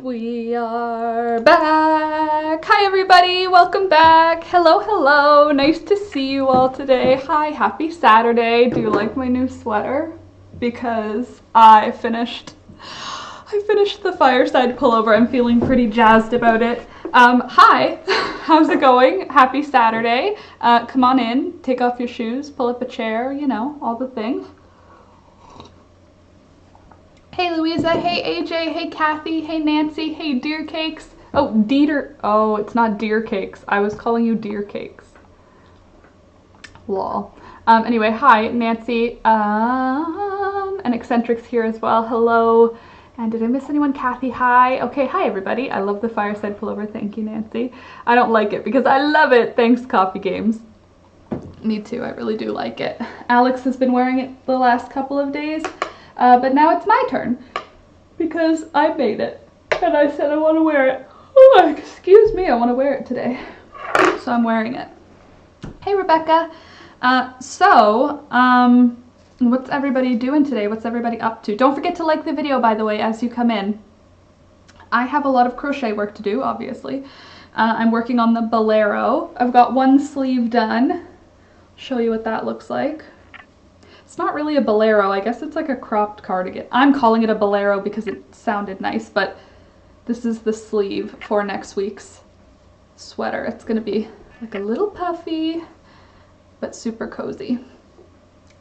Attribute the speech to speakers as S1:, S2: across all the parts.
S1: We are back. Hi everybody, welcome back. Hello, hello. Nice to see you all today. Hi, happy Saturday. Do you like my new sweater? Because I finished the fireside pullover. I'm feeling pretty jazzed about it. Hi, how's it going? Happy Saturday. Come on in, take off your shoes, pull up a chair, you know, all the things. Hey Louisa, hey AJ, hey Kathy, hey Nancy, hey Deer Cakes. Oh, Dieter. Oh, it's not Deer Cakes. I was calling you Deer Cakes. Lol. Anyway, hi Nancy. And Eccentrics here as well. Hello. And did I miss anyone? Kathy, hi. Okay, hi everybody. I love the fireside pullover. Thank you, Nancy. I don't like it because I love it. Thanks, Coffee Games. Me too. I really do like it. Alex has been wearing it the last couple of days. But now it's my turn because I made it and I said I want to wear it. Oh, excuse me, I want to wear it today. So I'm wearing it. Hey, Rebecca. What's everybody doing today? What's everybody up to? Don't forget to like the video, by the way, as you come in. I have a lot of crochet work to do, obviously. I'm working on the bolero. I've got one sleeve done. I'll show you what that looks like. It's not really a bolero, I guess it's like a cropped cardigan. I'm calling it a bolero because it sounded nice, but this is the sleeve for next week's sweater. It's gonna be like a little puffy, but super cozy.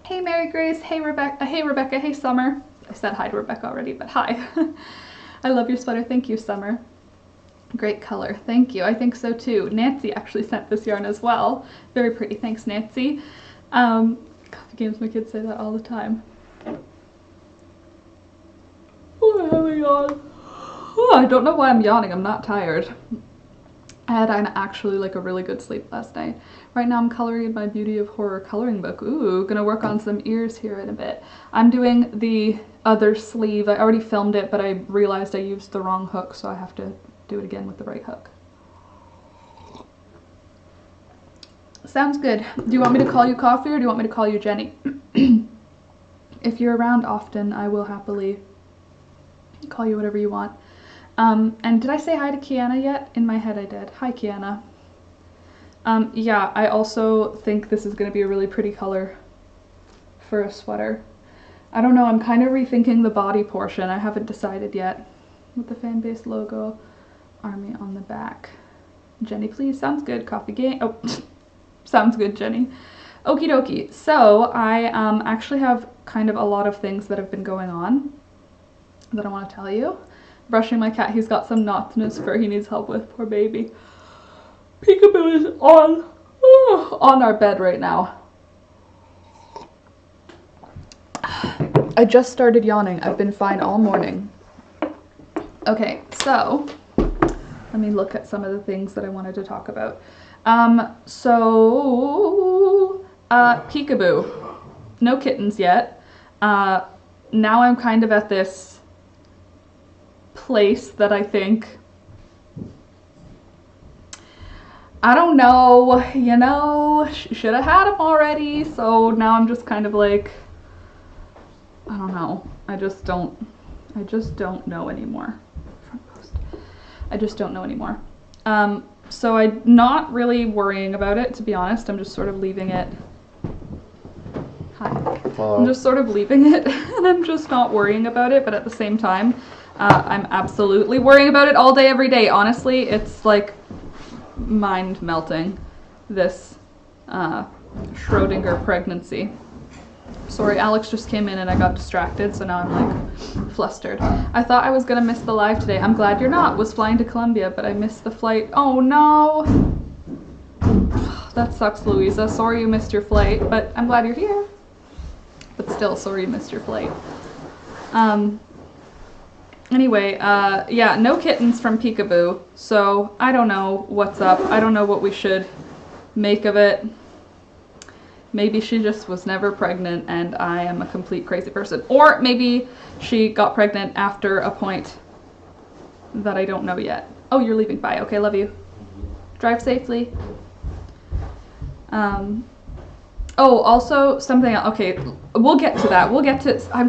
S1: Hey Mary Grace, hey Rebecca, hey Summer. I said hi to Rebecca already, but hi. I love your sweater, thank you Summer. Great color, thank you, I think so too. Nancy actually sent this yarn as well. Very pretty, thanks Nancy. Coffee Games, my kids say that all the time. Oh, I have a yawn. Oh, I don't know why I'm yawning, I'm not tired. I had actually like a really good sleep last night. Right now I'm coloring in my Beauty of Horror coloring book. Ooh, gonna work on some ears here in a bit. I'm doing the other sleeve. I already filmed it, but I realized I used the wrong hook, so I have to do it again with the right hook. Sounds good. Do you want me to call you Coffee or do you want me to call you Jenny? If you're around often, I will happily call you whatever you want. And did I say hi to Kiana yet? In my head I did. Hi Kiana. Yeah, I also think this is going to be a really pretty color for a sweater. I don't know, I'm kind of rethinking the body portion. I haven't decided yet. With the fan base logo, army on the back. Jenny, please. Sounds good. Coffee Game. Oh. Sounds good, Jenny. Okie dokie. So I actually have kind of a lot of things that have been going on that I want to tell you. Brushing my cat. He's got some knots in his fur he needs help with. Poor baby. Peekaboo is on our bed right now. I just started yawning. I've been fine all morning. Okay, so let me look at some of the things that I wanted to talk about. Peekaboo. No kittens yet. Now I'm kind of at this place that I think, I don't know, you know, should have had him already, so now I'm just kind of like, I don't know. I just don't know anymore. I just don't know anymore. So I'm not really worrying about it, to be honest. I'm just sort of leaving it. Hi. Hello. I'm just sort of leaving it, and I'm just not worrying about it, but at the same time, I'm absolutely worrying about it all day, every day. Honestly, it's like mind melting, this Schrodinger pregnancy. Sorry, Alex just came in and I got distracted, so now I'm like flustered. I thought I was gonna miss the live today. I'm glad you're not. Was flying to Colombia, but I missed the flight. Oh no! That sucks, Louisa. Sorry you missed your flight, but I'm glad you're here. But still, sorry you missed your flight. Anyway, yeah, no kittens from Peekaboo, so I don't know what's up. I don't know what we should make of it. Maybe she just was never pregnant and I am a complete crazy person. Or maybe she got pregnant after a point that I don't know yet. Oh, you're leaving. Bye. Okay, love you. Drive safely. Oh, also something else. Okay, we'll get to that. We'll get to, I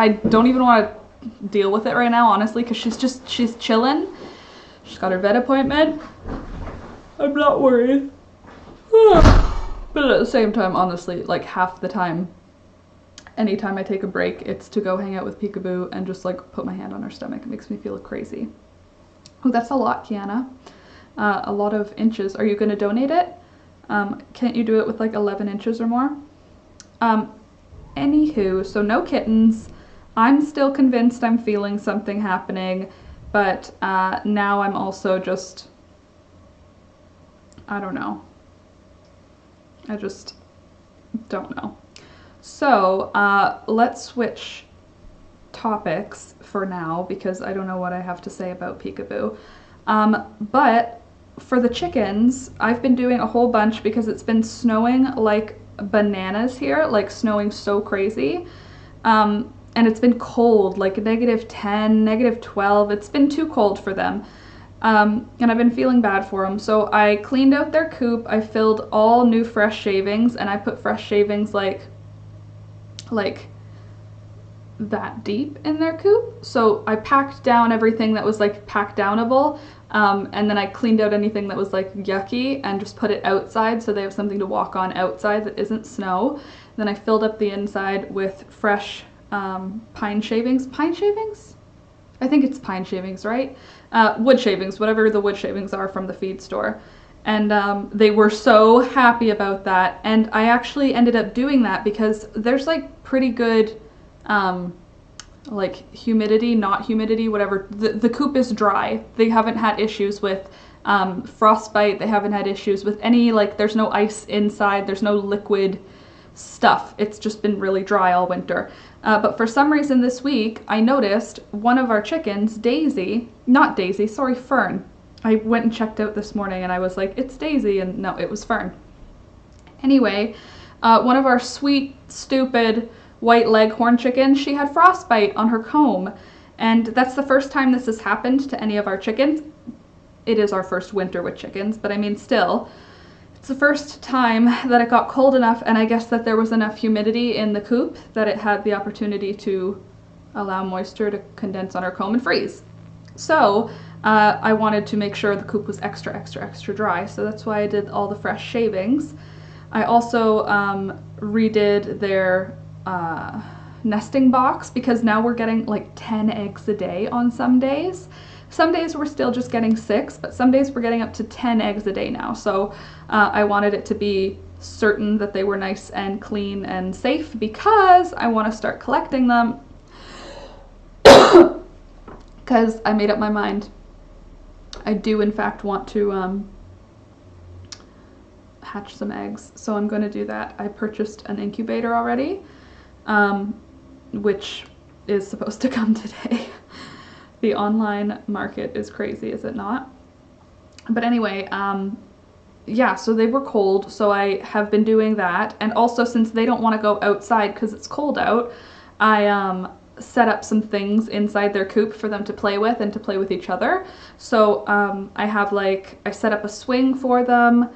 S1: don't even want to deal with it right now, honestly, because she's chilling. She's got her vet appointment. I'm not worried. But at the same time, honestly, like half the time, anytime I take a break, it's to go hang out with Peekaboo and just like put my hand on her stomach. It makes me feel crazy. Oh, that's a lot, Kiana. A lot of inches. Are you going to donate it? Can't you do it with like 11 inches or more? Anywho, so no kittens. I'm still convinced I'm feeling something happening, but now I'm also just, I don't know. I just don't know. So let's switch topics for now because I don't know what I have to say about Peekaboo. But for the chickens, I've been doing a whole bunch because it's been snowing like bananas here, like snowing so crazy. And it's been cold, like -10, -12. It's been too cold for them. And I've been feeling bad for them. So I cleaned out their coop. I filled all new fresh shavings, and I put fresh shavings like that deep in their coop. So I packed down everything that was like pack downable. And then I cleaned out anything that was like yucky and just put it outside so they have something to walk on outside that isn't snow. Then I filled up the inside with fresh pine shavings. Pine shavings? I think it's pine shavings, right? Wood shavings, whatever the wood shavings are from the feed store. And they were so happy about that. And I actually ended up doing that because there's like pretty good like humidity, not humidity, whatever. The coop is dry. They haven't had issues with frostbite. They haven't had issues with any, like, there's no ice inside. There's no liquid stuff. It's just been really dry all winter. But for some reason this week, I noticed one of our chickens, Fern. I went and checked out this morning and I was like, it's Daisy, and no, it was Fern. Anyway, one of our sweet, stupid white leghorn chickens, she had frostbite on her comb. And that's the first time this has happened to any of our chickens. It is our first winter with chickens, but I mean, still. It's the first time that it got cold enough, and I guess that there was enough humidity in the coop that it had the opportunity to allow moisture to condense on her comb and freeze. So I wanted to make sure the coop was extra, extra, extra dry, so that's why I did all the fresh shavings. I also redid their nesting box because now we're getting like 10 eggs a day on some days. Some days we're still just getting 6, but some days we're getting up to 10 eggs a day now. So I wanted it to be certain that they were nice and clean and safe because I want to start collecting them because I made up my mind. I do in fact want to hatch some eggs, so I'm going to do that. I purchased an incubator already, which is supposed to come today. The online market is crazy, is it not? But anyway, yeah, so they were cold, so I have been doing that. And also, since they don't want to go outside because it's cold out, I set up some things inside their coop for them to play with and to play with each other. So I have like, I set up a swing for them.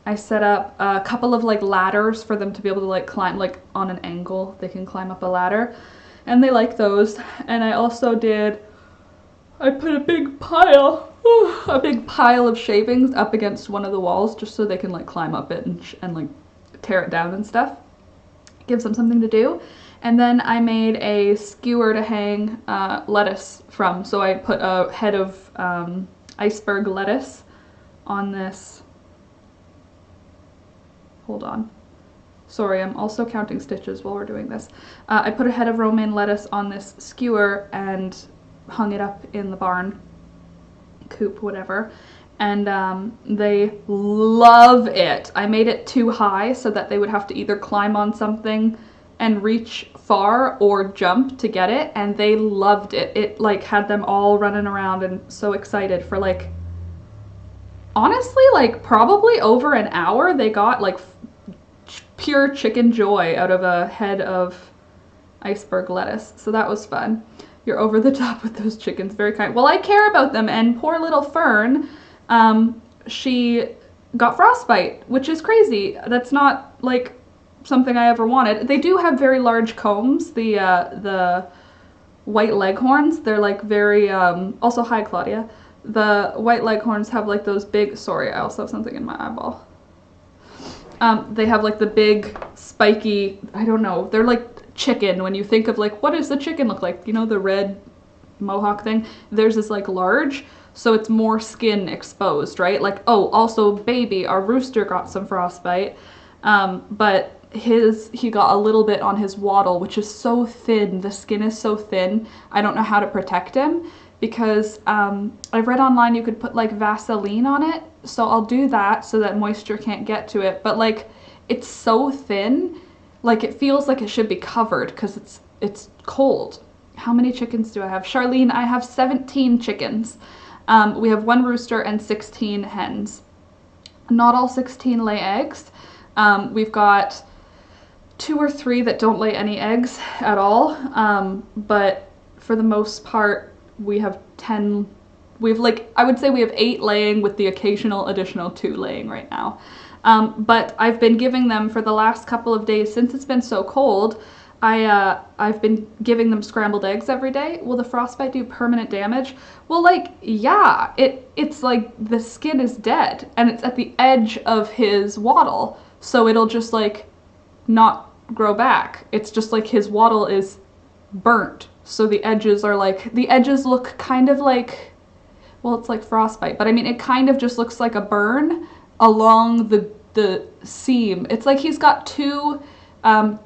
S1: I set up a couple of like ladders for them to be able to like climb, like on an angle, they can climb up a ladder. And they like those. And I also did, I put a big pile of shavings up against one of the walls just so they can like climb up it and like tear it down and stuff. Gives them something to do. And then I made a skewer to hang lettuce from. So I put a head of iceberg lettuce on this. Hold on. Sorry, I'm also counting stitches while we're doing this. I put a head of romaine lettuce on this skewer and hung it up in the barn, coop, whatever, and they love it. I made it too high so that they would have to either climb on something and reach far or jump to get it, and they loved it. It like had them all running around and so excited for like, honestly, like probably over an hour. They got like pure chicken joy out of a head of iceberg lettuce, so that was fun. You're over the top with those chickens, very kind. Well, I care about them, and poor little Fern, she got frostbite, which is crazy. That's not like something I ever wanted. They do have very large combs. The white leghorns. They're like very, also hi Claudia. The white leghorns have like those big, sorry, I also have something in my eyeball. They have like the big spiky, I don't know, they're like chicken. When you think of like, what does the chicken look like? You know, the red mohawk thing? Theirs is like large, so it's more skin exposed, right? Like, oh, also baby, our rooster got some frostbite, but he got a little bit on his wattle, which is so thin. The skin is so thin. I don't know how to protect him because I've read online you could put like Vaseline on it. So I'll do that so that moisture can't get to it. But like, it's so thin, like it feels like it should be covered because it's cold. How many chickens do I have? Charlene, I have 17 chickens. We have 1 rooster and 16 hens. Not all 16 lay eggs. We've got 2 or 3 that don't lay any eggs at all, but for the most part we have 10. We've like, I would say we have 8 laying with the occasional additional 2 laying right now. But I've been giving them for the last couple of days since it's been so cold. I've been giving them scrambled eggs every day. Will the frostbite do permanent damage? Well, like, yeah, it's like the skin is dead and it's at the edge of his wattle, so it'll just like not grow back. It's just like his wattle is burnt, so the edges are like, the edges look kind of like, well, it's like frostbite, but I mean it kind of just looks like a burn along the seam. It's like he's got 2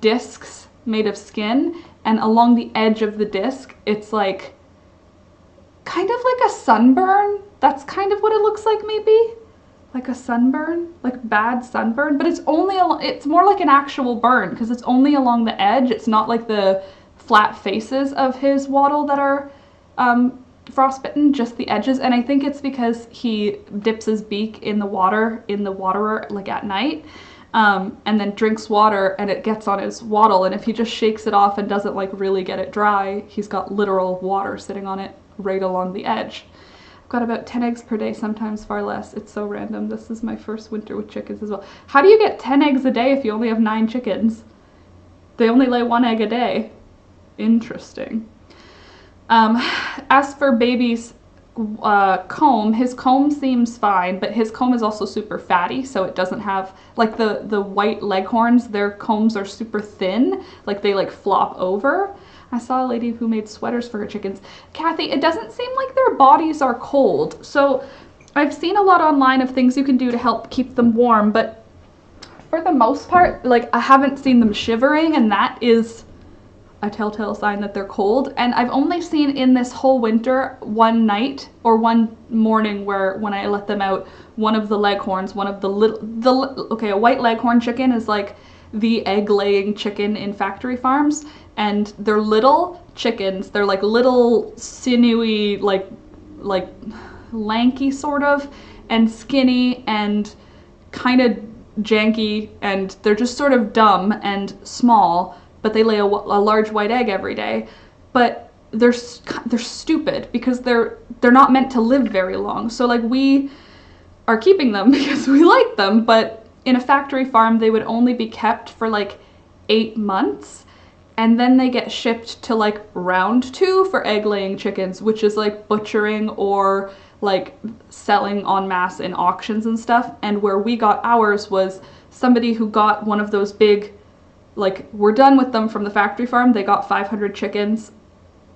S1: discs made of skin, and along the edge of the disc it's like kind of like a sunburn. That's kind of what it looks like, maybe like a sunburn, like bad sunburn, but it's only it's more like an actual burn because it's only along the edge. It's not like the flat faces of his wattle that are frostbitten, just the edges. And I think it's because he dips his beak in the waterer like at night, and then drinks water and it gets on his wattle, and if he just shakes it off and doesn't like really get it dry, he's got literal water sitting on it right along the edge. Got about 10 eggs per day, sometimes far less. It's so random. This is my first winter with chickens as well. How do you get 10 eggs a day if you only have 9 chickens? They only lay 1 egg a day. Interesting. As for baby's comb, his comb seems fine, but his comb is also super fatty, so it doesn't have, like the white leghorns, their combs are super thin, like they like flop over. I saw a lady who made sweaters for her chickens. Kathy, it doesn't seem like their bodies are cold. So I've seen a lot online of things you can do to help keep them warm, but for the most part, like I haven't seen them shivering, and that is a telltale sign that they're cold. And I've only seen in this whole winter 1 night or 1 morning where when I let them out, one of the leghorns, one of the okay, a white leghorn chicken is like the egg laying chicken in factory farms, and they're little chickens. They're like little sinewy, like lanky sort of, and skinny and kind of janky, and they're just sort of dumb and small, but they lay a large white egg every day. But they're stupid because they're not meant to live very long. So like we are keeping them because we like them, but in a factory farm they would only be kept for like 8 months, and then they get shipped to like round 2 for egg laying chickens, which is like butchering or like selling en masse in auctions and stuff. And where we got ours was somebody who got one of those big, like, we're done with them from the factory farm. They got 500 chickens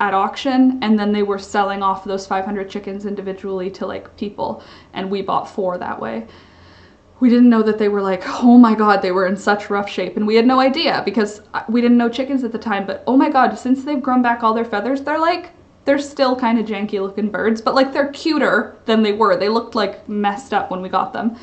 S1: at auction, and then they were selling off those 500 chickens individually to like people, and we bought 4 that way. We didn't know that they were like, oh my god, they were in such rough shape, and we had no idea because we didn't know chickens at the time. But oh my god, since they've grown back all their feathers, they're still kind of janky looking birds, but like they're cuter than they were. They looked like messed up when we got them.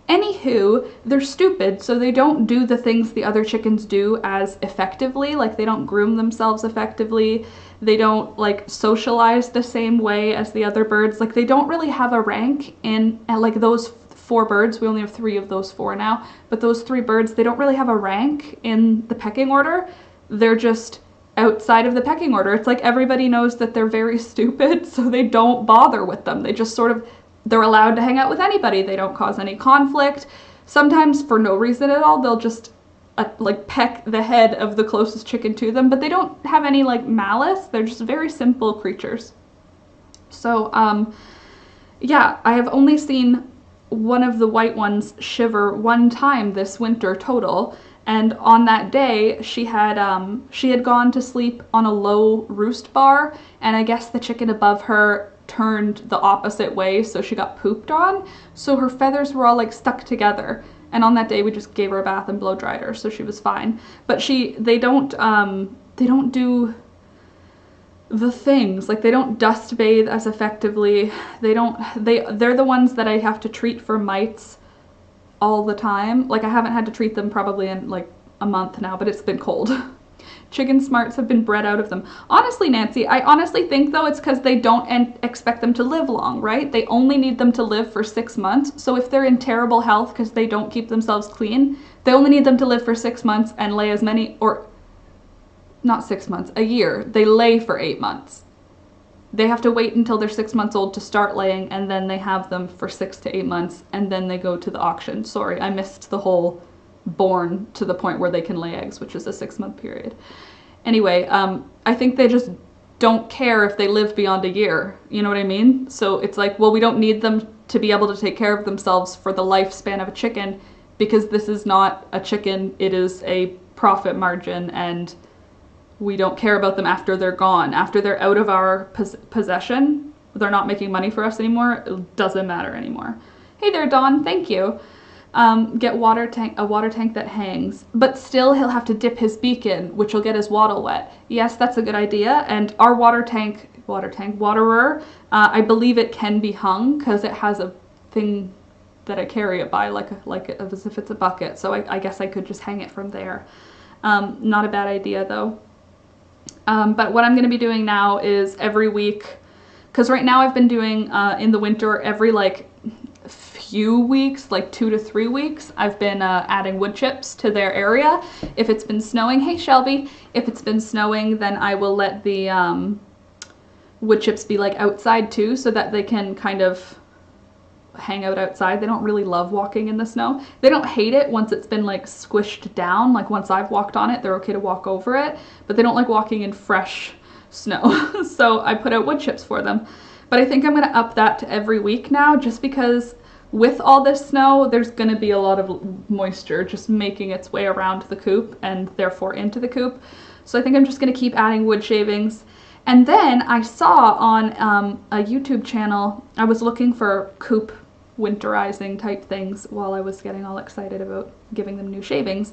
S1: Anywho, they're stupid, so they don't do the things the other chickens do as effectively. Like, they don't groom themselves effectively. They don't like socialize the same way as the other birds. Like, they don't really have a rank in, and like those 4 birds, we only have 3 of those 4 now, but those 3 birds, they don't really have a rank in the pecking order. They're just outside of the pecking order. It's like everybody knows that they're very stupid, so they don't bother with them. They just sort of, they're allowed to hang out with anybody. They don't cause any conflict. Sometimes for no reason at all, they'll just like peck the head of the closest chicken to them, but they don't have any like malice. They're just very simple creatures. So yeah, I have only seen one of the white ones shiver one time this winter total, and on that day she had gone to sleep on a low roost bar, and I guess the chicken above her turned the opposite way, so she got pooped on, so her feathers were all like stuck together. And on that day we just gave her a bath and blow dried her, so she was fine. But they don't do the things, like they don't dust bathe as effectively. They're the ones that I have to treat for mites all the time. Like I haven't had to treat them probably in like a month now, but it's been cold. Chicken smarts have been bred out of them. Honestly, Nancy, I honestly think though it's because they don't expect them to live long, right? They only need them to live for 6 months. So if they're in terrible health because they don't keep themselves clean, they only need them to live for 6 months and lay as many, or not 6 months, a year. They lay for 8 months. They have to wait until they're 6 months old to start laying, and then they have them for 6 to 8 months, and then they go to the auction. Sorry, I missed the whole born to the point where they can lay eggs, which is a 6-month period. Anyway, I think they just don't care if they live beyond a year. You know what I mean? So it's like, well, we don't need them to be able to take care of themselves for the lifespan of a chicken, because this is not a chicken, it is a profit margin, and we don't care about them after they're gone. After they're out of our possession, they're not making money for us anymore, it doesn't matter anymore. Hey there, Dawn, thank you. Get a water tank that hangs, but still he'll have to dip his beak in, which will get his waddle wet. Yes, that's a good idea. And our waterer, I believe it can be hung because it has a thing that I carry it by, like as if it's a bucket. So I guess I could just hang it from there. Not a bad idea though. But what I'm going to be doing now is every week, because right now I've been doing in the winter every like few weeks, like 2 to 3 weeks, I've been adding wood chips to their area. If it's been snowing, hey Shelby, if it's been snowing, then I will let the wood chips be like outside too, so that they can kind of hang out outside. They don't really love walking in the snow. They don't hate it once it's been like squished down. Like once I've walked on it, they're okay to walk over it, but they don't like walking in fresh snow. So I put out wood chips for them. But I think I'm gonna up that to every week now, just because with all this snow, there's going to be a lot of moisture just making its way around the coop and therefore into the coop. So I think I'm just going to keep adding wood shavings. And then I saw on a YouTube channel, I was looking for coop winterizing type things while I was getting all excited about giving them new shavings.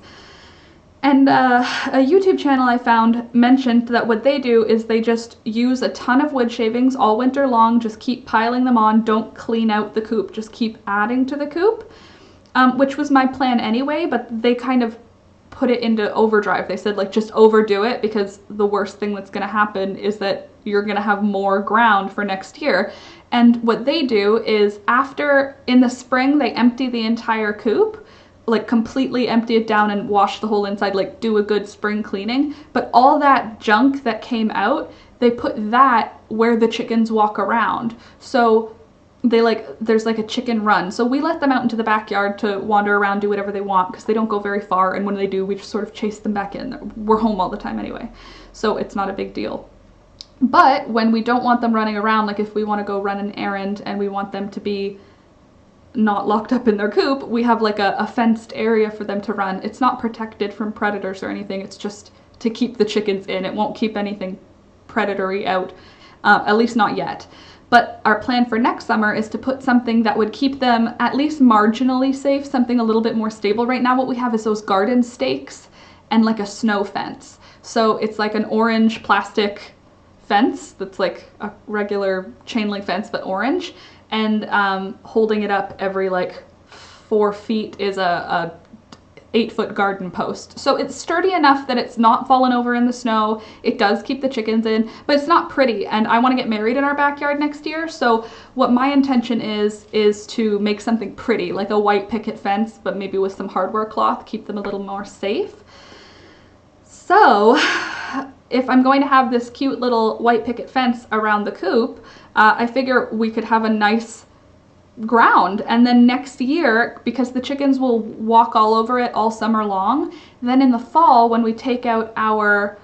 S1: And a YouTube channel I found mentioned that what they do is they just use a ton of wood shavings all winter long, just keep piling them on, don't clean out the coop, just keep adding to the coop, which was my plan anyway, but they kind of put it into overdrive. They said like just overdo it, because the worst thing that's going to happen is that you're going to have more ground for next year. And what they do is in the spring, they empty the entire coop, like completely empty it down and wash the whole inside, like do a good spring cleaning. But all that junk that came out, they put that where the chickens walk around. So there's like a chicken run. So we let them out into the backyard to wander around, do whatever they want, because they don't go very far. And when they do, we just sort of chase them back in. We're home all the time anyway, so it's not a big deal. But when we don't want them running around, like if we want to go run an errand and we want them to be not locked up in their coop, we have like a fenced area for them to run. It's not protected from predators or anything, it's just to keep the chickens in. It won't keep anything predatory out, at least not yet. But our plan for next summer is to put something that would keep them at least marginally safe, something a little bit more stable. Right now what we have is those garden stakes and like a snow fence. So it's like an orange plastic fence that's like a regular chain link fence but orange, and holding it up every like 4 feet is a 8-foot garden post. So it's sturdy enough that it's not fallen over in the snow. It does keep the chickens in, but it's not pretty. And I want to get married in our backyard next year. So what my intention is to make something pretty, like a white picket fence, but maybe with some hardware cloth, keep them a little more safe. So if I'm going to have this cute little white picket fence around the coop, I figure we could have a nice ground. And then next year, because the chickens will walk all over it all summer long, then in the fall when we take out our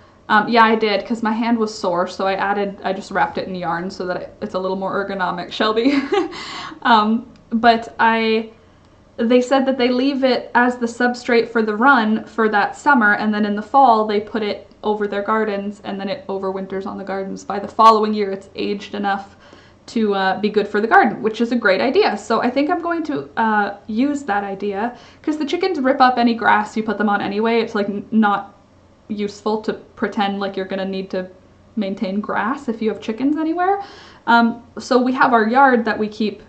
S1: yeah, I did, because my hand was sore, so I just wrapped it in yarn so that it's a little more ergonomic, Shelby. But they said that they leave it as the substrate for the run for that summer, and then in the fall they put it over their gardens, and then it overwinters on the gardens. By the following year, it's aged enough to be good for the garden, which is a great idea. So I think I'm going to use that idea, because the chickens rip up any grass you put them on anyway. It's like not useful to pretend like you're gonna need to maintain grass if you have chickens anywhere. So we have our yard that we keep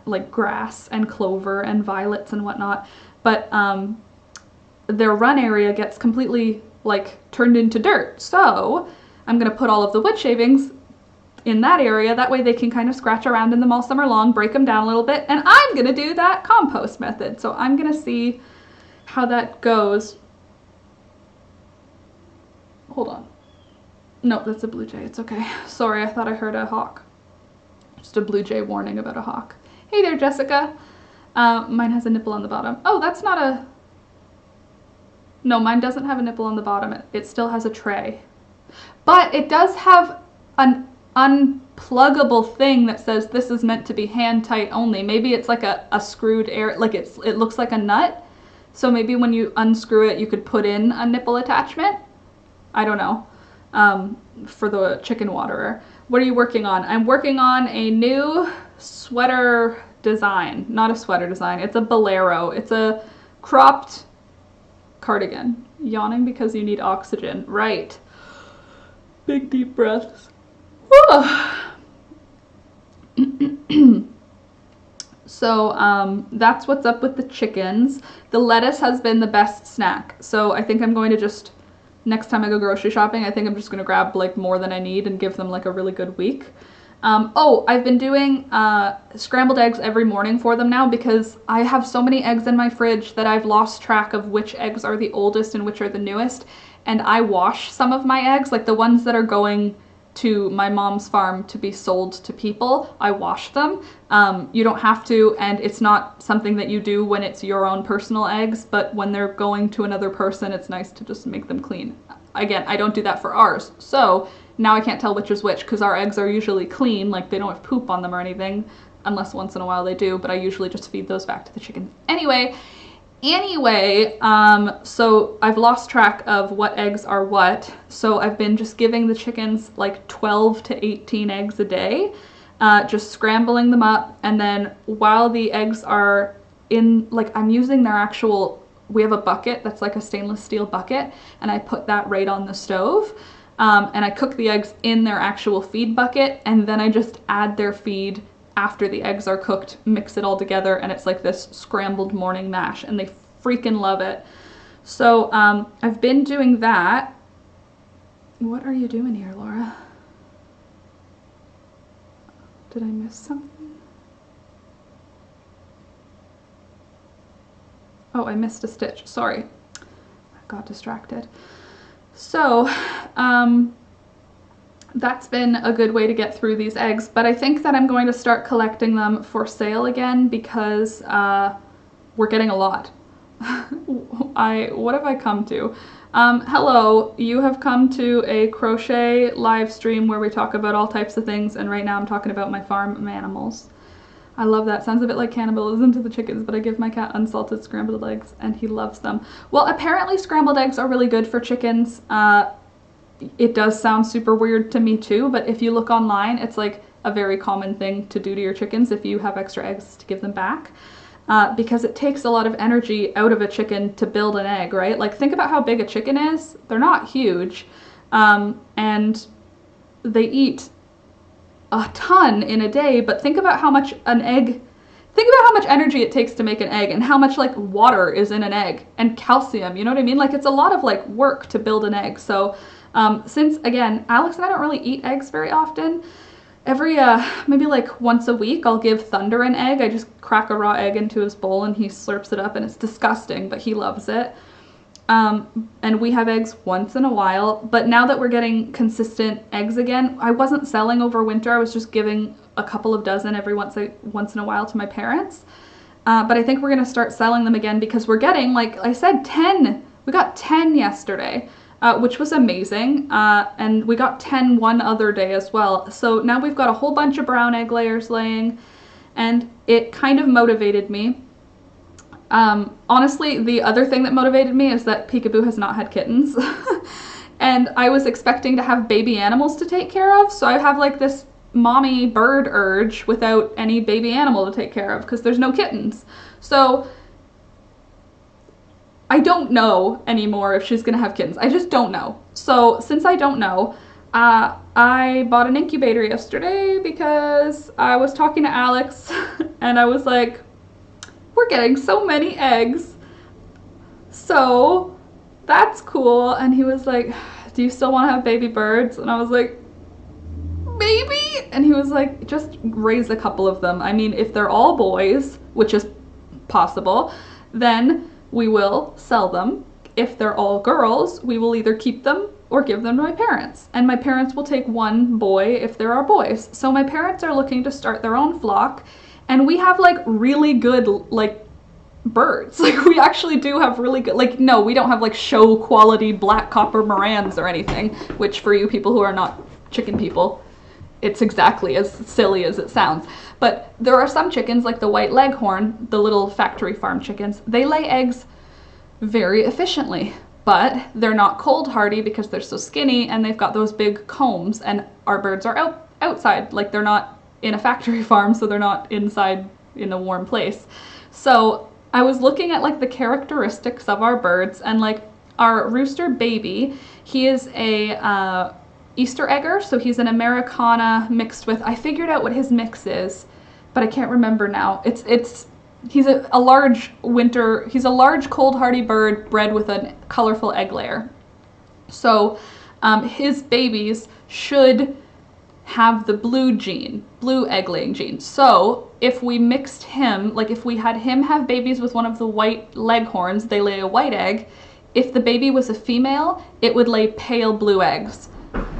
S1: like grass and clover and violets and whatnot, but their run area gets completely like turned into dirt. So I'm gonna put all of the wood shavings in that area. That way they can kind of scratch around in them all summer long, break them down a little bit, and I'm gonna do that compost method. So I'm gonna see how that goes. Hold on. No, that's a blue jay. It's okay. Sorry, I thought I heard a hawk. Just a blue jay warning about a hawk. Hey there, Jessica. Mine has a nipple on the bottom. Oh, that's not a... No, mine doesn't have a nipple on the bottom. It still has a tray. But it does have an unpluggable thing that says this is meant to be hand tight only. Maybe it's like a screwed air, like it looks like a nut. So maybe when you unscrew it, you could put in a nipple attachment. I don't know, for the chicken waterer. What are you working on? I'm working on a new sweater design. Not a sweater design, it's a bolero. It's a cropped cardigan. Yawning because you need oxygen. Right. Big deep breaths. So that's what's up with the chickens. The lettuce has been the best snack. So I think I'm going to just... Next time I go grocery shopping, I think I'm just going to grab like more than I need and give them like a really good week. Oh, I've been doing scrambled eggs every morning for them now, because I have so many eggs in my fridge that I've lost track of which eggs are the oldest and which are the newest. And I wash some of my eggs, like the ones that are going to my mom's farm to be sold to people. I wash them. You don't have to, and it's not something that you do when it's your own personal eggs, but when they're going to another person, it's nice to just make them clean. Again, I don't do that for ours, so now I can't tell which is which, because our eggs are usually clean, like they don't have poop on them or anything, unless once in a while they do, but I usually just feed those back to the chickens. Anyway, so I've lost track of what eggs are what, so I've been just giving the chickens like 12 to 18 eggs a day, just scrambling them up, and then while the eggs are in, like I'm using their actual, we have a bucket that's like a stainless steel bucket, and I put that right on the stove, and I cook the eggs in their actual feed bucket, and then I just add their feed after the eggs are cooked, mix it all together, and it's like this scrambled morning mash, and they freaking love it. So I've been doing that. What are you doing here, Laura? Did I miss something? Oh, I missed a stitch. Sorry. I got distracted. So, that's been a good way to get through these eggs, but I think that I'm going to start collecting them for sale again, because we're getting a lot. What have I come to? Hello, you have come to a crochet live stream where we talk about all types of things, and right now I'm talking about my farm animals. I love that. Sounds a bit like cannibalism to the chickens, but I give my cat unsalted scrambled eggs and he loves them. Well, apparently scrambled eggs are really good for chickens. It does sound super weird to me too, but if you look online, it's like a very common thing to do to your chickens if you have extra eggs to give them back. Because it takes a lot of energy out of a chicken to build an egg, right? Like think about how big a chicken is. They're not huge, and they eat a ton in a day, but think about how much think about how much energy it takes to make an egg, and how much like water is in an egg, and calcium, you know what I mean? Like it's a lot of like work to build an egg. So since again, Alex and I don't really eat eggs very often, every maybe like once a week I'll give Thunder an egg. I just crack a raw egg into his bowl and he slurps it up, and it's disgusting, but he loves it. and we have eggs once in a while, but now that we're getting consistent eggs again, I wasn't selling over winter. I was just giving a couple of dozen every once in a while to my parents. But I think we're going to start selling them again because we're getting, like I said, 10. We got 10 yesterday, which was amazing. And we got 10 one other day as well. So now we've got a whole bunch of brown egg layers laying, and it kind of motivated me. Honestly, the other thing that motivated me is that Peekaboo has not had kittens. And I was expecting to have baby animals to take care of, so I have like this mommy bird urge without any baby animal to take care of because there's no kittens. So I don't know anymore if she's gonna have kittens. I just don't know. So since I don't know, I bought an incubator yesterday because I was talking to Alex and I was like, we're getting so many eggs, so that's cool. And he was like, do you still want to have baby birds? And I was like, maybe. And he was like, just raise a couple of them. I mean, if they're all boys, which is possible, then we will sell them. If they're all girls, we will either keep them or give them to my parents. And my parents will take one boy if there are boys. So my parents are looking to start their own flock. And we have like really good like birds. Like we actually do have really good, like no, we don't have like show quality black copper Morans or anything, which for you people who are not chicken people, it's exactly as silly as it sounds. But there are some chickens like the white leghorn, the little factory farm chickens, they lay eggs very efficiently, but they're not cold hardy because they're so skinny and they've got those big combs, and our birds are outside, like they're not in a factory farm, so they're not inside in a warm place. So I was looking at like the characteristics of our birds, and like our rooster baby, he is a Easter egger, so he's an Americana mixed with, I figured out what his mix is, but I can't remember now. He's a large cold hardy bird bred with a colorful egg layer. So his babies should have the blue egg laying gene. So if we mixed him, like if we had him have babies with one of the white leghorns, they lay a white egg. If the baby was a female, it would lay pale blue eggs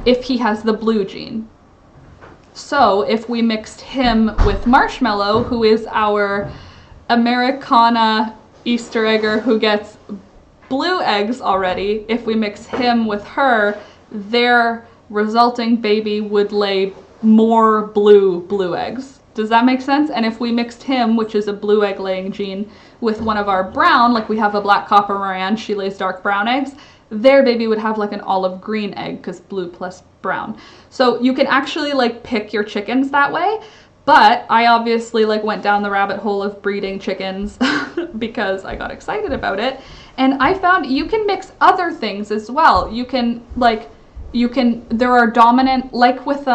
S1: if he has the blue gene. So if we mixed him with Marshmallow, who is our Americana Easter egger who gets blue eggs already, if we mix him with her, their resulting baby would lay more blue eggs. Does that make sense? And if we mixed him, which is a blue egg laying gene, with one of our brown, like we have a black copper Moran, she lays dark brown eggs, their baby would have like an olive green egg because blue plus brown. So you can actually like pick your chickens that way. But I obviously like went down the rabbit hole of breeding chickens because I got excited about it. And I found you can mix other things as well. There are dominant, like with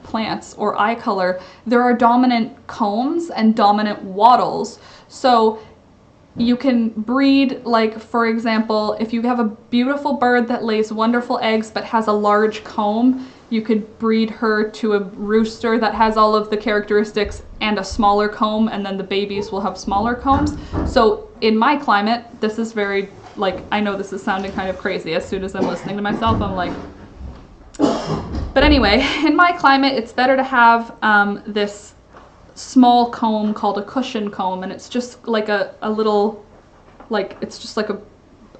S1: plants or eye color, there are dominant combs and dominant wattles. So you can breed, like for example, if you have a beautiful bird that lays wonderful eggs but has a large comb, you could breed her to a rooster that has all of the characteristics and a smaller comb, and then the babies will have smaller combs. So in my climate, this is very, like, I know this is sounding kind of crazy. As soon as I'm listening to myself, I'm like, but anyway, in my climate, it's better to have this small comb called a cushion comb, and it's just like a little, like, it's just like a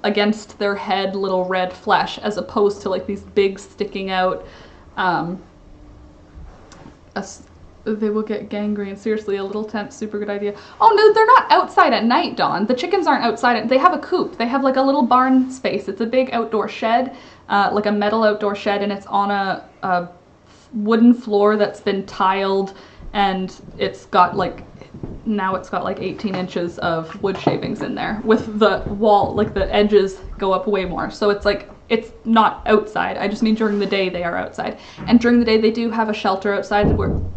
S1: against their head little red flesh, as opposed to like these big sticking out, they will get gangrene. Seriously, a little tent, super good idea. Oh no, they're not outside at night, Dawn. The chickens aren't outside. They have a coop. They have like a little barn space. It's a big outdoor shed, like a metal outdoor shed, and it's on a wooden floor that's been tiled, and it's got like, now it's got like 18 inches of wood shavings in there, with the wall, like the edges go up way more. So it's like, it's not outside. I just mean during the day they are outside. And during the day they do have a shelter outside,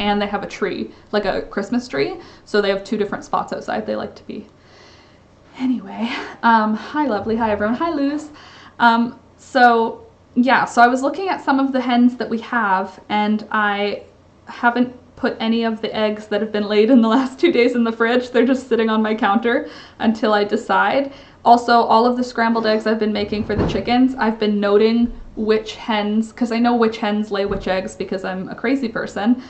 S1: and they have a tree, like a Christmas tree. So they have two different spots outside they like to be. Anyway, hi lovely, hi everyone, hi Luz. So yeah, so I was looking at some of the hens that we have, and I haven't put any of the eggs that have been laid in the last 2 days in the fridge. They're just sitting on my counter until I decide. Also, all of the scrambled eggs I've been making for the chickens, I've been noting which hens, because I know which hens lay which eggs because I'm a crazy person.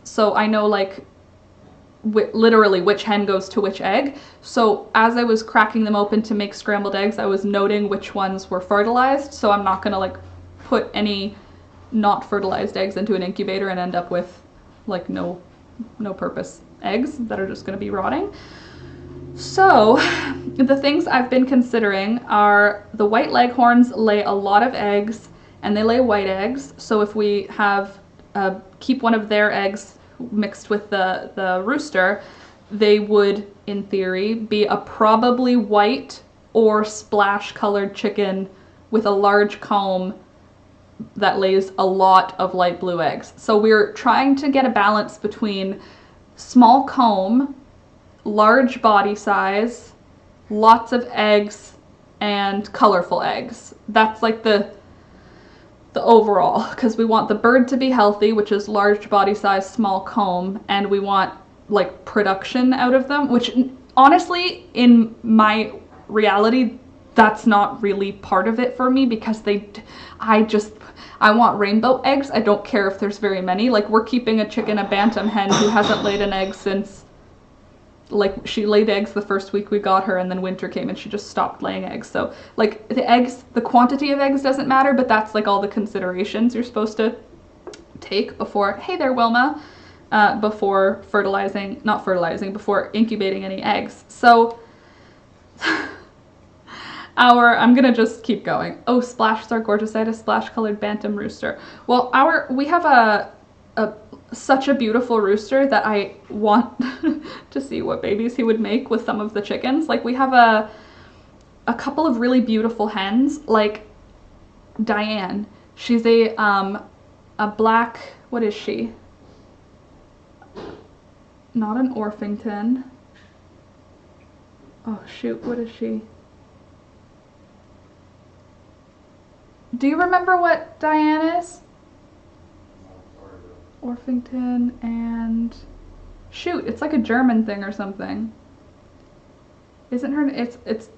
S1: So I know like literally which hen goes to which egg. So as I was cracking them open to make scrambled eggs, I was noting which ones were fertilized. So I'm not gonna like put any not fertilized eggs into an incubator and end up with like no purpose eggs that are just gonna be rotting. So the things I've been considering are the white leghorns lay a lot of eggs and they lay white eggs. So if we have keep one of their eggs mixed with the rooster, they would, in theory, be a probably white or splash colored chicken with a large comb that lays a lot of light blue eggs. So we're trying to get a balance between small comb, large body size, lots of eggs, and colorful eggs. That's like the overall, because we want the bird to be healthy, which is large body size, small comb, and we want like production out of them, which honestly in my reality that's not really part of it for me, because I want rainbow eggs. I don't care if there's very many. Like, we're keeping a chicken, a bantam hen, who hasn't laid an egg since, like, she laid eggs the first week we got her, and then winter came and she just stopped laying eggs. So like the eggs, the quantity of eggs doesn't matter, but that's like all the considerations you're supposed to take before, hey there Wilma, before before incubating any eggs. So I'm gonna just keep going. Oh, Splash are gorgeous. I had a splash colored bantam rooster. Well, we have such a beautiful rooster that I want to see what babies he would make with some of the chickens. Like, we have a couple of really beautiful hens, like Diane. She's a black, what is she? Not an Orpington. Oh shoot, what is she? Do you remember what Diane is? Orpington and shoot, it's like a German thing or something. Isn't her, it's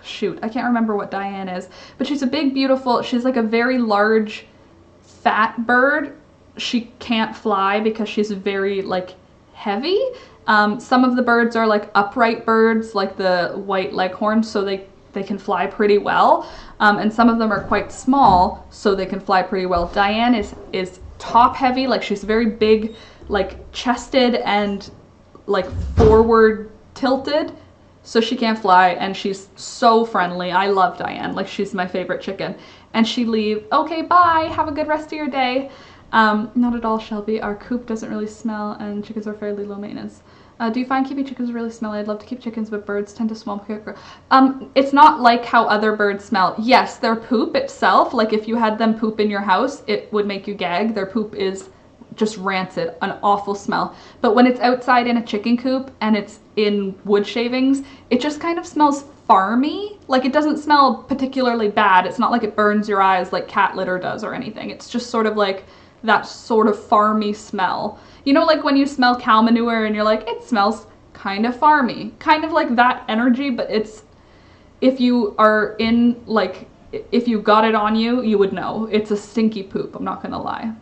S1: shoot, I can't remember what Diane is, but she's a big, beautiful, she's like a very large, fat bird. She can't fly because she's very like heavy. Some of the birds are like upright birds, like the white leghorn, so they can fly pretty well. And some of them are quite small, so they can fly pretty well. Diane is top heavy, like she's very big, like chested and like forward tilted, so she can't fly, and she's so friendly. I love Diane, like she's my favorite chicken. And she leave, okay, bye, have a good rest of your day. Not at all, Shelby. Our coop doesn't really smell and chickens are fairly low maintenance. Do you find keeping chickens really smelly? I'd love to keep chickens, but birds tend to smell. It's not like how other birds smell. Yes, their poop itself, like if you had them poop in your house, it would make you gag. Their poop is just rancid, an awful smell. But when it's outside in a chicken coop and it's in wood shavings, it just kind of smells farmy. Like, it doesn't smell particularly bad. It's not like it burns your eyes like cat litter does or anything. It's just sort of like that sort of farmy smell. You know, like when you smell cow manure and you're like, it smells kind of farmy. Kind of like that energy, but it's, if you are in, like, if you got it on you, you would know. It's a stinky poop, I'm not gonna lie.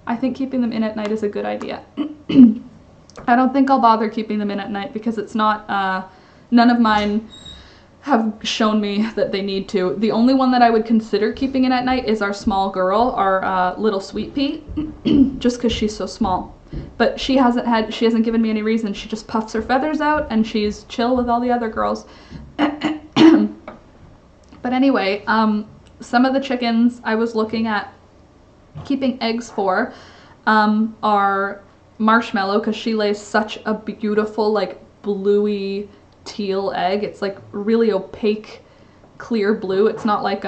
S1: I think keeping them in at night is a good idea. I don't think I'll bother keeping them in at night because it's not, none of mine have shown me that they need to. The only one that I would consider keeping in at night is our small girl, our little sweet pea, just because she's so small. But she hasn't given me any reason. She just puffs her feathers out and she's chill with all the other girls. But anyway, some of the chickens I was looking at keeping eggs for are Marshmallow, because she lays such a beautiful, like, bluey teal egg. It's like really opaque, clear blue. It's not like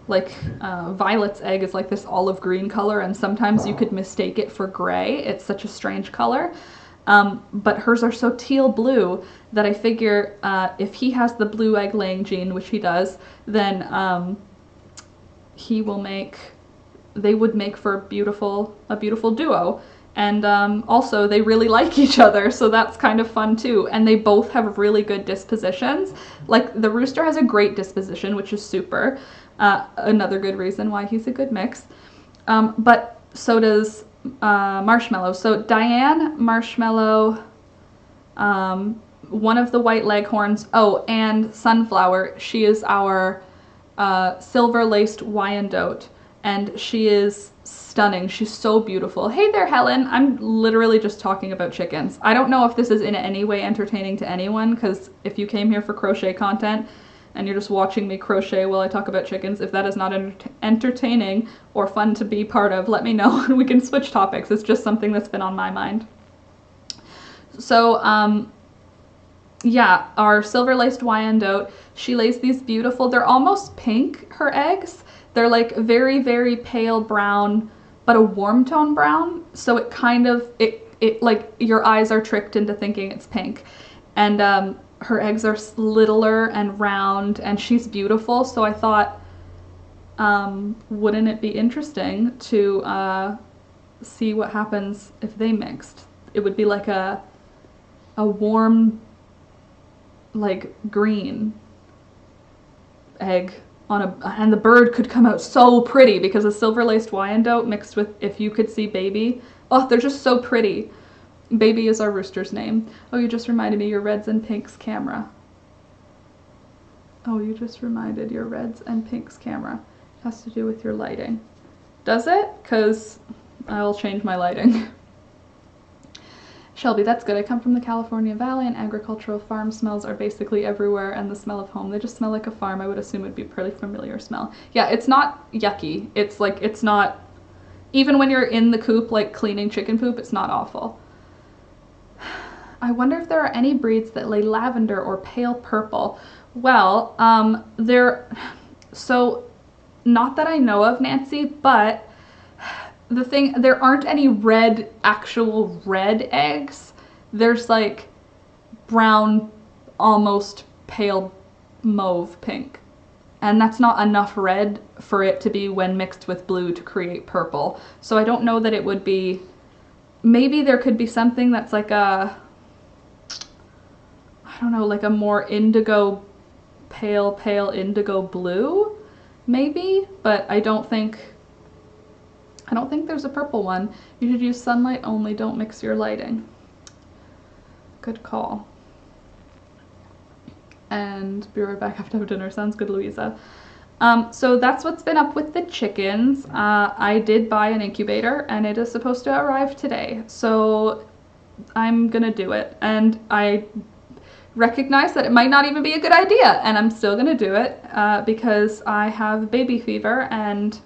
S1: Violet's egg is like this olive green color, and sometimes you could mistake it for gray. It's such a strange color. But hers are so teal blue that I figure if he has the blue egg laying gene, which he does, then they would make for a beautiful duo. And also they really like each other, so that's kind of fun too. And they both have really good dispositions. Like the rooster has a great disposition, which is super. Another good reason why he's a good mix. But so does Marshmallow. So Diane, Marshmallow, one of the white leghorns, oh, and Sunflower, she is our silver-laced Wyandotte, and she is stunning. She's so beautiful. Hey there, Helen. I'm literally just talking about chickens. I don't know if this is in any way entertaining to anyone, because if you came here for crochet content and you're just watching me crochet while I talk about chickens, if that is not entertaining or fun to be part of, let me know and we can switch topics. It's just something that's been on my mind. So, yeah, our silver-laced Wyandotte, she lays these beautiful, they're almost pink, her eggs. They're like very, very pale brown, but a warm tone brown. So it kind of, it like your eyes are tricked into thinking it's pink. And her eggs are littler and round, and she's beautiful. So I thought, wouldn't it be interesting to see what happens if they mixed? It would be like a warm, like green egg on and the bird could come out so pretty, because a silver-laced Wyandotte mixed with If You Could See Baby. Oh, they're just so pretty. Baby is our rooster's name. Oh, you just reminded me, your reds and pinks camera. Oh, you just reminded your reds and pinks camera. It has to do with your lighting. Does it? Because I'll change my lighting. Shelby, that's good. I come from the California Valley, and agricultural farm smells are basically everywhere, and the smell of home, they just smell like a farm. I would assume it would be a pretty familiar smell. Yeah, it's not yucky. It's like, it's not, even when you're in the coop, like cleaning chicken poop, it's not awful. I wonder if there are any breeds that lay lavender or pale purple. Well, so not that I know of, Nancy, but the thing, there aren't any actual red eggs. There's like brown, almost pale mauve pink. And that's not enough red for it to be, when mixed with blue, to create purple. So I don't know that it would be, maybe there could be something that's like a, I don't know, like a more indigo, pale indigo blue, maybe, but I don't think there's a purple one. You should use sunlight only, don't mix your lighting. Good call. And be right back, I have to have dinner. Sounds good, Louisa. So that's what's been up with the chickens. I did buy an incubator, and it is supposed to arrive today. So I'm gonna do it. And I recognize that it might not even be a good idea, and I'm still gonna do it because I have baby fever, and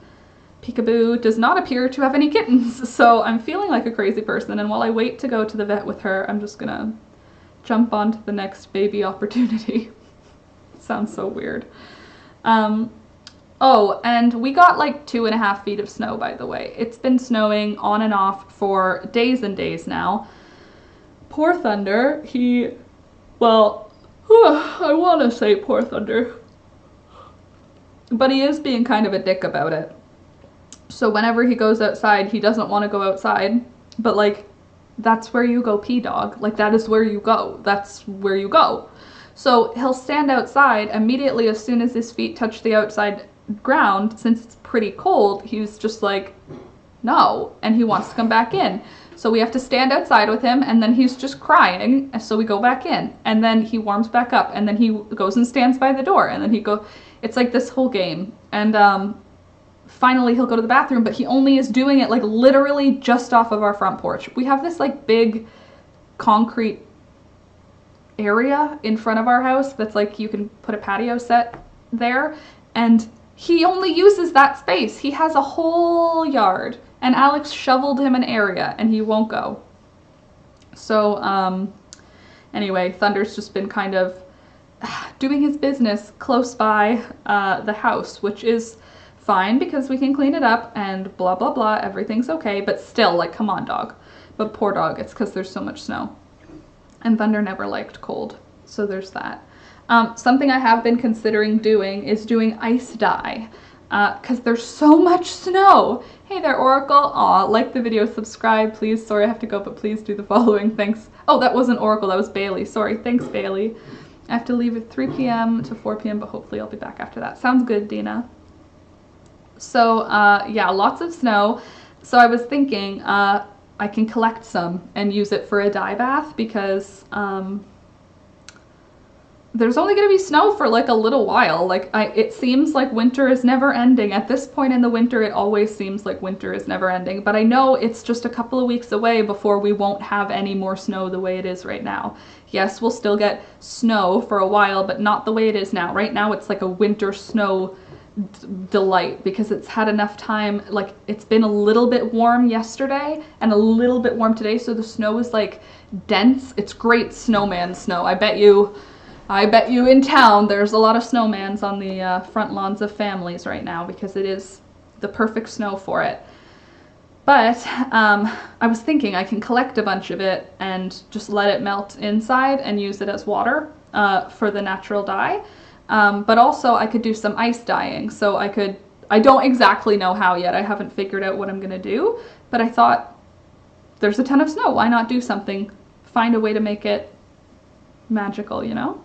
S1: Peekaboo does not appear to have any kittens, so I'm feeling like a crazy person, and while I wait to go to the vet with her, I'm just gonna jump onto the next baby opportunity. Sounds so weird. Oh, and we got like 2.5 feet of snow, by the way. It's been snowing on and off for days and days now. Poor Thunder, well, I want to say poor Thunder, but he is being kind of a dick about it. So whenever he goes outside, he doesn't want to go outside, but like, that's where you go pee, dog. Like, that is where you go. That's where you go. So he'll stand outside immediately as soon as his feet touch the outside ground. Since it's pretty cold, he's just like, no, and he wants to come back in. So we have to stand outside with him, and then he's just crying, and so we go back in, and then he warms back up, and then he goes and stands by the door, and then it's like this whole game. And finally he'll go to the bathroom, but he only is doing it like literally just off of our front porch. We have this like big concrete area in front of our house that's like, you can put a patio set there, and he only uses that space. He has a whole yard, and Alex shoveled him an area, and he won't go. So anyway, Thunder's just been kind of doing his business close by the house, which is fine because we can clean it up and blah blah blah, everything's okay, but still, like, come on, dog. But poor dog, it's because there's so much snow. And Thunder never liked cold, so there's that. Something I have been considering doing is doing ice dye. because there's so much snow. Hey there, Oracle. Aw, like the video, subscribe, please. Sorry I have to go, but please do the following. Thanks. Oh, that wasn't Oracle, that was Bailey. Sorry, thanks, Bailey. I have to leave at 3 p.m. to 4 p.m., but hopefully I'll be back after that. Sounds good, Dina. So, yeah, lots of snow. So I was thinking I can collect some and use it for a dye bath because there's only going to be snow for like a little while. Like it seems like winter is never ending. At this point in the winter, it always seems like winter is never ending. But I know it's just a couple of weeks away before we won't have any more snow the way it is right now. Yes, we'll still get snow for a while, but not the way it is now. Right now, it's like a winter snow delight because it's had enough time. Like it's been a little bit warm yesterday and a little bit warm today, so the snow is like dense. It's great snowman snow. I bet you in town there's a lot of snowmans on the front lawns of families right now because it is the perfect snow for it. But I was thinking I can collect a bunch of it and just let it melt inside and use it as water for the natural dye. But also I could do some ice dyeing. So I don't exactly know how yet. I haven't figured out what I'm gonna do, but I thought there's a ton of snow. Why not do something? Find a way to make it magical, you know?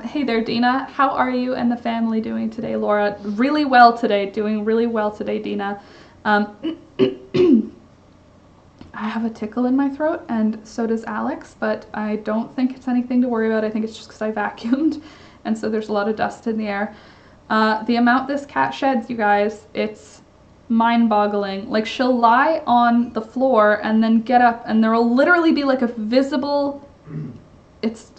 S1: Hey there, Dina. How are you and the family doing today, Laura? Really well today. Doing really well today, Dina. I have a tickle in my throat, and so does Alex, but I don't think it's anything to worry about. I think it's just because I vacuumed, and so there's a lot of dust in the air. The amount this cat sheds, you guys, it's mind-boggling. Like, she'll lie on the floor and then get up, and there will literally be like a visible...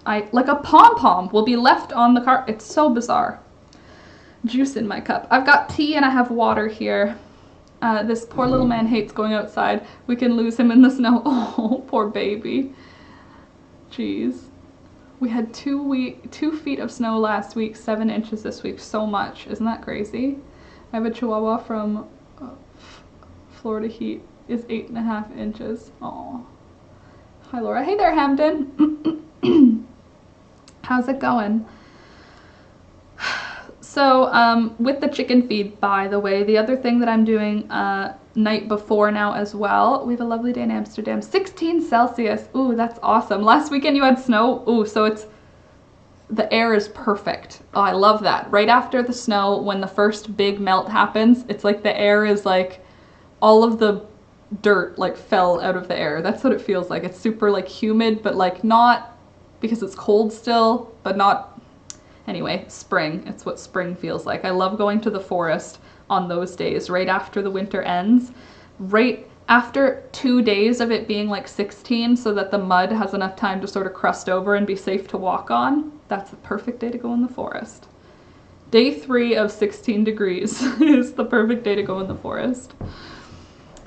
S1: like a pom-pom will be left on the car. It's so bizarre. Juice in my cup. I've got tea and I have water here. This poor little man hates going outside. We can lose him in the snow. Oh, poor baby. Jeez. We had 2 feet of snow last week, 7 inches this week. So much. Isn't that crazy? I have a Chihuahua from Florida Heat. Is 8.5 inches. Oh. Hi, Laura. Hey there, Hamden. How's it going? So with the chicken feed, by the way, the other thing that I'm doing night before now as well, we have a lovely day in Amsterdam, 16 Celsius. Ooh, that's awesome. Last weekend you had snow. Ooh, so the air is perfect. Oh, I love that. Right after the snow, when the first big melt happens, it's like the air is like all of the dirt like fell out of the air. That's what it feels like. It's super like humid, but like not because it's cold still, but not, anyway, spring. It's what spring feels like. I love going to the forest on those days, right after the winter ends, right after 2 days of it being like 16 so that the mud has enough time to sort of crust over and be safe to walk on. That's the perfect day to go in the forest. Day 3 of 16 degrees is the perfect day to go in the forest.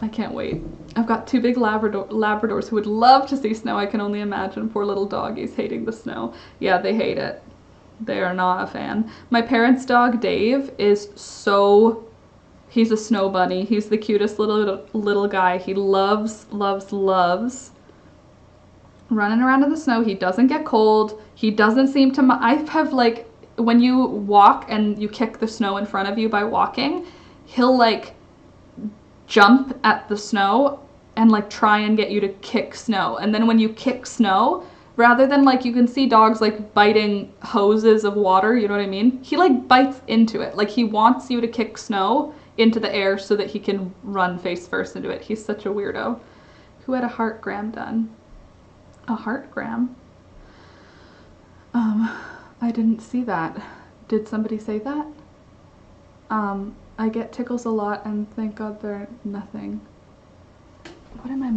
S1: I can't wait. I've got 2 big Labradors who would love to see snow. I can only imagine. Poor little doggies hating the snow. Yeah, they hate it. They are not a fan. My parents' dog, Dave, is so... He's a snow bunny. He's the cutest little guy. He loves running around in the snow. He doesn't get cold. He doesn't seem to... I have, like, when you walk and you kick the snow in front of you by walking, he'll, like... jump at the snow and like try and get you to kick snow. And then when you kick snow, rather than like, you can see dogs like biting hoses of water, you know what I mean? He like bites into it. Like he wants you to kick snow into the air so that he can run face first into it. He's such a weirdo. Who had a heartgram done? A heartgram? I didn't see that. Did somebody say that? I get tickles a lot and thank God they're nothing. What am I...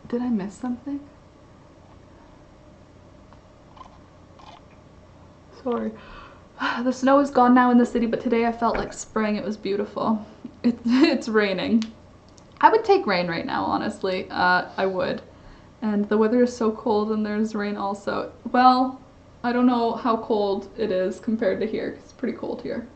S1: Did I miss something? Sorry. The snow is gone now in the city, but today I felt like spring. It was beautiful. It's raining. I would take rain right now, honestly. I would. And the weather is so cold and there's rain also. Well, I don't know how cold it is compared to here. It's pretty cold here.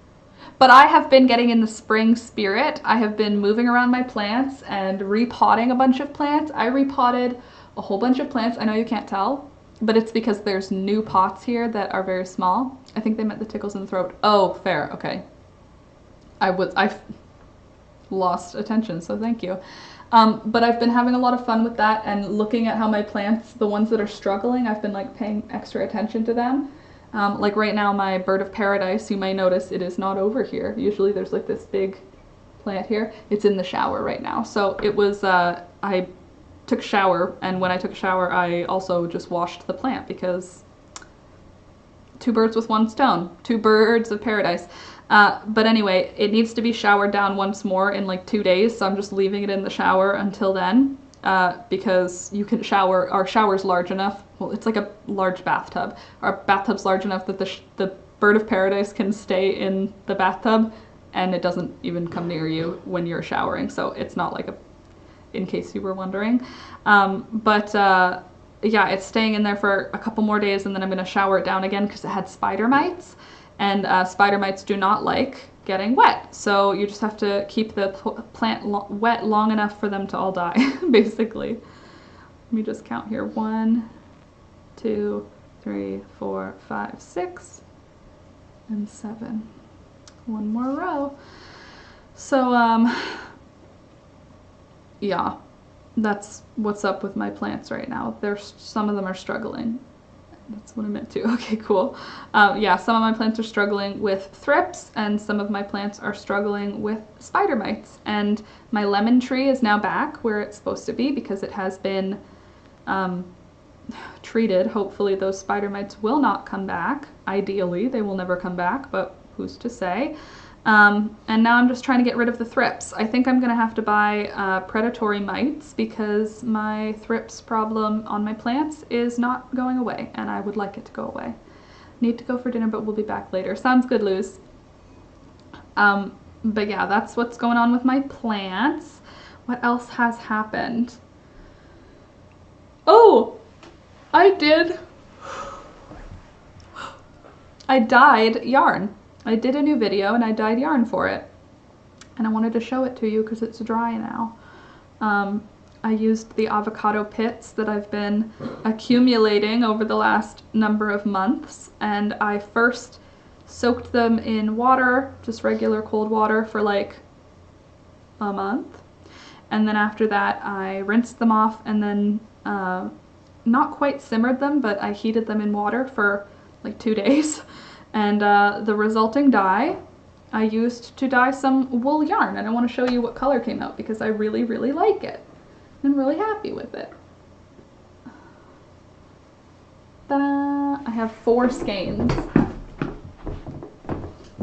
S1: But I have been getting in the spring spirit. I have been moving around my plants and repotting a bunch of plants. I repotted a whole bunch of plants. I know you can't tell, but it's because there's new pots here that are very small. I think they meant the tickles in the throat. Oh, fair, okay. I've lost attention, so thank you. But I've been having a lot of fun with that and looking at how my plants, the ones that are struggling, I've been like paying extra attention to them. Like right now, my bird of paradise, you may notice it is not over here. Usually there's like this big plant here. It's in the shower right now. So it was, I took a shower, and when I took a shower, I also just washed the plant because two birds with one stone, two birds of paradise. But anyway, it needs to be showered down once more in like 2 days, so I'm just leaving it in the shower until then, because you can shower, our shower's large enough, well, it's like a large bathtub. Our bathtub's large enough that the bird of paradise can stay in the bathtub, and it doesn't even come near you when you're showering, so it's not like a, in case you were wondering. Yeah, it's staying in there for a couple more days, and then I'm going to shower it down again because it had spider mites, and spider mites do not like getting wet, so you just have to keep the plant wet long enough for them to all die, basically. Let me just count here. 1, 2, 3, 4, 5, 6, and 7. One more row. So, yeah. That's what's up with my plants right now. Some of them are struggling. That's what I meant to. Okay, cool. Yeah, some of my plants are struggling with thrips, and some of my plants are struggling with spider mites. And my lemon tree is now back where it's supposed to be because it has been treated. Hopefully those spider mites will not come back. Ideally, they will never come back, but who's to say? And now I'm just trying to get rid of the thrips. I think I'm going to have to buy predatory mites because my thrips problem on my plants is not going away, and I would like it to go away. Need to go for dinner, but we'll be back later. Sounds good, Luz. But yeah, that's what's going on with my plants. What else has happened? Oh, I dyed yarn. I did a new video and I dyed yarn for it, and I wanted to show it to you because it's dry now. I used the avocado pits that I've been accumulating over the last number of months, and I first soaked them in water, just regular cold water, for like a month, and then after that I rinsed them off and then not quite simmered them, but I heated them in water for like 2 days. And the resulting dye I used to dye some wool yarn, and I want to show you what color came out because I really, really like it. I'm really happy with it. Ta-da! I have 4 skeins.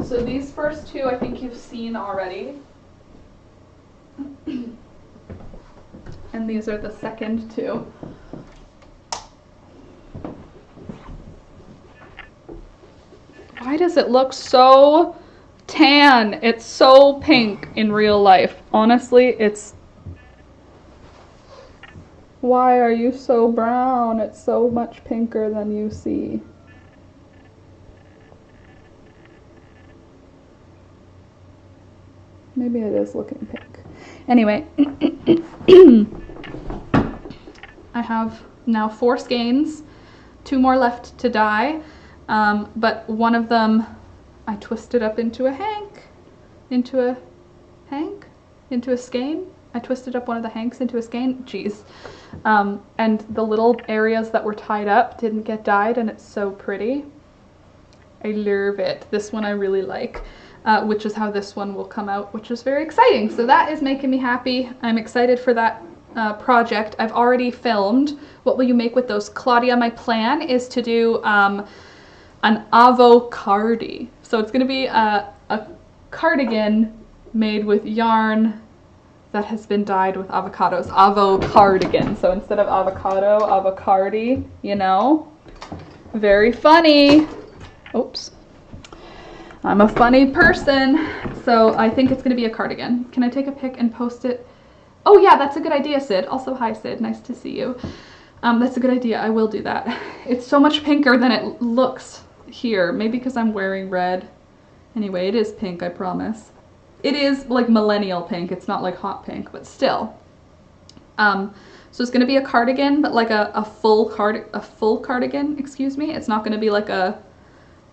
S1: So these first 2 I think you've seen already. And these are the second 2. Why does it look so tan? It's so pink in real life. Honestly, it's... Why are you so brown? It's so much pinker than you see. Maybe it is looking pink. Anyway, I have now 4 skeins, 2 more left to dye. But one of them I twisted up into a skein. I twisted up one of the hanks into a skein. Jeez. And the little areas that were tied up didn't get dyed, and it's so pretty. I love it. This one I really like, which is how this one will come out, which is very exciting. So that is making me happy. I'm excited for that project. I've already filmed What Will You Make With Those, Claudia. My plan is to do an avocardi. So it's going to be a cardigan made with yarn that has been dyed with avocados. Avocardigan. So instead of avocado, avocardi, you know? Very funny. Oops. I'm a funny person. So I think it's going to be a cardigan. Can I take a pic and post it? Oh yeah, that's a good idea, Sid. Also, hi Sid, nice to see you. That's a good idea. I will do that. It's so much pinker than it looks here. Maybe because I'm wearing red. Anyway, it is pink, I promise. It is like millennial pink. It's not like hot pink, but still. So it's going to be a cardigan, but like a full cardigan, excuse me. It's not going to be like a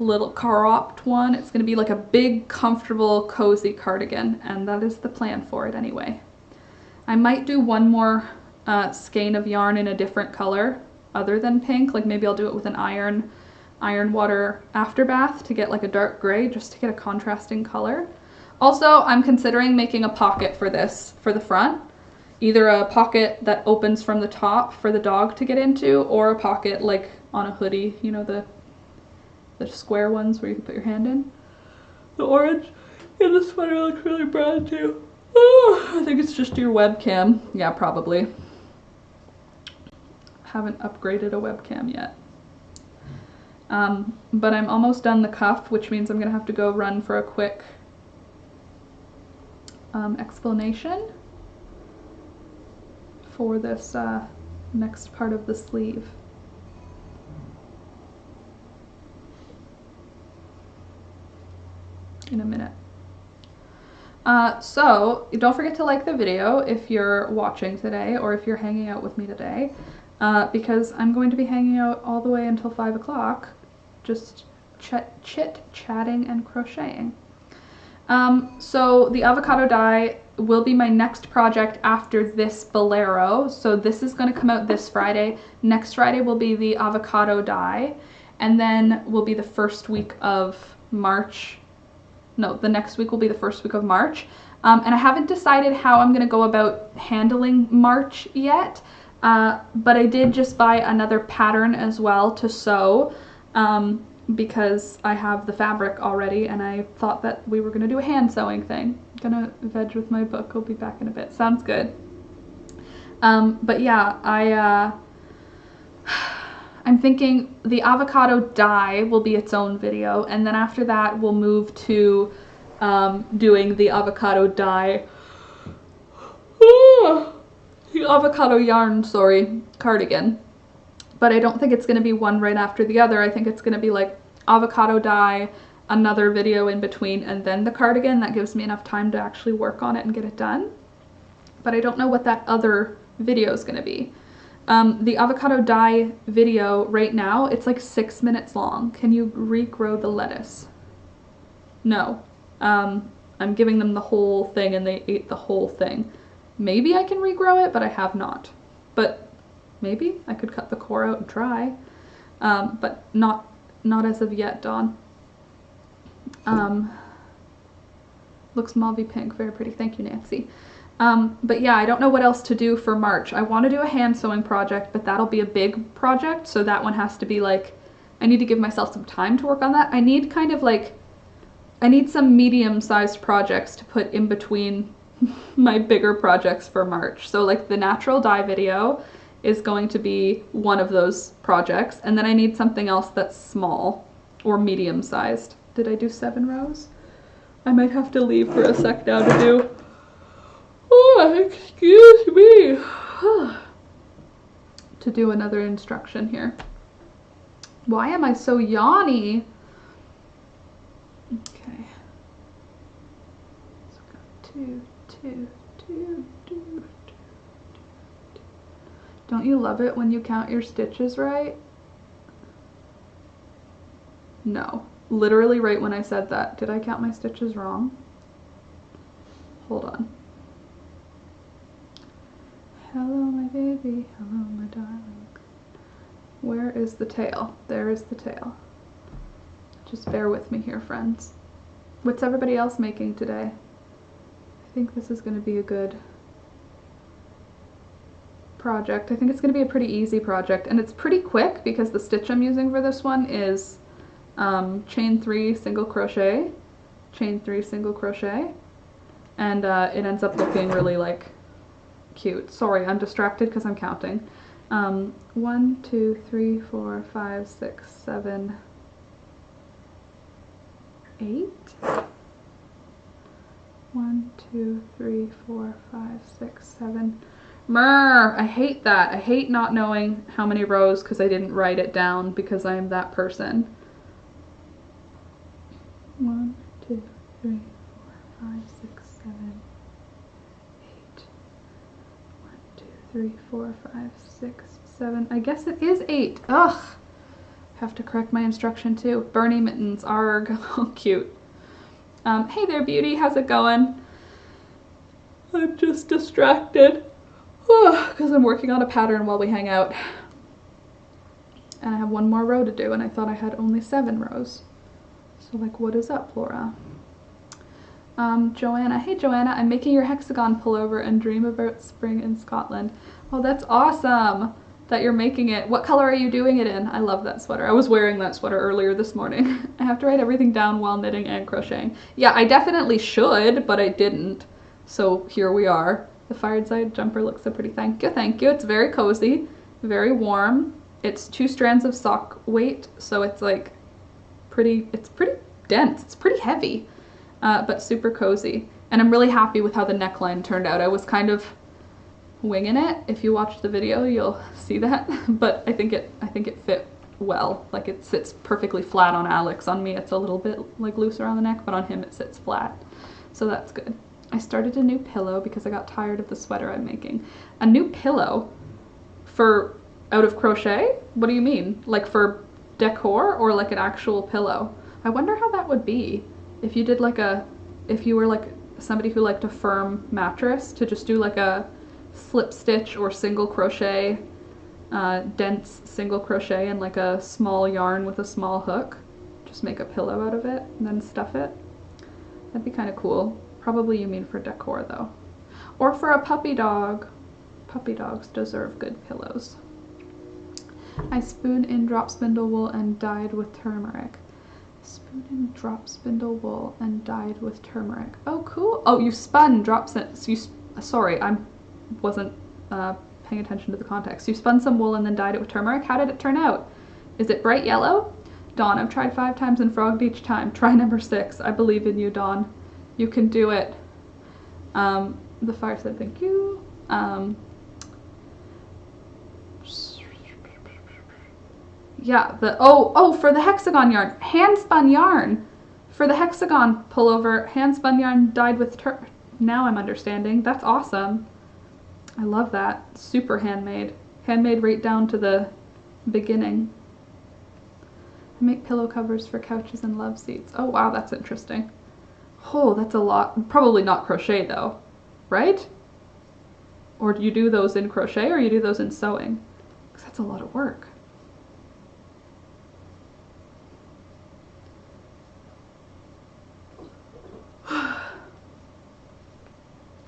S1: little cropped one. It's going to be like a big, comfortable, cozy cardigan, and that is the plan for it anyway. I might do one more skein of yarn in a different color other than pink. Like maybe I'll do it with an iron water afterbath to get like a dark gray, just to get a contrasting color. Also, I'm considering making a pocket for this, for the front. Either a pocket that opens from the top for the dog to get into, or a pocket like on a hoodie, you know, the square ones where you can put your hand in. The orange in the sweater looks really brown too. Oh, I think it's just your webcam. Yeah, probably. Haven't upgraded a webcam yet. But I'm almost done the cuff, which means I'm gonna have to go run for a quick explanation for this next part of the sleeve. In a minute. So don't forget to like the video if you're watching today, or if you're hanging out with me today, because I'm going to be hanging out all the way until 5 o'clock, just chit-chatting and crocheting. So the avocado die will be my next project after this bolero. So this is going to come out this Friday. Next Friday will be the avocado die, and then will be the first week of March. No, the next week will be the first week of March. And I haven't decided how I'm going to go about handling March yet, but I did just buy another pattern as well to sew, because I have the fabric already, and I thought that we were going to do a hand sewing thing. I'm gonna veg with my book. I'll be back in a bit. Sounds good. But yeah, I'm thinking the avocado die will be its own video, and then after that we'll move to doing the avocado die, the avocado yarn, sorry, cardigan. But I don't think it's going to be one right after the other. I think it's going to be like avocado die, another video in between, and then the cardigan. That gives me enough time to actually work on it and get it done. But I don't know what that other video is going to be. The avocado die video right now, it's like 6 minutes long. Can you regrow the lettuce? No. I'm giving them the whole thing and they ate the whole thing. Maybe I can regrow it, but I have not. But maybe I could cut the core out and try. But not as of yet, Dawn. Looks mauvey pink, very pretty. Thank you, Nancy. But yeah, I don't know what else to do for March. I want to do a hand sewing project, but that'll be a big project, so that one has to be like, I need to give myself some time to work on that. I need kind of like, I need some medium-sized projects to put in between my bigger projects for March. So like the natural dye video is going to be one of those projects, and then I need something else that's small or medium-sized. Did I do 7 rows? I might have to leave for a sec now to do. Oh, excuse me. To do another instruction here. Why am I so yawny? Okay. So go 2, 2, 2. Don't you love it when you count your stitches right? No. Literally right when I said that. Did I count my stitches wrong? Hold on. Hello, my baby. Hello, my darling. Where is the tail? There is the tail. Just bear with me here, friends. What's everybody else making today? I think this is going to be a good project. I think it's going to be a pretty easy project, and it's pretty quick because the stitch I'm using for this one is chain 3 single crochet, chain 3 single crochet, and it ends up looking really like cute. Sorry, I'm distracted because I'm counting. 1, 2, 3, 4, 5, 6, 7, 8. 1, 2, 3, 4, 5, 6, 7. Mrr, I hate that. I hate not knowing how many rows because I didn't write it down because I am that person. 1, 2, 3, 4, 5, 6, 7, 8. 1, 2, 3, 4, 5, 6, 7. I guess it is 8. Ugh. Have to correct my instruction too. Bernie mittens, arg, oh cute. Hey there, beauty, how's it going? I'm just distracted because I'm working on a pattern while we hang out. And I have one more row to do, and I thought I had only 7 rows. So like, what is up, Laura? Joanna, hey Joanna, I'm making your hexagon pullover and dream about spring in Scotland. Oh, that's awesome that you're making it. What color are you doing it in? I love that sweater. I was wearing that sweater earlier this morning. I have to write everything down while knitting and crocheting. Yeah, I definitely should, but I didn't. So here we are. The fireside jumper looks so pretty. Thank you, thank you. It's very cozy, very warm. It's 2 strands of sock weight, so it's like it's pretty dense. It's pretty heavy, but super cozy. And I'm really happy with how the neckline turned out. I was kind of winging it. If you watch the video, you'll see that. But I think it fit well. Like, it sits perfectly flat on Alex. On me, it's a little bit like loose around the neck, but on him it sits flat. So that's good. I started a new pillow because I got tired of the sweater I'm making. A new pillow for out of crochet? What do you mean? Like for decor or like an actual pillow? I wonder how that would be if you did like if you were like somebody who liked a firm mattress, to just do like a slip stitch or single crochet, dense single crochet and like a small yarn with a small hook. Just make a pillow out of it and then stuff it. That'd be kind of cool. Probably you mean for decor though. Or for a puppy dog. Puppy dogs deserve good pillows. I spoon in drop spindle wool and dyed with turmeric. Spoon in drop spindle wool and dyed with turmeric. Oh, cool. Oh, you spun sorry, I wasn't paying attention to the context. You spun some wool and then dyed it with turmeric. How did it turn out? Is it bright yellow? Dawn, I've tried 5 times and frogged each time. Try number 6. I believe in you, Dawn. You can do it. The fire said thank you. Yeah, for the hexagon yarn. Hand spun yarn. For the hexagon pullover, hand spun yarn dyed with now I'm understanding. That's awesome. I love that. Super handmade. Handmade right down to the beginning. I make pillow covers for couches and love seats. Oh wow, that's interesting. Oh, that's a lot. Probably not crochet though, right? Or do you do those in crochet or you do those in sewing? Because that's a lot of work.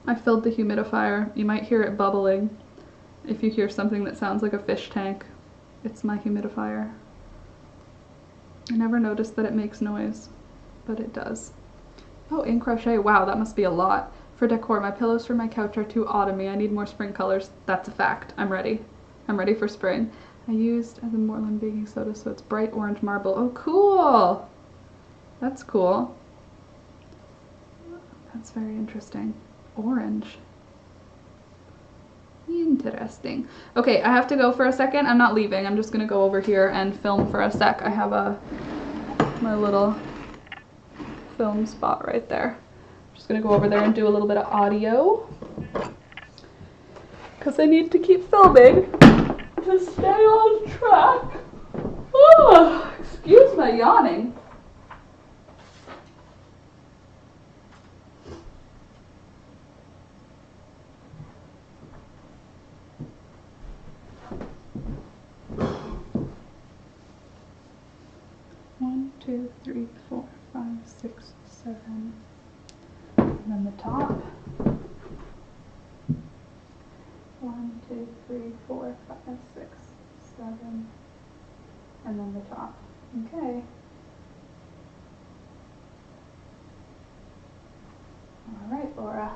S1: I filled the humidifier. You might hear it bubbling. If you hear something that sounds like a fish tank, it's my humidifier. I never noticed that it makes noise, but it does. Oh, in crochet. Wow, that must be a lot. For decor, my pillows for my couch are too autumny. I need more spring colors. That's a fact. I'm ready. I'm ready for spring. I used the Morland baking soda, so it's bright orange marble. Oh, cool. That's cool. That's very interesting. Orange. Interesting. Okay, I have to go for a second. I'm not leaving. I'm just gonna go over here and film for a sec. I have my little film spot right there. I'm just gonna go over there and do a little bit of audio because I need to keep filming to stay on track. Oh, excuse my yawning. One, two, three, 4, 5, 6, 7, and then the top. 1, 2, 3, 4, 5, 6, 7, and then the top. Okay. All right, Laura.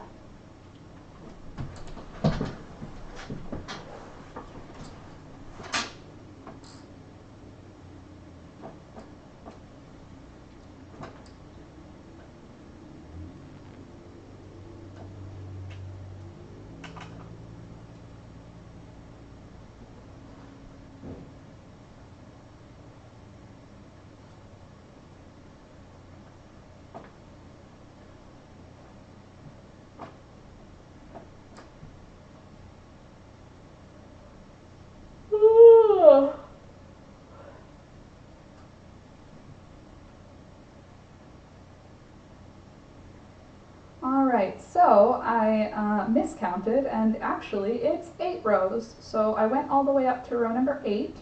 S1: So I miscounted, and actually it's 8 rows. So I went all the way up to row number 8,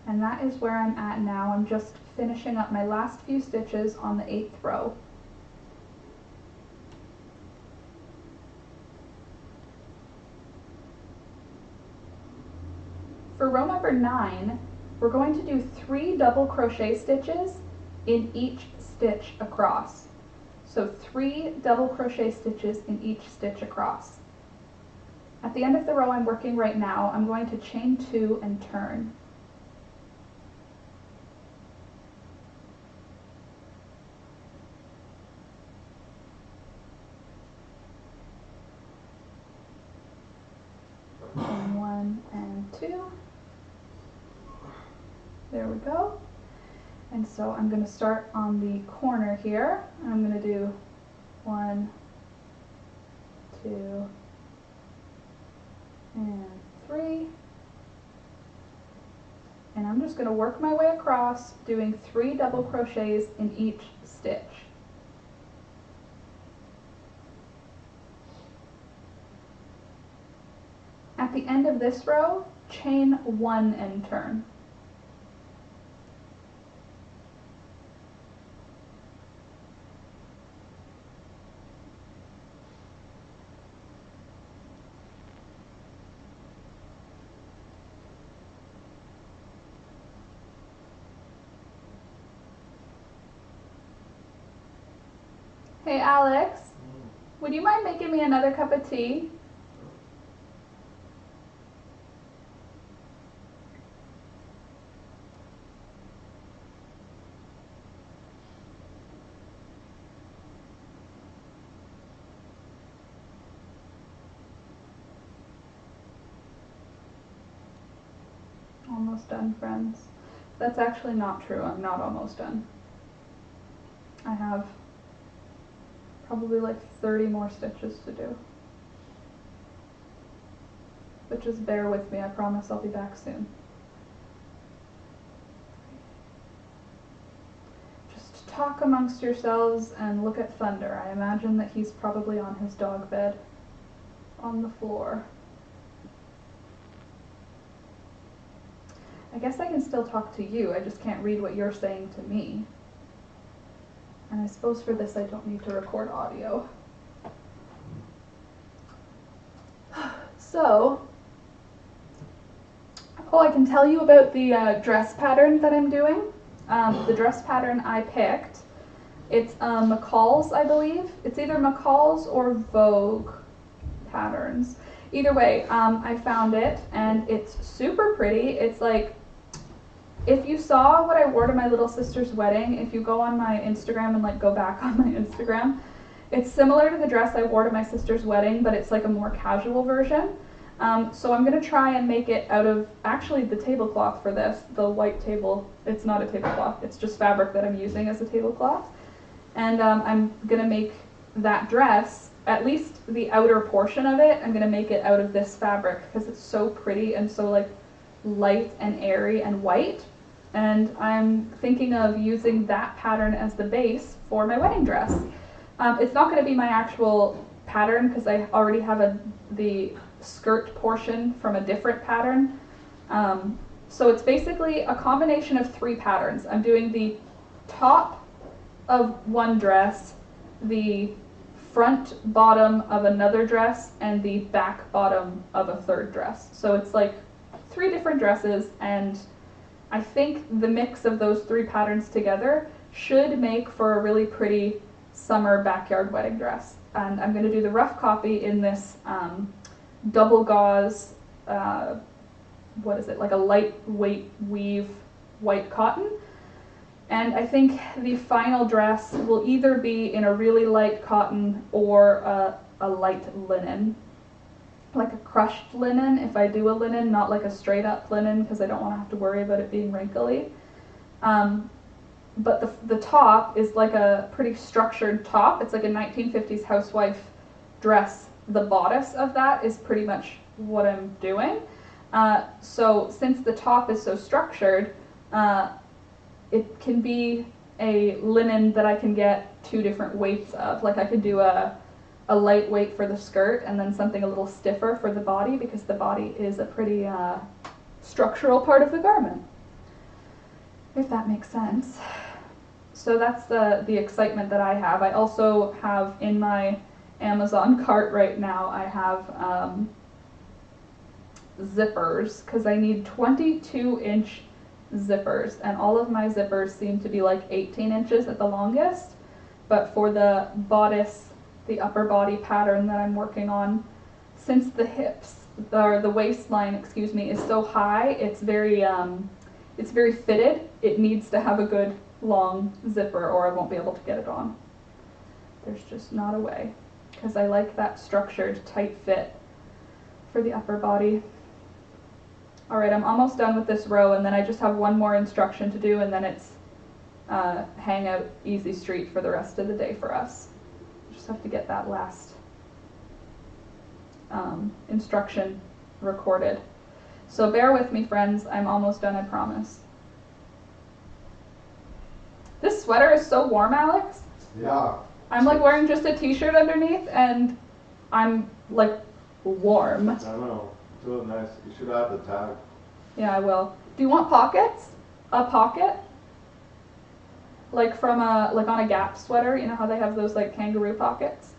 S1: and that is where I'm at now. I'm just finishing up my last few stitches on the 8th row. For row number 9, we're going to do 3 double crochet stitches in each stitch across. So 3 double crochet stitches in each stitch across. At the end of the row I'm working right now, I'm going to chain 2 and turn. Chain 1 and 2. There we go. And so I'm going to start on the corner here. I'm going to do 1, 2, and 3. And I'm just going to work my way across, doing 3 double crochets in each stitch. At the end of this row, chain 1 and turn. Hey Alex, would you mind making me another cup of tea? Almost done, friends. That's actually not true. I'm not almost done. I have probably like 30 more stitches to do. But just bear with me, I promise I'll be back soon. Just talk amongst yourselves and look at Thunder. I imagine that he's probably on his dog bed on the floor. I guess I can still talk to you, I just can't read what you're saying to me. And I suppose for this I don't need to record audio. So, I can tell you about the dress pattern that I'm doing. The dress pattern I picked, it's McCall's, I believe. It's either McCall's or Vogue patterns. Either way, I found it, and it's super pretty. It's like, if you saw what I wore to my little sister's wedding, if you go on my Instagram and like go back on my Instagram, it's similar to the dress I wore to my sister's wedding, but it's like a more casual version. So I'm going to try and make it out of, actually the tablecloth for this, the white table, it's not a tablecloth, it's just fabric that I'm using as a tablecloth. And I'm going to make that dress, at least the outer portion of it, I'm going to make it out of this fabric because it's so pretty and so like light and airy and white. And I'm thinking of using that pattern as the base for my wedding dress. It's not going to be my actual pattern because I already have the skirt portion from a different pattern. So it's basically a combination of 3 patterns. I'm doing the top of one dress, the front bottom of another dress, and the back bottom of a third dress. So it's like 3 different dresses, and I think the mix of those 3 patterns together should make for a really pretty summer backyard wedding dress. And I'm going to do the rough copy in this double gauze, what is it, like a lightweight weave white cotton. And I think the final dress will either be in a really light cotton or a light linen. Like a crushed linen, if I do a linen, not like a straight up linen because I don't want to have to worry about it being wrinkly. But the top is like a pretty structured top. It's like a 1950s housewife dress. The bodice of that is pretty much what I'm doing. So since the top is so structured, it can be a linen that I can get 2 different weights of. Like I could do a a lightweight for the skirt and then something a little stiffer for the body, because the body is a pretty structural part of the garment, if that makes sense. So that's the excitement that I have. I also have in my Amazon cart right now, I have zippers, because I need 22-inch zippers, and all of my zippers seem to be like 18 inches at the longest. But for the bodice, the upper body pattern that I'm working on, since the hips, the waistline, excuse me, is so high, it's very fitted. It needs to have a good long zipper or I won't be able to get it on. There's just not a way, because I like that structured, tight fit for the upper body. Alright, I'm almost done with this row, and then I just have one more instruction to do, and then it's hang out easy street for the rest of the day for us. Just have to get that last instruction recorded. So bear with me, friends. I'm almost done, I promise. This sweater is so warm, Alex.
S2: Yeah.
S1: I'm like wearing just a t-shirt underneath, and I'm like warm.
S2: I don't know. It's really nice. You should add the tag.
S1: Yeah, I will. Do you want pockets? A pocket? Like from like on a Gap sweater, you know how they have those like kangaroo pockets?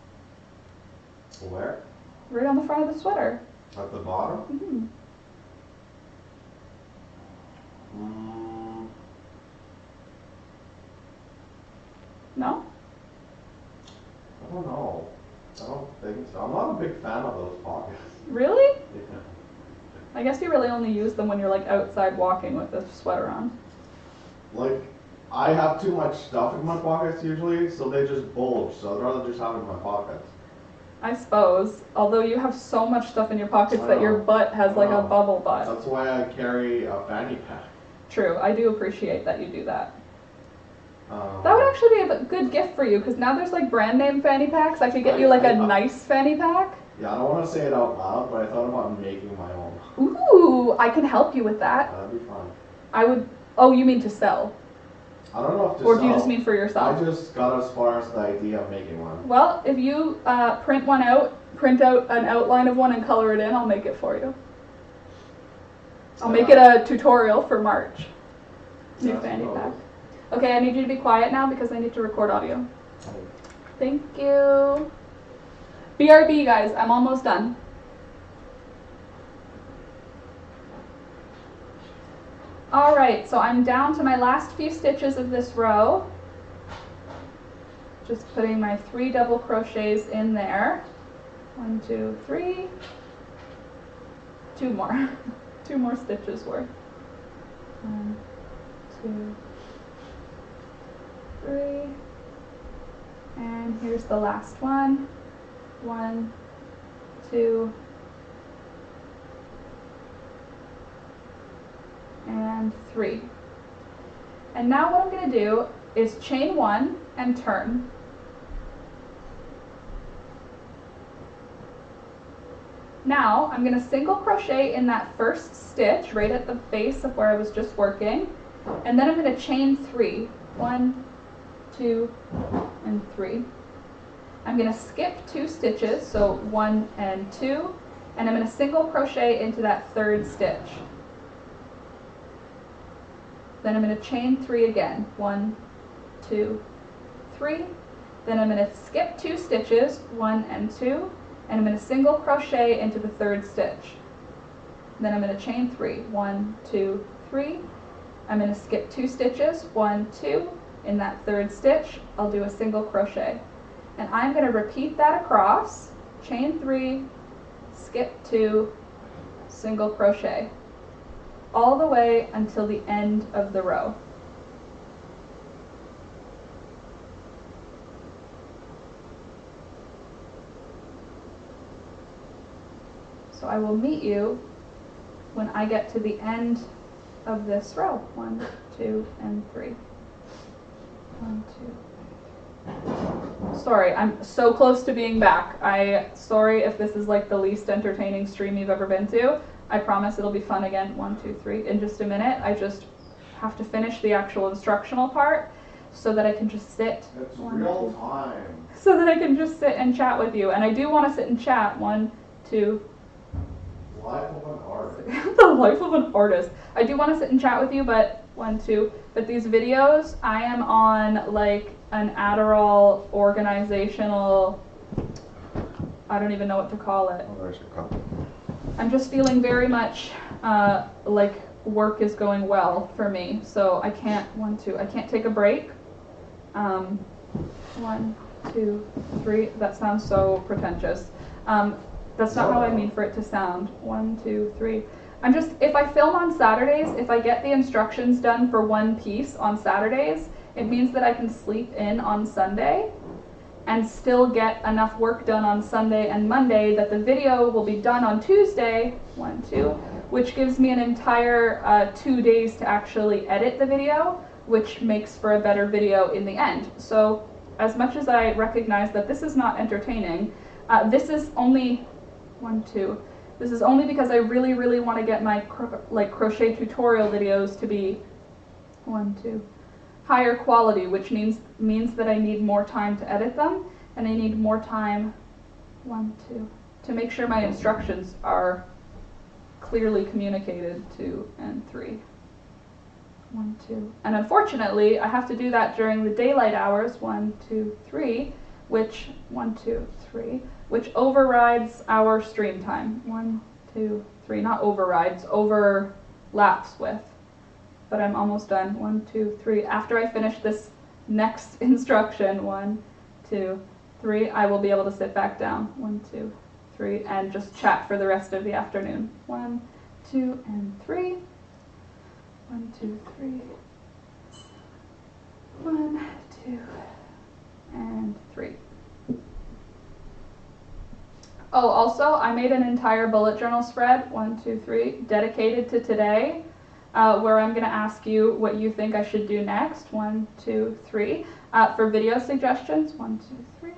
S2: Where?
S1: Right on the front of the sweater.
S2: At the bottom?
S1: Mm-hmm. No?
S2: I don't know. I don't think so. I'm not a big fan of those pockets.
S1: Really?
S2: Yeah.
S1: I guess you really only use them when you're like outside walking with the sweater on.
S2: Like, I have too much stuff in my pockets usually, so they just bulge, so I'd rather just have it in my pockets.
S1: I suppose. Although you have so much stuff in your pockets that your butt has like a bubble butt.
S2: That's why I carry a fanny pack.
S1: True, I do appreciate that you do that. That would actually be a good gift for you, because now there's like brand name fanny packs. I could get you like a nice fanny pack.
S2: Yeah, I don't want to say it out loud, but I thought about making my own.
S1: Ooh, I can help you with that.
S2: That'd be fun.
S1: I would. Oh, you mean to sell?
S2: I don't know if to
S1: or
S2: sell.
S1: Do you just mean for yourself?
S2: I just got as far as the idea of making one.
S1: Well, if you print out an outline of one and color it in, I'll make it for you. I'll make it a tutorial for March. New fanny pack. Okay, I need you to be quiet now because I need to record audio. Thank you. BRB, guys, I'm almost done. Alright, so I'm down to my last few stitches of this row. Just putting my 3 double crochets in there. 1, 2, 3. 2 more. 2 more stitches worth. 1, 2, 3. And here's the last one. 1, 2, and 3. And now what I'm going to do is chain 1 and turn. Now I'm going to single crochet in that first stitch right at the base of where I was just working, and then I'm going to chain 3. 1, 2, and 3. I'm going to skip 2 stitches, so 1 and 2, and I'm going to single crochet into that third stitch. Then I'm going to chain 3 again. 1, 2, 3. Then I'm going to skip 2 stitches, 1 and 2, and I'm going to single crochet into the third stitch. Then I'm going to chain 3. 1, 2, 3. I'm going to skip 2 stitches, 1, 2. In that third stitch, I'll do a single crochet. And I'm going to repeat that across. Chain 3, skip 2, single crochet. All the way until the end of the row. So I will meet you when I get to the end of this row. 1, 2, and 3. 1, 2. Sorry, I'm so close to being back. Sorry if this is like the least entertaining stream you've ever been to. I promise it'll be fun again. 1, 2, 3 in just a minute. I just have to finish the actual instructional part. so that I can just sit.
S2: It's real time.
S1: So that I can just sit and chat with you. And I do want to sit and chat. 1, 2.
S2: Life of an artist.
S1: The life of an artist. I do want to sit and chat with you, but 1, 2. But these videos, I am on like an Adderall organizational, I don't even know what to call it.
S2: Oh, there's your cup.
S1: I'm just feeling very much like work is going well for me. So I can't, 1, 2, I can't take a break. 1, 2, 3. That sounds so pretentious. That's not how I mean for it to sound. 1, 2, 3. I'm just, if I film on Saturdays, if I get the instructions done for one piece on Saturdays, it means that I can sleep in on Sunday and still get enough work done on Sunday and Monday that the video will be done on Tuesday, 1, 2, which gives me an entire 2 days to actually edit the video, which makes for a better video in the end. So as much as I recognize that this is not entertaining, this is only 1, 2. This is only because I really, really want to get my crochet tutorial videos to be 1, 2 higher quality, which means that I need more time to edit them, and I need more time 1, 2 to make sure my instructions are clearly communicated. 2 and 3. 1, 2. And unfortunately, I have to do that during the daylight hours. 1, 2, 3, which 1, 2, 3. Which overrides our stream time. 1, 2, 3. Not overrides, overlaps with. But I'm almost done. 1, 2, 3. After I finish this next instruction, 1, 2, 3, I will be able to sit back down. 1, 2, 3, and just chat for the rest of the afternoon. 1, 2, and 3. 1, 2, 3. 1, 2, and 3. Oh, also, I made an entire bullet journal spread, 1, 2, 3, dedicated to today, where I'm going to ask you what you think I should do next, 1, 2, 3, for video suggestions, 1, 2,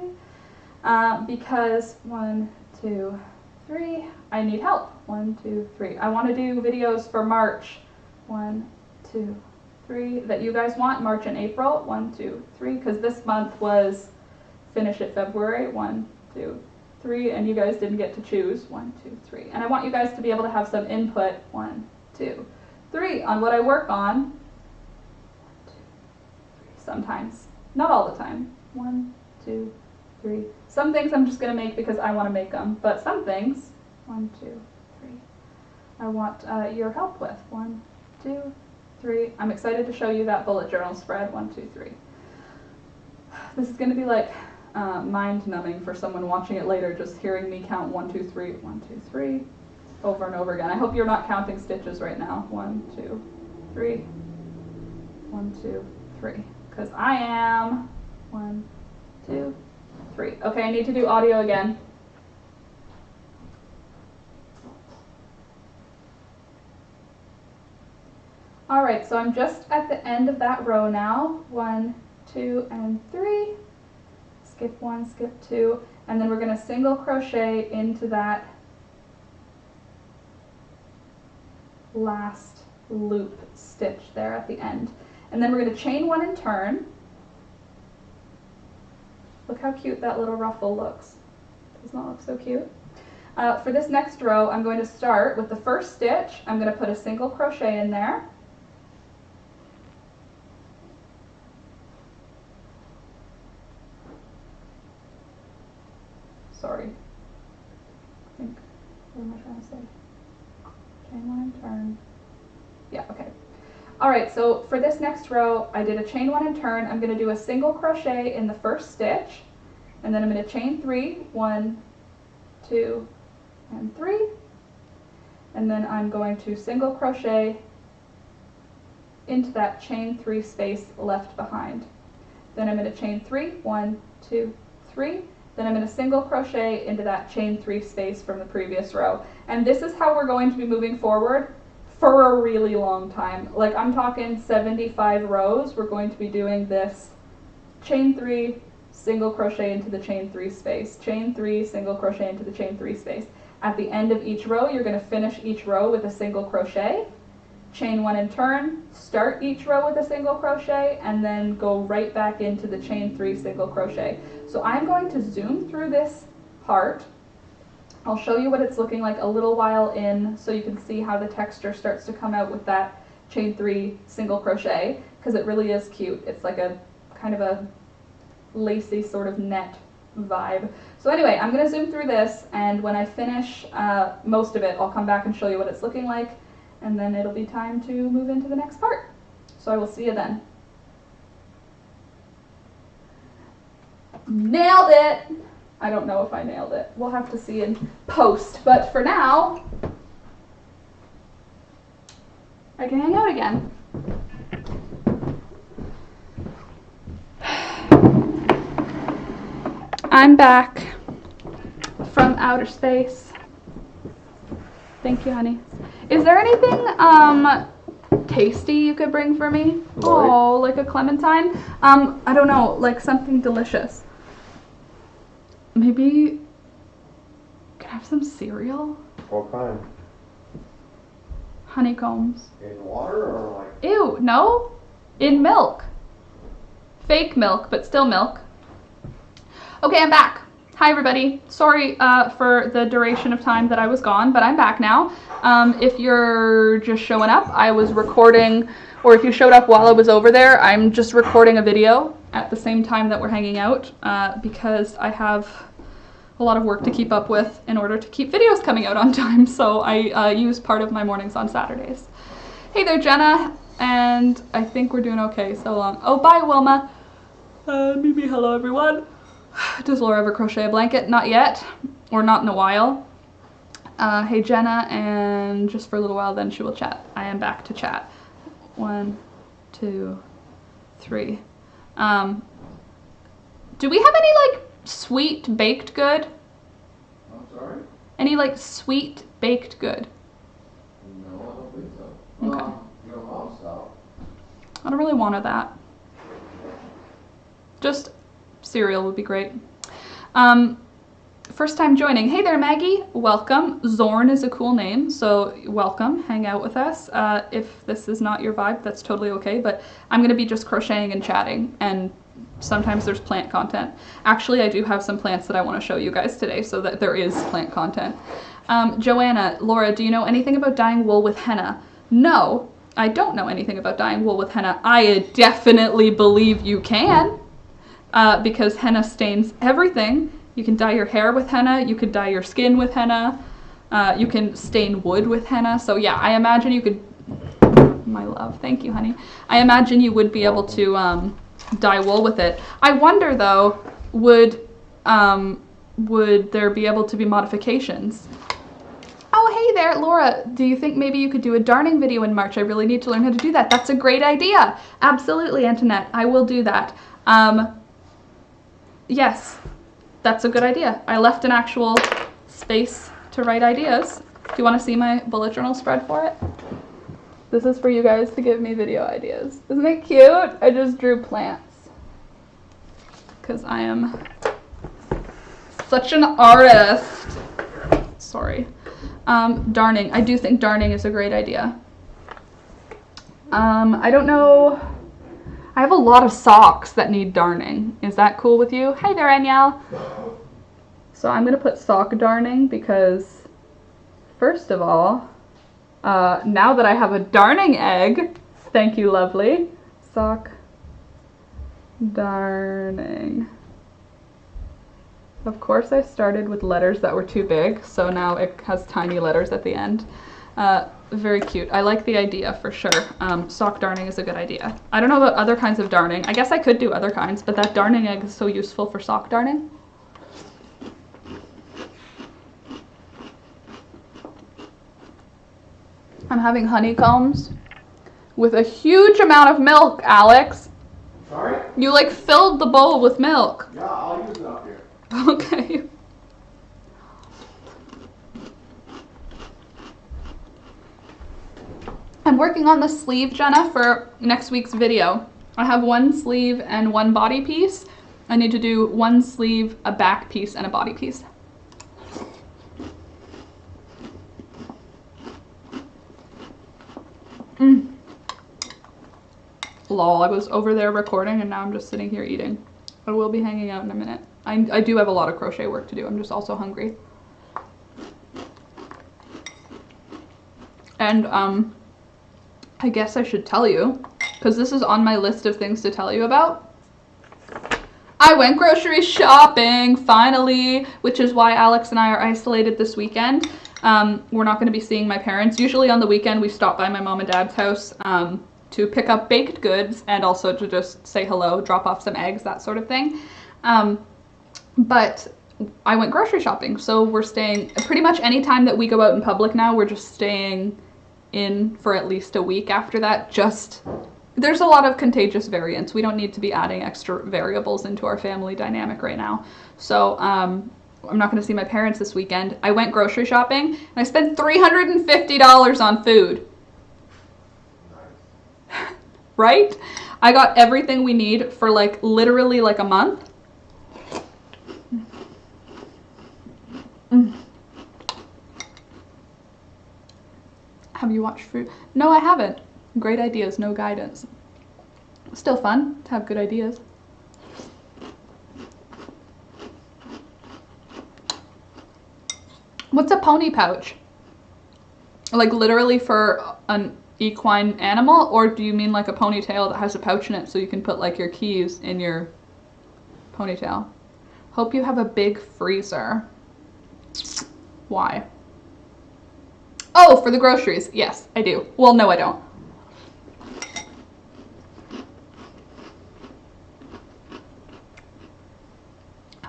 S1: 3, because 1, 2, 3, I need help, 1, 2, 3. I want to do videos for March, 1, 2, 3, that you guys want, March and April, 1, 2, 3, because this month was finish it February, 1, 2, 3, and you guys didn't get to choose, 1, 2, 3. And I want you guys to be able to have some input, 1, 2, 3, on what I work on. 1, 2, 3. Sometimes, not all the time. 1, 2, 3. Some things I'm just going to make because I want to make them, but some things, 1, 2, 3, I want your help with. 1, 2, 3. I'm excited to show you that bullet journal spread. 1, 2, 3. This is going to be like mind-numbing for someone watching it later, just hearing me count 1, 2, 3, 1, 2, 3, over and over again. I hope you're not counting stitches right now. 1, 2, 3, 1, 2, 3, because I am. 1, 2, 3. Okay, I need to do audio again. All right, so I'm just at the end of that row now. 1, 2, and 3. Skip 1, skip 2, and then we're going to single crochet into that last loop stitch there at the end. And then we're going to chain 1 and turn. Look how cute that little ruffle looks. Doesn't that look so cute? For this next row, I'm going to start with the first stitch. I'm going to put a single crochet in there. Sorry. I think, what am I trying to say? Chain 1 and turn. Yeah, okay. Alright, so for this next row, I did a chain 1 and turn. I'm going to do a single crochet in the first stitch, and then I'm going to chain 3, 1, 2, and 3, and then I'm going to single crochet into that chain 3 space left behind. Then I'm going to chain 3, 1, 2, 3, then I'm going to single crochet into that chain 3 space from the previous row. And this is how we're going to be moving forward for a really long time. Like, I'm talking 75 rows. We're going to be doing this chain 3, single crochet into the chain 3 space, chain 3, single crochet into the chain 3 space. At the end of each row, you're going to finish each row with a single crochet, chain 1 and turn, start each row with a single crochet, and then go right back into the chain 3 single crochet. So I'm going to zoom through this part. I'll show you what it's looking like a little while in so you can see how the texture starts to come out with that chain 3 single crochet, because it really is cute. It's like a kind of a lacy sort of net vibe. So anyway, I'm going to zoom through this, and when I finish most of it, I'll come back and show you what it's looking like, and then it'll be time to move into the next part. So I will see you then. Nailed it! I don't know if I nailed it. We'll have to see in post, but for now, I can hang out again. I'm back from outer space. Thank you, honey. Is there anything tasty you could bring for me? Right. Oh, like a clementine? I don't know, like something delicious. Maybe can I have some cereal?
S2: What kind?
S1: Honeycombs.
S2: In water or like?
S1: Ew, no. In milk. Fake milk, but still milk. Okay, I'm back. Hi everybody. Sorry for the duration of time that I was gone, but I'm back now. If you're just showing up, I was recording, or if you showed up while I was over there, I'm just recording a video at the same time that we're hanging out because I have a lot of work to keep up with in order to keep videos coming out on time, so I use part of my mornings on Saturdays. Hey there, Jenna, and I think we're doing okay so long. Oh, bye, Wilma. Mimi, hello everyone. Does Laura ever crochet a blanket? Not yet, or not in a while. Hey Jenna, and just for a little while then she will chat. I am back to chat. 1, 2, 3. Do we have any like sweet baked good?
S2: I'm sorry?
S1: Any like sweet baked good?
S2: No, I don't think so.
S1: Okay.
S2: Your mom's style.
S1: I don't really want that. Just cereal would be great. First time joining. Hey there, Maggie. Welcome. Zorn is a cool name, so welcome. Hang out with us. If this is not your vibe, that's totally okay, but I'm going to be just crocheting and chatting, and sometimes there's plant content. Actually, I do have some plants that I want to show you guys today, so that there is plant content. Joanna, Laura, do you know anything about dyeing wool with henna? No, I don't know anything about dyeing wool with henna. I definitely believe you can. Because henna stains everything. You can dye your hair with henna, you could dye your skin with henna, you can stain wood with henna. So yeah, I imagine you could, my love, thank you honey. I imagine you would be able to dye wool with it. I wonder though, would there be able to be modifications? Oh hey there, Laura, do you think maybe you could do a darning video in March? I really need to learn how to do that. That's a great idea. Absolutely, Antoinette, I will do that. Yes, that's a good idea. I left an actual space to write ideas. Do you want to see my bullet journal spread for it? This is for you guys to give me video ideas. Isn't it cute? I just drew plants because I am such an artist. Sorry. Darning. I do think darning is a great idea. I don't know. I have a lot of socks that need darning. Is that cool with you? Hey there, Anyel. So I'm going to put sock darning because, first of all, now that I have a darning egg, thank you, lovely, sock darning. Of course, I started with letters that were too big, so now it has tiny letters at the end. Very cute. I like the idea for sure. Sock darning is a good idea. I don't know about other kinds of darning. I guess I could do other kinds, but that darning egg is so useful for sock darning. I'm having honeycombs with a huge amount of milk, Alex.
S2: Sorry?
S1: You like filled the bowl with milk.
S2: Yeah, I'll use it up here.
S1: Okay. I'm working on the sleeve, Jenna, for next week's video. I have one sleeve and one body piece. I need to do one sleeve, a back piece, and a body piece. Lol, I was over there recording and now I'm just sitting here eating. I will be hanging out in a minute. I do have a lot of crochet work to do. I'm just also hungry. And I guess I should tell you, because this is on my list of things to tell you about. I went grocery shopping, finally, which is why Alex and I are isolated this weekend. We're not going to be seeing my parents. Usually on the weekend we stop by my mom and dad's house to pick up baked goods and also to just say hello, drop off some eggs, that sort of thing. But I went grocery shopping, so we're staying pretty much any time that we go out in public now, we're just staying in for at least a week after that. There's a lot of contagious variants. We don't need to be adding extra variables into our family dynamic right now. So I'm not going to see my parents this weekend. I went grocery shopping and I spent $350 on food. Nice. Right? I got everything we need for like literally like a month. Have you watched Fruit? No, I haven't. Great ideas, no guidance. Still fun to have good ideas. What's a pony pouch? Like literally for an equine animal, or do you mean like a ponytail that has a pouch in it so you can put like your keys in your ponytail? Hope you have a big freezer. Why? Oh, for the groceries. Yes, I do. Well, no, I don't.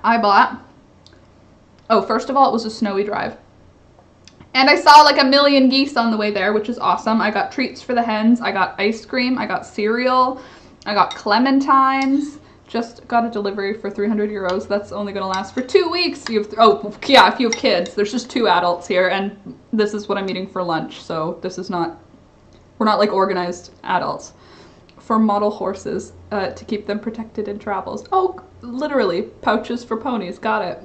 S1: I bought, oh, first of all, it was a snowy drive. And I saw like a million geese on the way there, which is awesome. I got treats for the hens. I got ice cream. I got cereal. I got clementines. Just got a delivery for 300 euros. That's only going to last for 2 weeks. Oh, yeah, if you have kids. There's just 2 adults here, and this is what I'm eating for lunch. So this is not, we're not like organized adults. For model horses, to keep them protected in travels. Oh, literally, pouches for ponies. Got it.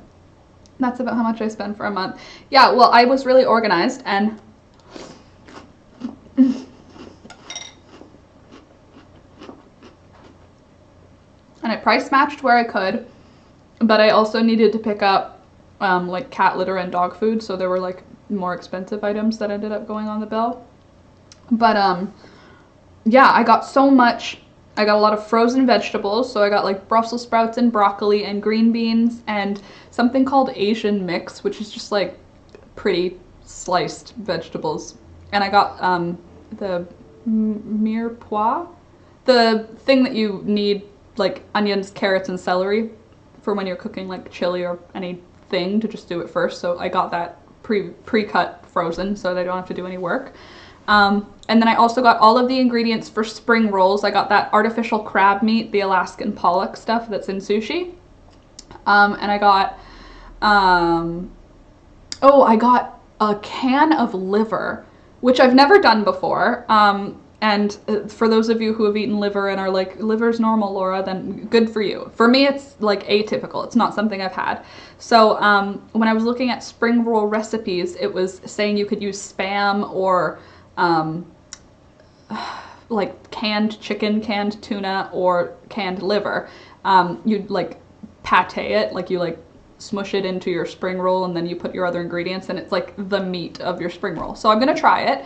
S1: That's about how much I spend for a month. Yeah, well, I was really organized, and I price matched where I could, but I also needed to pick up like cat litter and dog food, so there were like more expensive items that ended up going on the bill. But yeah, I got so much. I got a lot of frozen vegetables, so I got like Brussels sprouts and broccoli and green beans and something called Asian mix, which is just like pretty sliced vegetables. And I got the mirepoix, the thing that you need, like onions, carrots, and celery for when you're cooking like chili or anything, to just do it first. So I got that pre-cut frozen so that I don't have to do any work. And then I also got all of the ingredients for spring rolls. I got that artificial crab meat, the Alaskan pollock stuff that's in sushi. And I got, oh, I got a can of liver, which I've never done before. And for those of you who have eaten liver and are like, liver's normal, Laura, then good for you. For me, it's like atypical. It's not something I've had. So when I was looking at spring roll recipes, it was saying you could use Spam or like canned chicken, canned tuna, or canned liver. You'd like pate it, like you like smush it into your spring roll and then you put your other ingredients and it's like the meat of your spring roll. So I'm gonna try it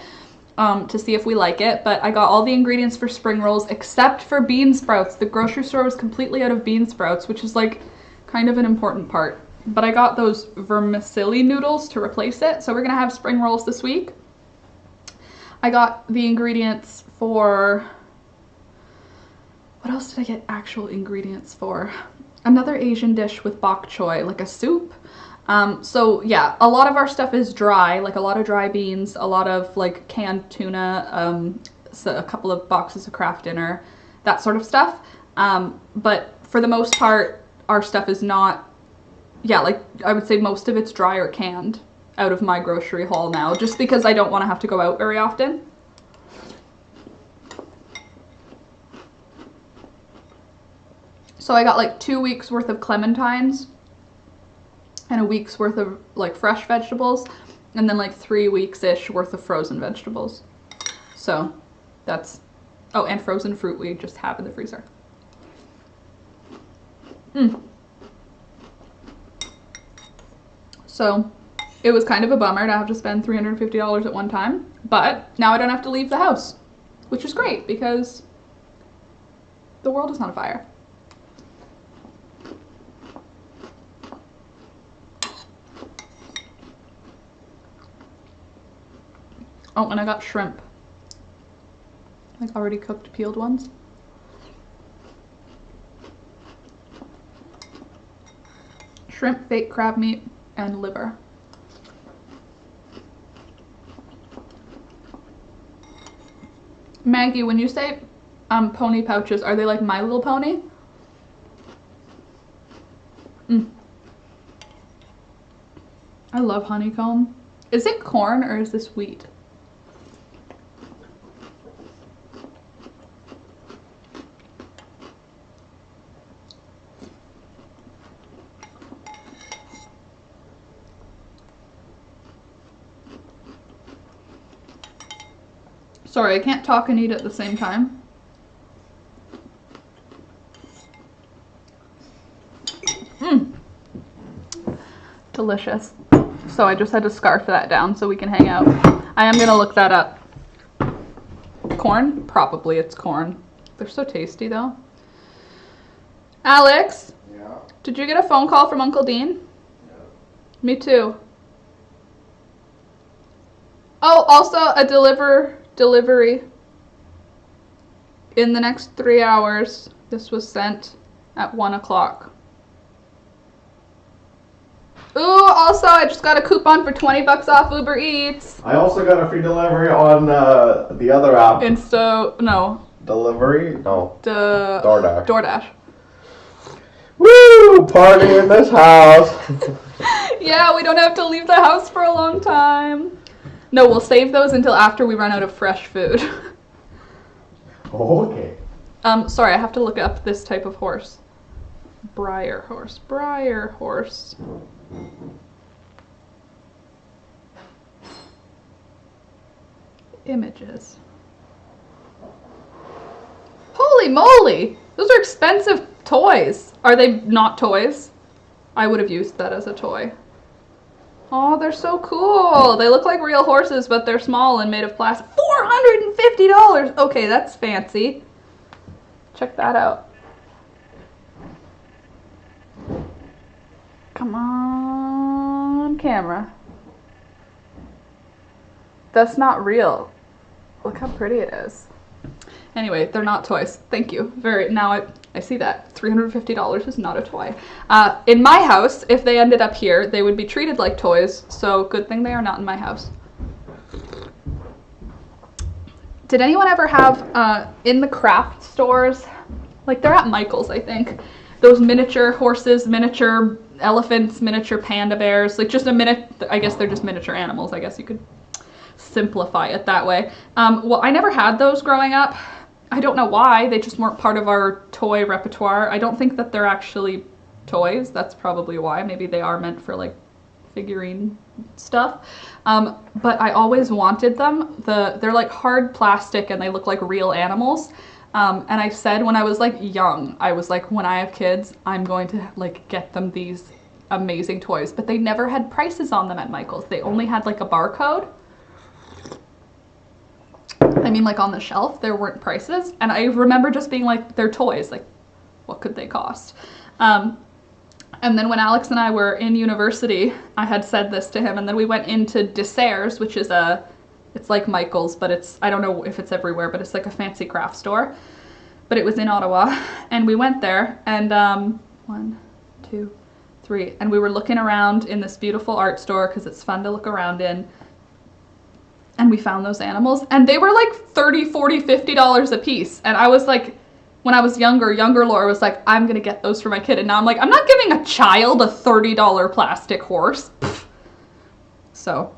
S1: to see if we like it, but I got all the ingredients for spring rolls except for bean sprouts. The grocery store was completely out of bean sprouts, which is like kind of an important part. But I got those vermicelli noodles to replace it, so we're gonna have spring rolls this week. I got the ingredients for, what else did I get actual ingredients for? Another Asian dish with bok choy, like a soup. So yeah, a lot of our stuff is dry, like a lot of dry beans, a lot of like canned tuna, so a couple of boxes of Kraft Dinner, that sort of stuff. But for the most part, our stuff is not, yeah, like I would say most of it's dry or canned out of my grocery haul now, just because I don't want to have to go out very often. So I got like 2 weeks worth of clementines and a week's worth of like fresh vegetables, and then like 3 weeks-ish worth of frozen vegetables. So That's, oh, and frozen fruit we just have in the freezer. So it was kind of a bummer to have to spend $350 at one time, but now I don't have to leave the house, which is great because the world is on fire. Oh, and I got shrimp. Like already cooked, peeled ones. Shrimp, fake crab meat, and liver. Maggie, when you say pony pouches, are they like My Little Pony? I love honeycomb. Is it corn or is this wheat? Sorry, I can't talk and eat at the same time. Delicious. So I just had to scarf that down so we can hang out. I am gonna look that up. Corn? Probably it's corn. They're so tasty though. Alex?
S2: Yeah?
S1: Did you get a phone call from Uncle Dean?
S2: Yeah.
S1: Me too. Oh, also a delivery in the next 3 hours. This was sent at 1 o'clock. Ooh, also I just got a coupon for 20 bucks off Uber Eats.
S2: I also got a free delivery on the other app.
S1: Insta, no.
S2: Delivery? No.
S1: DoorDash. DoorDash.
S2: Woo! Party in this house.
S1: Yeah, we don't have to leave the house for a long time. No, we'll save those until after we run out of fresh food.
S2: Okay.
S1: Sorry, I have to look up this type of horse. Briar horse. Briar horse. Images. Holy moly! Those are expensive toys. Are they not toys? I would have used that as a toy. Oh, they're so cool. They look like real horses, but they're small and made of plastic. $450! Okay, that's fancy. Check that out. Come on, camera. That's not real. Look how pretty it is. Anyway, they're not toys. Thank you. Now I see that. $350 is not a toy. In my house, if they ended up here, they would be treated like toys, so good thing they are not in my house. Did anyone ever have, in the craft stores, like they're at Michael's, I think, those miniature horses, miniature elephants, miniature panda bears, like just I guess they're just miniature animals, I guess you could simplify it that way. Well, I never had those growing up. I don't know why, they just weren't part of our toy repertoire. I don't think that they're actually toys, that's probably why. Maybe they are meant for like figurine stuff. But I always wanted them. They're like hard plastic and they look like real animals. And I said when I was like young, I was like, when I have kids, I'm going to like get them these amazing toys, but they never had prices on them at Michael's. They only had like a barcode. I mean, like on the shelf, there weren't prices. And I remember just being like, they're toys, like what could they cost? And then when Alex and I were in university, I had said this to him, and then we went into Desserts, which is it's like Michael's, but I don't know if it's everywhere, but it's like a fancy craft store. But it was in Ottawa, and we went there, and 1, 2, 3, and we were looking around in this beautiful art store, because it's fun to look around in, and we found those animals, and they were like $30, $40, $50 a piece, and I was like, when I was younger Laura was like, I'm gonna get those for my kid, and now I'm like, I'm not giving a child a $30 plastic horse. Pfft. So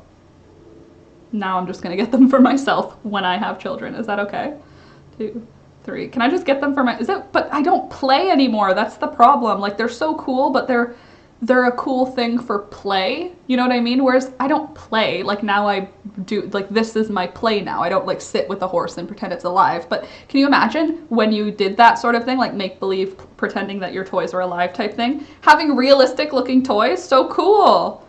S1: now I'm just gonna get them for myself when I have children. Is that okay? 2, 3. Can I just get them for but I don't play anymore. That's the problem. Like, they're so cool, but they're they're a cool thing for play, you know what I mean? Whereas I don't play, like now I do, like this is my play now. I don't like sit with a horse and pretend it's alive. But can you imagine when you did that sort of thing, like make believe, pretending that your toys are alive type thing? Having realistic looking toys, so cool.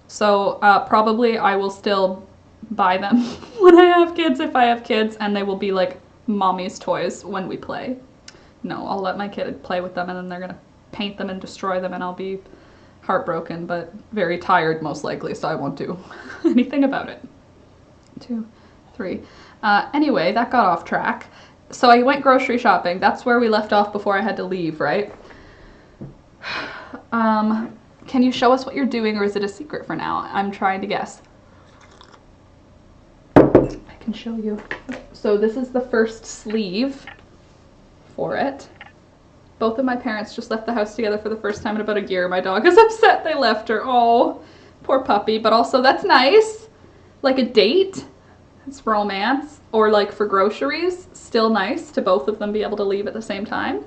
S1: So probably I will still buy them when I have kids, if I have kids, and they will be like mommy's toys when we play. No, I'll let my kid play with them and then they're gonna paint them and destroy them and I'll be heartbroken but very tired most likely, so I won't do anything about it. 2, 3. Anyway, that got off track. So I went grocery shopping. That's where we left off before I had to leave, right? Can you show us what you're doing, or is it a secret for now? I'm trying to guess. I can show you. So this is the first sleeve for it. Both of my parents just left the house together for the first time in about a year. My dog is upset they left her. Oh, poor puppy. But also that's nice. Like a date. It's romance. Or like for groceries. Still nice to both of them be able to leave at the same time.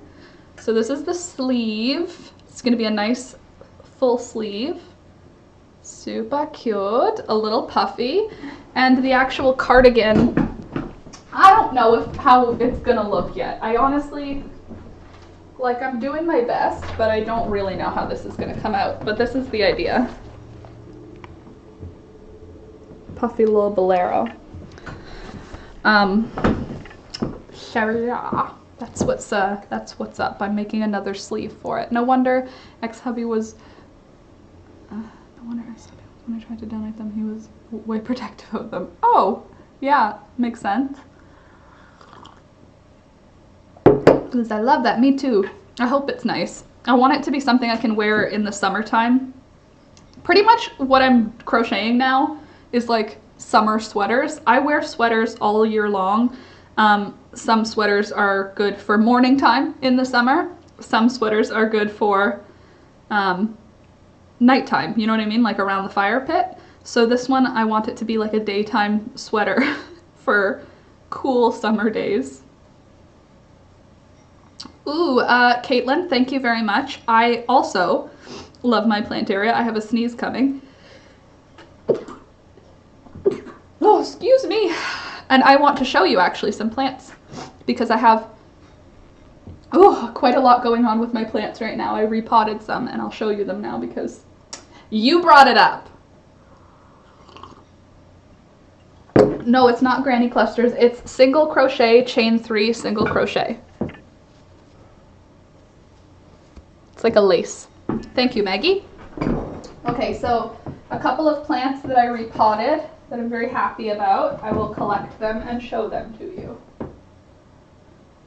S1: So this is the sleeve. It's going to be a nice full sleeve. Super cute. A little puffy. And the actual cardigan, I don't know how it's going to look yet. I honestly... like, I'm doing my best, but I don't really know how this is going to come out. But this is the idea. Puffy little bolero. That's what's up. I'm making another sleeve for it. No wonder ex-hubby was... no wonder ex-hubby, when I tried to donate them, he was way protective of them. Oh, yeah, makes sense. Because I love that. Me too. I hope it's nice. I want it to be something I can wear in the summertime. Pretty much what I'm crocheting now is like summer sweaters. I wear sweaters all year long. Some sweaters are good for morning time in the summer. Some sweaters are good for nighttime. You know what I mean? Like around the fire pit. So this one, I want it to be like a daytime sweater for cool summer days. Ooh, Caitlin, thank you very much. I also love my plant area. I have a sneeze coming. Oh, excuse me. And I want to show you actually some plants because I have quite a lot going on with my plants right now. I repotted some and I'll show you them now because you brought it up. No, it's not granny clusters. It's single crochet, chain 3, single crochet. It's like a lace. Thank you, Maggie. Okay, so a couple of plants that I repotted that I'm very happy about. I will collect them and show them to you.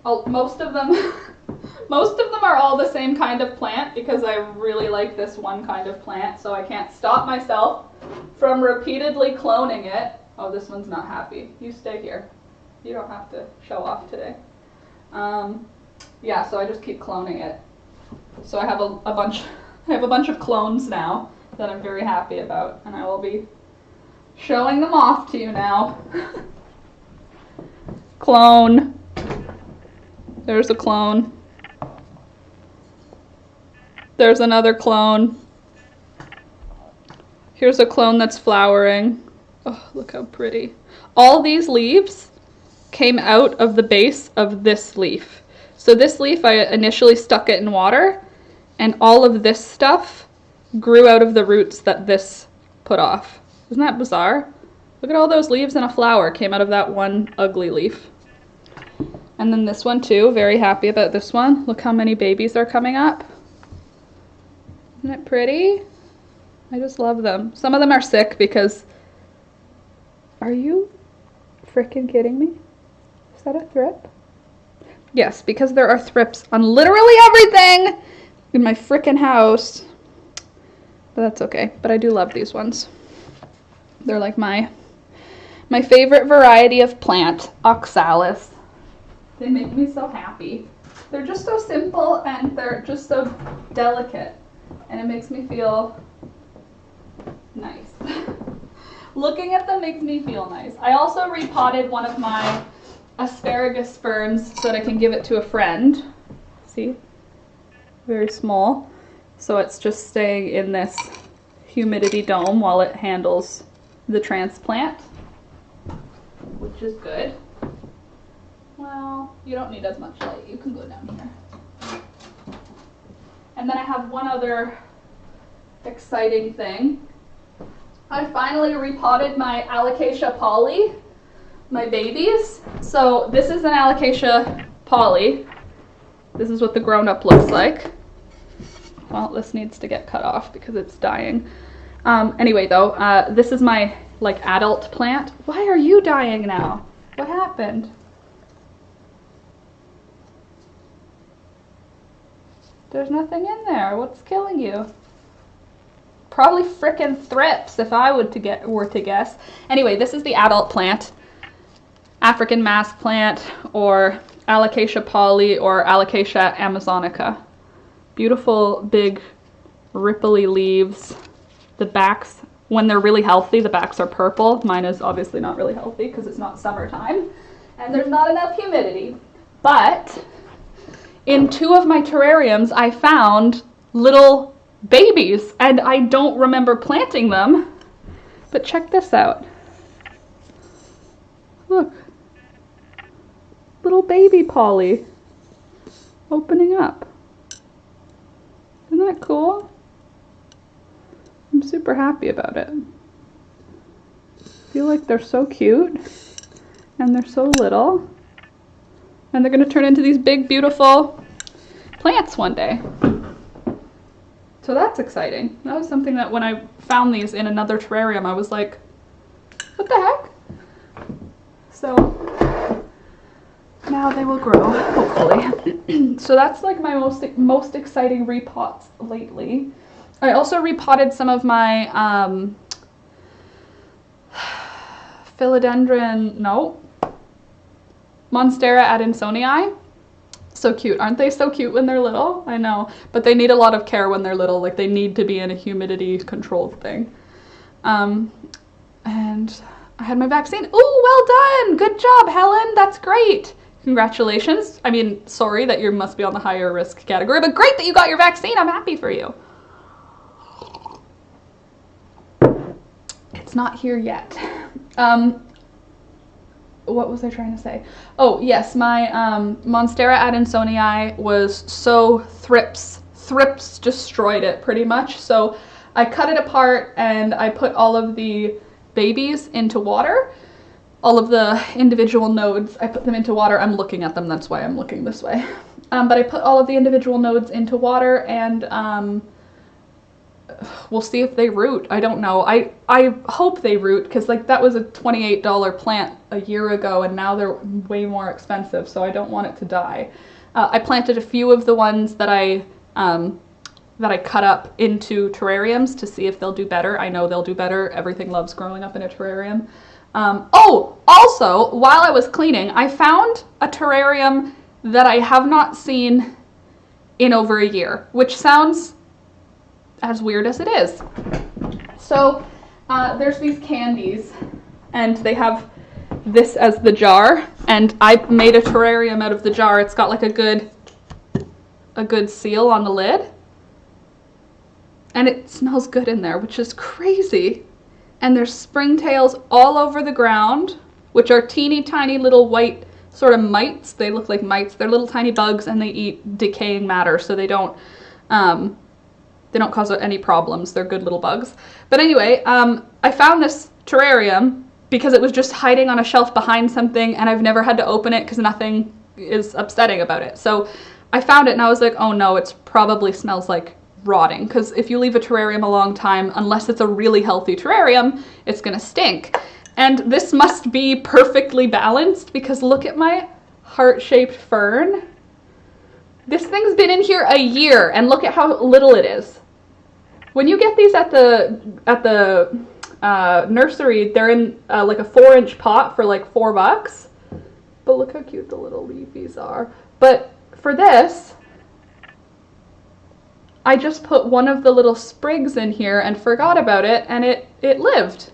S1: Oh, most of them are all the same kind of plant because I really like this one kind of plant, so I can't stop myself from repeatedly cloning it. Oh, this one's not happy. You stay here. You don't have to show off today. Yeah, so I just keep cloning it. So I have a bunch of clones now that I'm very happy about, and I will be showing them off to you now. Clone. There's a clone. There's another clone. Here's a clone that's flowering. Oh, look how pretty. All these leaves came out of the base of this leaf. So this leaf, I initially stuck it in water, and all of this stuff grew out of the roots that this put off. Isn't that bizarre? Look at all those leaves and a flower came out of that one ugly leaf. And then this one too, very happy about this one. Look how many babies are coming up. Isn't it pretty? I just love them. Some of them are sick because... Are you freaking kidding me? Is that a thrip? Yes, because there are thrips on literally everything in my freaking house. But that's okay. But I do love these ones. They're like my favorite variety of plant, oxalis. They make me so happy. They're just so simple and they're just so delicate. And it makes me feel nice. Looking at them makes me feel nice. I also repotted one of my asparagus ferns so that I can give it to a friend. See? Very small. So it's just staying in this humidity dome while it handles the transplant, which is good. Well, you don't need as much light. You can go down here. And then I have one other exciting thing. I finally repotted my Alocasia Polly, my babies. So this is an Alocasia Polly. This is what the grown-up looks like. Well, this needs to get cut off because it's dying. Anyway though, this is my like adult plant. Why are you dying now? What happened? There's nothing in there. What's killing you? Probably frickin' thrips if I were to guess. Anyway, this is the adult plant. African mask plant or Alocasia Polly or Alocasia amazonica. Beautiful big ripply leaves. The backs, when they're really healthy, the backs are purple. Mine is obviously not really healthy because it's not summertime and there's not enough humidity. But in 2 of my terrariums I found little babies and I don't remember planting them. But check this out. Look. Little baby Polly opening up. Isn't that cool? I'm super happy about it. I feel like they're so cute and they're so little and they're going to turn into these big beautiful plants one day. So that's exciting. That was something that when I found these in another terrarium I was like, what the heck? So now they will grow, hopefully. So that's like my most exciting repots lately. I also repotted some of my Monstera adansonii. So cute. Aren't they so cute when they're little? I know. But they need a lot of care when they're little. Like they need to be in a humidity controlled thing. And I had my vaccine. Oh, well done. Good job, Helen. That's great. Congratulations. I mean, sorry that you must be on the higher risk category, but great that you got your vaccine. I'm happy for you. It's not here yet. What was I trying to say? Oh, yes, my Monstera adansonii was so thrips destroyed it pretty much. So I cut it apart and I put all of the babies into water. All of the individual nodes, I put them into water. I'm looking at them, that's why I'm looking this way. But I put all of the individual nodes into water and we'll see if they root. I don't know. I hope they root because like that was a $28 plant a year ago and now they're way more expensive, so I don't want it to die. I planted a few of the ones that I cut up into terrariums to see if they'll do better. I know they'll do better. Everything loves growing up in a terrarium. Oh, also, while I was cleaning, I found a terrarium that I have not seen in over a year, which sounds as weird as it is. So there's these candies and they have this as the jar and I made a terrarium out of the jar. It's got like a good seal on the lid and it smells good in there, which is crazy. And there's springtails all over the ground, which are teeny tiny little white sort of mites. They look like mites. They're little tiny bugs and they eat decaying matter, so they don't cause any problems. They're good little bugs. But anyway, I found this terrarium because it was just hiding on a shelf behind something and I've never had to open it because nothing is upsetting about it. So I found it and I was like, oh no, it probably smells like rotting, because if you leave a terrarium a long time, unless it's a really healthy terrarium, it's gonna stink. And this must be perfectly balanced because look at my heart-shaped fern. This thing's been in here a year and look at how little it is. When you get these at the nursery, they're in like a 4-inch pot for like $4. But look how cute the little leafies are. But for this, I just put one of the little sprigs in here and forgot about it, and it lived.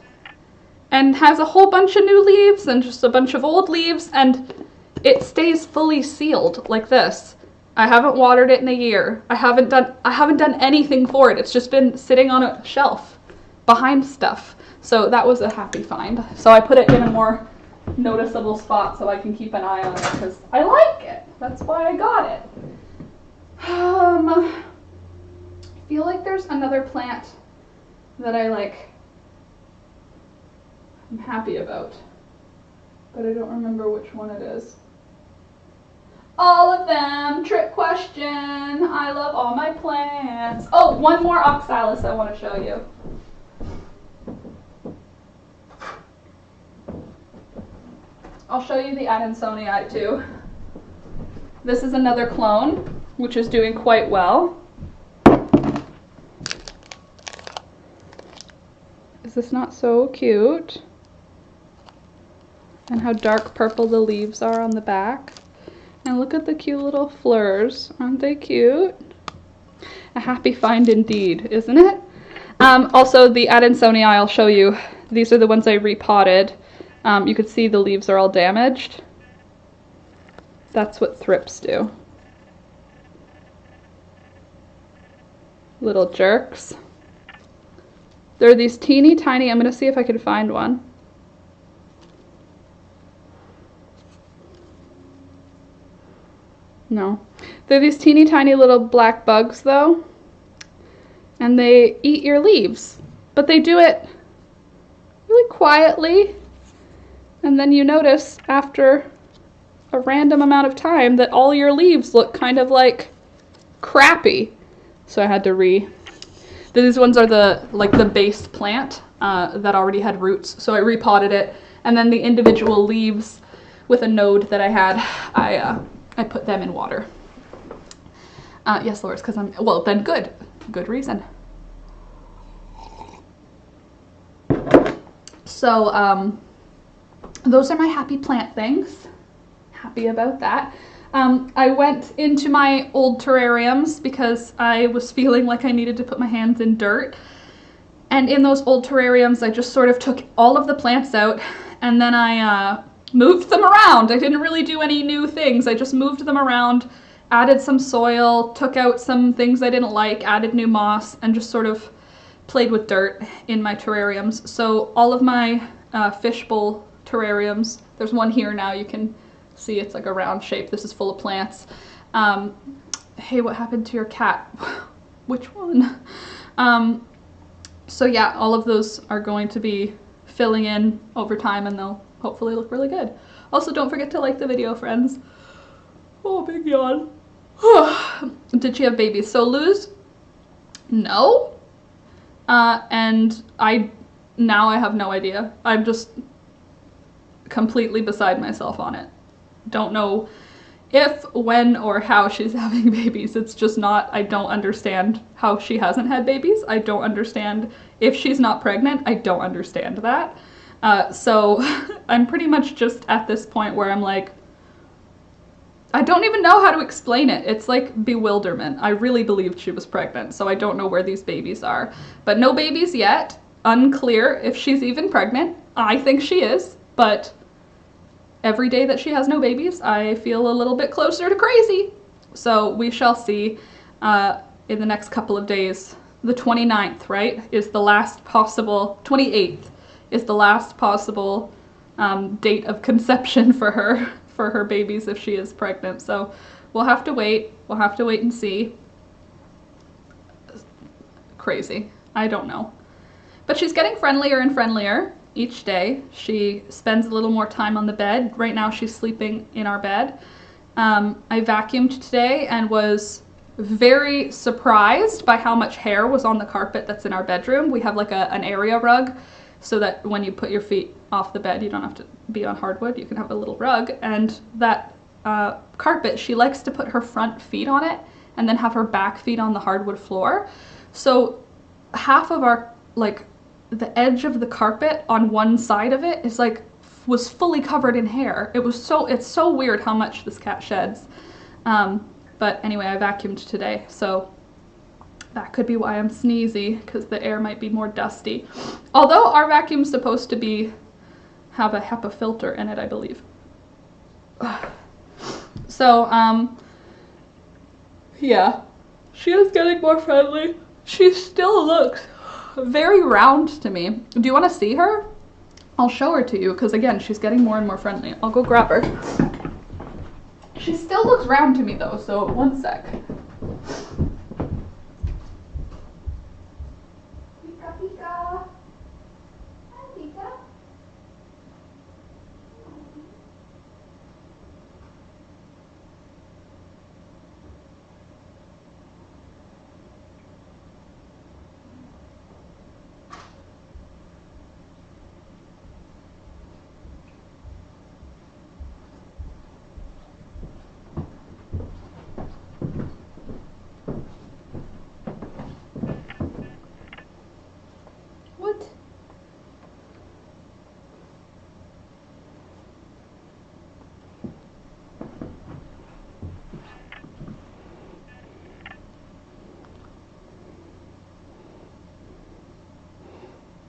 S1: And has a whole bunch of new leaves and just a bunch of old leaves, and it stays fully sealed like this. I haven't watered it in a year. I haven't done anything for it. It's just been sitting on a shelf behind stuff. So that was a happy find. So I put it in a more noticeable spot so I can keep an eye on it because I like it. That's why I got it. I feel like there's another plant that I'm happy about, but I don't remember which one it is. All of them, trick question. I love all my plants. Oh, one more oxalis I want to show you. I'll show you the Adansonii too. This is another clone, which is doing quite well. Is this not so cute? And how dark purple the leaves are on the back. And look at the cute little flowers. Aren't they cute? A happy find indeed, isn't it? Also, the Adansonii I'll show you. These are the ones I repotted. You can see the leaves are all damaged. That's what thrips do. Little jerks. There are these teeny tiny, I'm going to see if I can find one. No. They're these teeny tiny little black bugs though. And they eat your leaves. But they do it really quietly. And then you notice after a random amount of time that all your leaves look kind of like crappy. So I had to these ones are the base plant that already had roots. So I repotted it. And then the individual leaves with a node that I had, I put them in water. Yes, Loris, because well, then good. Good reason. So, those are my happy plant things. Happy about that. I went into my old terrariums because I was feeling like I needed to put my hands in dirt. And in those old terrariums, I just sort of took all of the plants out and then I moved them around. I didn't really do any new things. I just moved them around, added some soil, took out some things I didn't like, added new moss, and just sort of played with dirt in my terrariums. So all of my fishbowl terrariums, there's one here now, you can see it's like a round shape. This is full of plants. Hey, what happened to your cat? Which one? So yeah, all of those are going to be filling in over time and they'll hopefully look really good. Also, don't forget to like the video, friends. Oh, big yawn. Did she have babies? So Luz, no. And now I have no idea. I'm just completely beside myself on it. Don't know if, when, or how she's having babies. It's just not, I don't understand how she hasn't had babies. I don't understand if she's not pregnant. I don't understand that. So I'm pretty much just at this point where I'm like, I don't even know how to explain it. It's like bewilderment. I really believed she was pregnant, so I don't know where these babies are. But no babies yet. Unclear if she's even pregnant. I think she is, but every day that she has no babies, I feel a little bit closer to crazy. So we shall see in the next couple of days. The 29th, right, is the last possible, 28th is the last possible date of conception for her babies if she is pregnant. So we'll have to wait. We'll have to wait and see. Crazy. I don't know. But she's getting friendlier and friendlier each day. She spends a little more time on the bed. Right now she's sleeping in our bed. I vacuumed today and was very surprised by how much hair was on the carpet that's in our bedroom. We have like an area rug so that when you put your feet off the bed, you don't have to be on hardwood. You can have a little rug. And that carpet, she likes to put her front feet on it and then have her back feet on the hardwood floor. So half of our, like, the edge of the carpet on one side of it is like, was fully covered in hair. It's so weird how much this cat sheds. But anyway, I vacuumed today, so that could be why I'm sneezy, because the air might be more dusty. Although our vacuum's supposed to have a HEPA filter in it, I believe. So, Yeah, she is getting more friendly. She still looks very round to me. Do you want to see her? I'll show her to you because again, she's getting more and more friendly. I'll go grab her. She still looks round to me though, so one sec. Pika Pika. Hi Pika. What?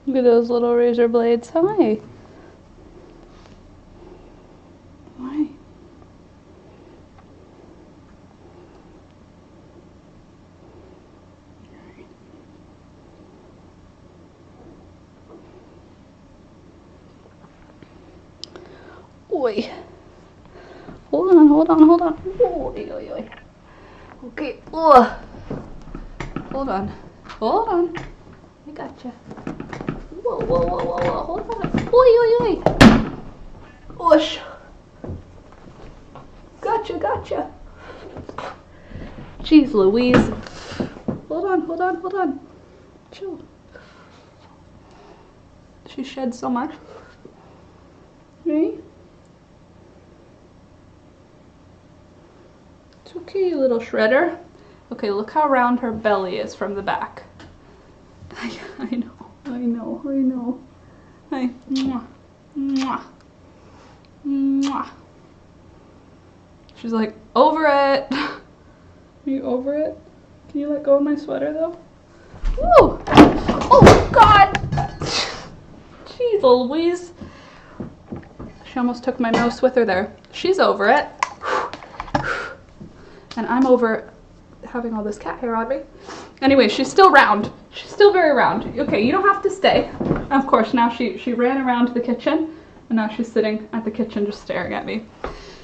S1: Look at those little razor blades. Hi. Why? Oi. Hold on, hold on, hold on. Oi, oi, oi. Okay. Ugh. Hold on. Hold on. I gotcha. Whoa, whoa, whoa, whoa, whoa. Hold on. Oi, oi, oi. Whoosh. Gotcha, gotcha. Jeez Louise. Hold on, hold on, hold on. Chill. She sheds so much. Right? It's okay, you little shredder. Okay, look how round her belly is from the back. I know, I know, I know. Hi. Mwah. Mwah. Mwah. She's like, over it. Are you over it? Can you let go of my sweater though? Woo! Oh God! Jeez Louise. She almost took my mouse with her there. She's over it. And I'm over having all this cat hair on me. Anyway, she's still round. She's still very round. Okay, you don't have to stay. And of course, now she ran around the kitchen, and now she's sitting at the kitchen just staring at me.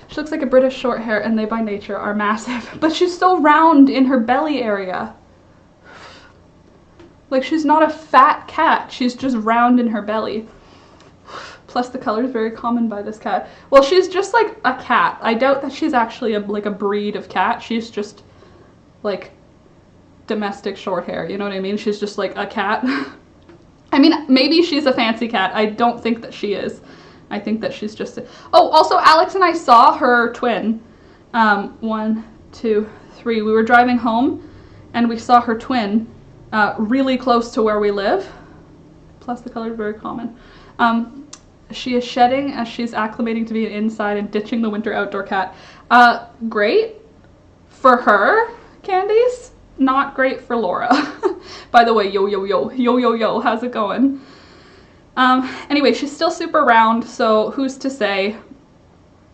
S1: She looks like a British short hair, and they by nature are massive. But she's so round in her belly area. Like, she's not a fat cat. She's just round in her belly. Plus, the color is very common by this cat. Well, she's just like a cat. I doubt that she's actually like a breed of cat. She's just like domestic short hair. You know what I mean? She's just like a cat. I mean, maybe she's a fancy cat. I don't think that she is. I think that she's just oh, also Alex and I saw her twin. 1, 2, 3. We were driving home and we saw her twin really close to where we live. Plus, the color is very common. She is shedding as she's acclimating to being inside and ditching the winter outdoor cat. Great for her, Candice. Not great for Laura. By the way, yo, how's it going? Anyway, she's still super round, so who's to say?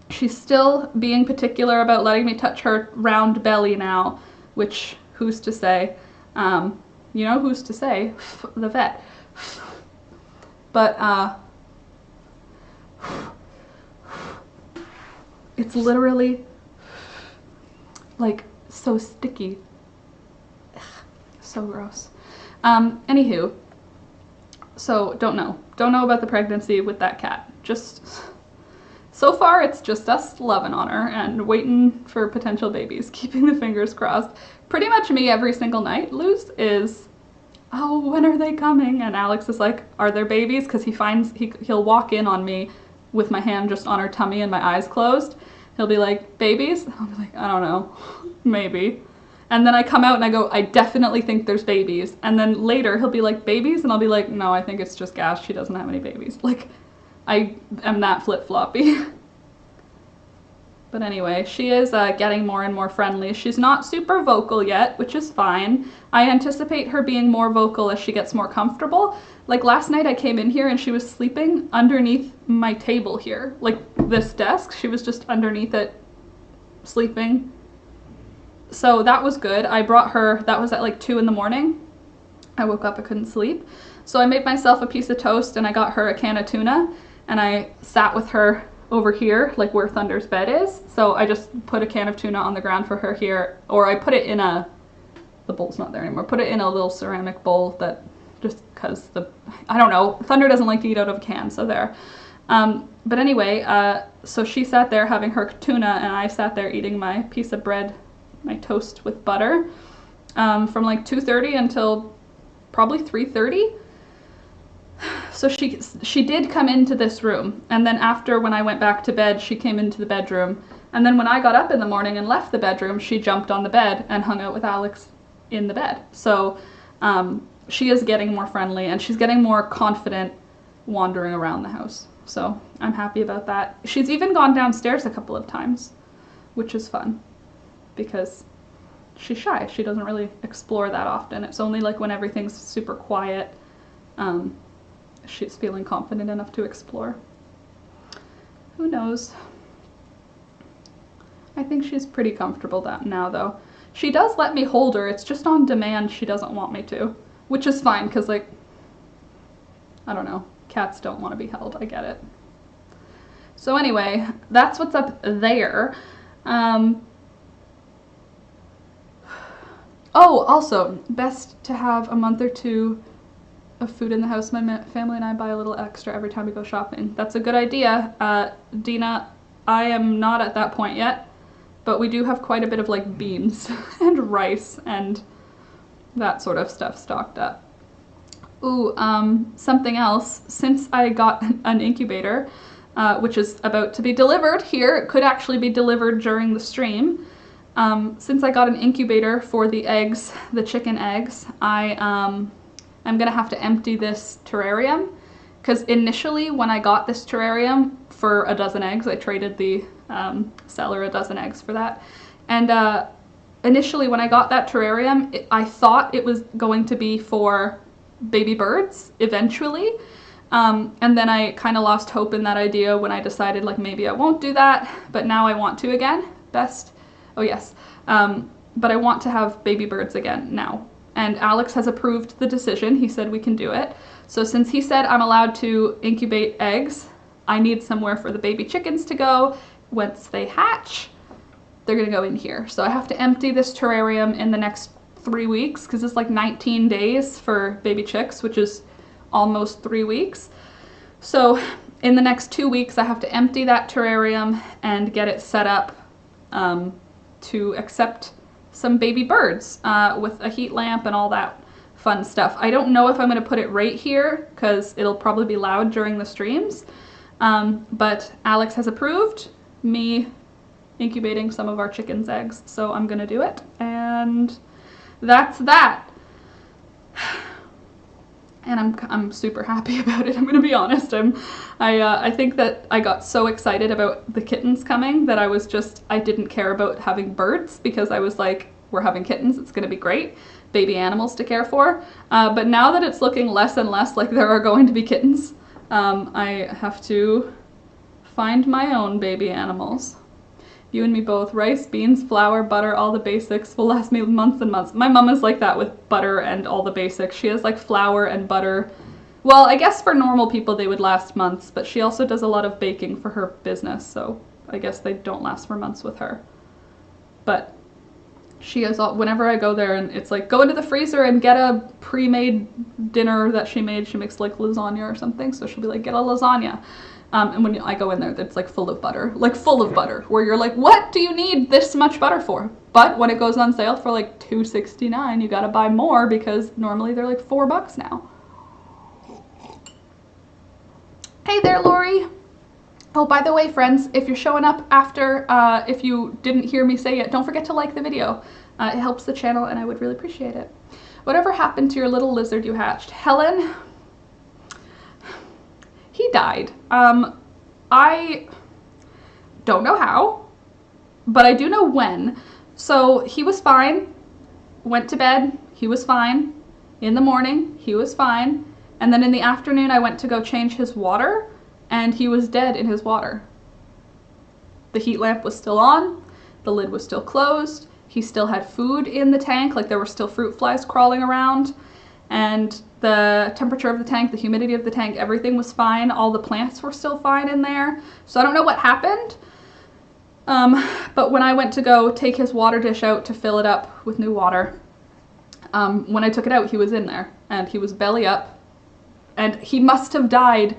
S1: She's still being particular about letting me touch her round belly now, which who's to say? You know, who's to say? The vet. But, it's literally like so sticky. Ugh, so gross. Anywho, so don't know about the pregnancy with that cat. Just so far it's just us loving on her and waiting for potential babies, keeping the fingers crossed. Pretty much me every single night, Luz, is, oh, when are they coming? And Alex is like, are there babies? Because he'll walk in on me with my hand just on her tummy and my eyes closed. He'll be like, babies? I'll be like, I don't know, maybe. And then I come out and I go, I definitely think there's babies. And then later he'll be like, babies? And I'll be like, no, I think it's just gas. She doesn't have any babies. Like, I am that flip-floppy. But anyway, she is getting more and more friendly. She's not super vocal yet, which is fine. I anticipate her being more vocal as she gets more comfortable. Like last night I came in here and she was sleeping underneath my table here. Like this desk, she was just underneath it, sleeping. So that was good. I brought her, that was at like 2 in the morning. I woke up, I couldn't sleep. So I made myself a piece of toast and I got her a can of tuna and I sat with her over here, like where Thunder's bed is. So I just put a can of tuna on the ground for her here, or I put it in the bowl's not there anymore, put it in a little ceramic bowl that, just because I don't know, Thunder doesn't like to eat out of a can, so there. But anyway, so she sat there having her tuna and I sat there eating my piece of bread, my toast with butter, from like 2:30 until probably 3:30. So she did come into this room, and then after, when I went back to bed, she came into the bedroom, and then when I got up in the morning and left the bedroom, she jumped on the bed and hung out with Alex in the bed. So she is getting more friendly and she's getting more confident wandering around the house. So I'm happy about that. She's even gone downstairs a couple of times, which is fun because she's shy. She doesn't really explore that often. It's only like when everything's super quiet, she's feeling confident enough to explore. Who knows? I think she's pretty comfortable now though. She does let me hold her, it's just on demand she doesn't want me to, which is fine because, like, I don't know, cats don't want to be held, I get it. So anyway, that's what's up there. Oh, also, best to have a month or two of food in the house. My family and I buy a little extra every time we go shopping. That's a good idea. Dina, I am not at that point yet, but we do have quite a bit of like beans and rice and that sort of stuff stocked up. Ooh, something else. Since I got an incubator, which is about to be delivered here, it could actually be delivered during the stream. Since I got an incubator for the eggs, the chicken eggs, I'm gonna have to empty this terrarium, because initially when I got this terrarium for a dozen eggs, I traded the seller a dozen eggs for that, and initially when I got that terrarium, I thought it was going to be for baby birds eventually, and then I kind of lost hope in that idea when I decided like maybe I won't do that, but now I want to again. Oh yes, but I want to have baby birds again now. And Alex has approved the decision. He said we can do it. So since he said I'm allowed to incubate eggs, I need somewhere for the baby chickens to go. Once they hatch, they're gonna go in here. So I have to empty this terrarium in the next 3 weeks, because it's like 19 days for baby chicks, which is almost 3 weeks. So in the next 2 weeks, I have to empty that terrarium and get it set up to accept some baby birds with a heat lamp and all that fun stuff. I don't know if I'm going to put it right here because it'll probably be loud during the streams, but Alex has approved me incubating some of our chickens' eggs, so I'm going to do it, and that's that. And I'm super happy about it, I'm gonna be honest. I think that I got so excited about the kittens coming that I didn't care about having birds, because I was like, we're having kittens, it's gonna be great, baby animals to care for. But now that it's looking less and less like there are going to be kittens, I have to find my own baby animals. You and me both. Rice, beans, flour, butter, all the basics will last me months and months. My mom is like that with butter and all the basics. She has like flour and butter. Well, I guess for normal people they would last months, but she also does a lot of baking for her business, so I guess they don't last for months with her. But she has all, whenever I go there and it's like, go into the freezer and get a pre-made dinner that she made. She makes like lasagna or something, so she'll be like, get a lasagna. And when I go in there, it's like full of butter, where you're like, what do you need this much butter for? But when it goes on sale for like $2.69, you gotta buy more because normally they're like $4 now. Hey there, Lori. Oh, by the way, friends, if you're showing up after, if you didn't hear me say it, don't forget to like the video. It helps the channel and I would really appreciate it. Whatever happened to your little lizard you hatched? Helen? He died. I don't know how, but I do know when. So he was fine, went to bed, he was fine. In the morning, he was fine. And then in the afternoon, I went to go change his water, and he was dead in his water. The heat lamp was still on, the lid was still closed, he still had food in the tank, like there were still fruit flies crawling around, and the temperature of the tank, the humidity of the tank, everything was fine. All the plants were still fine in there. So I don't know what happened. But when I went to go take his water dish out to fill it up with new water, when I took it out, he was in there and he was belly up, and he must have died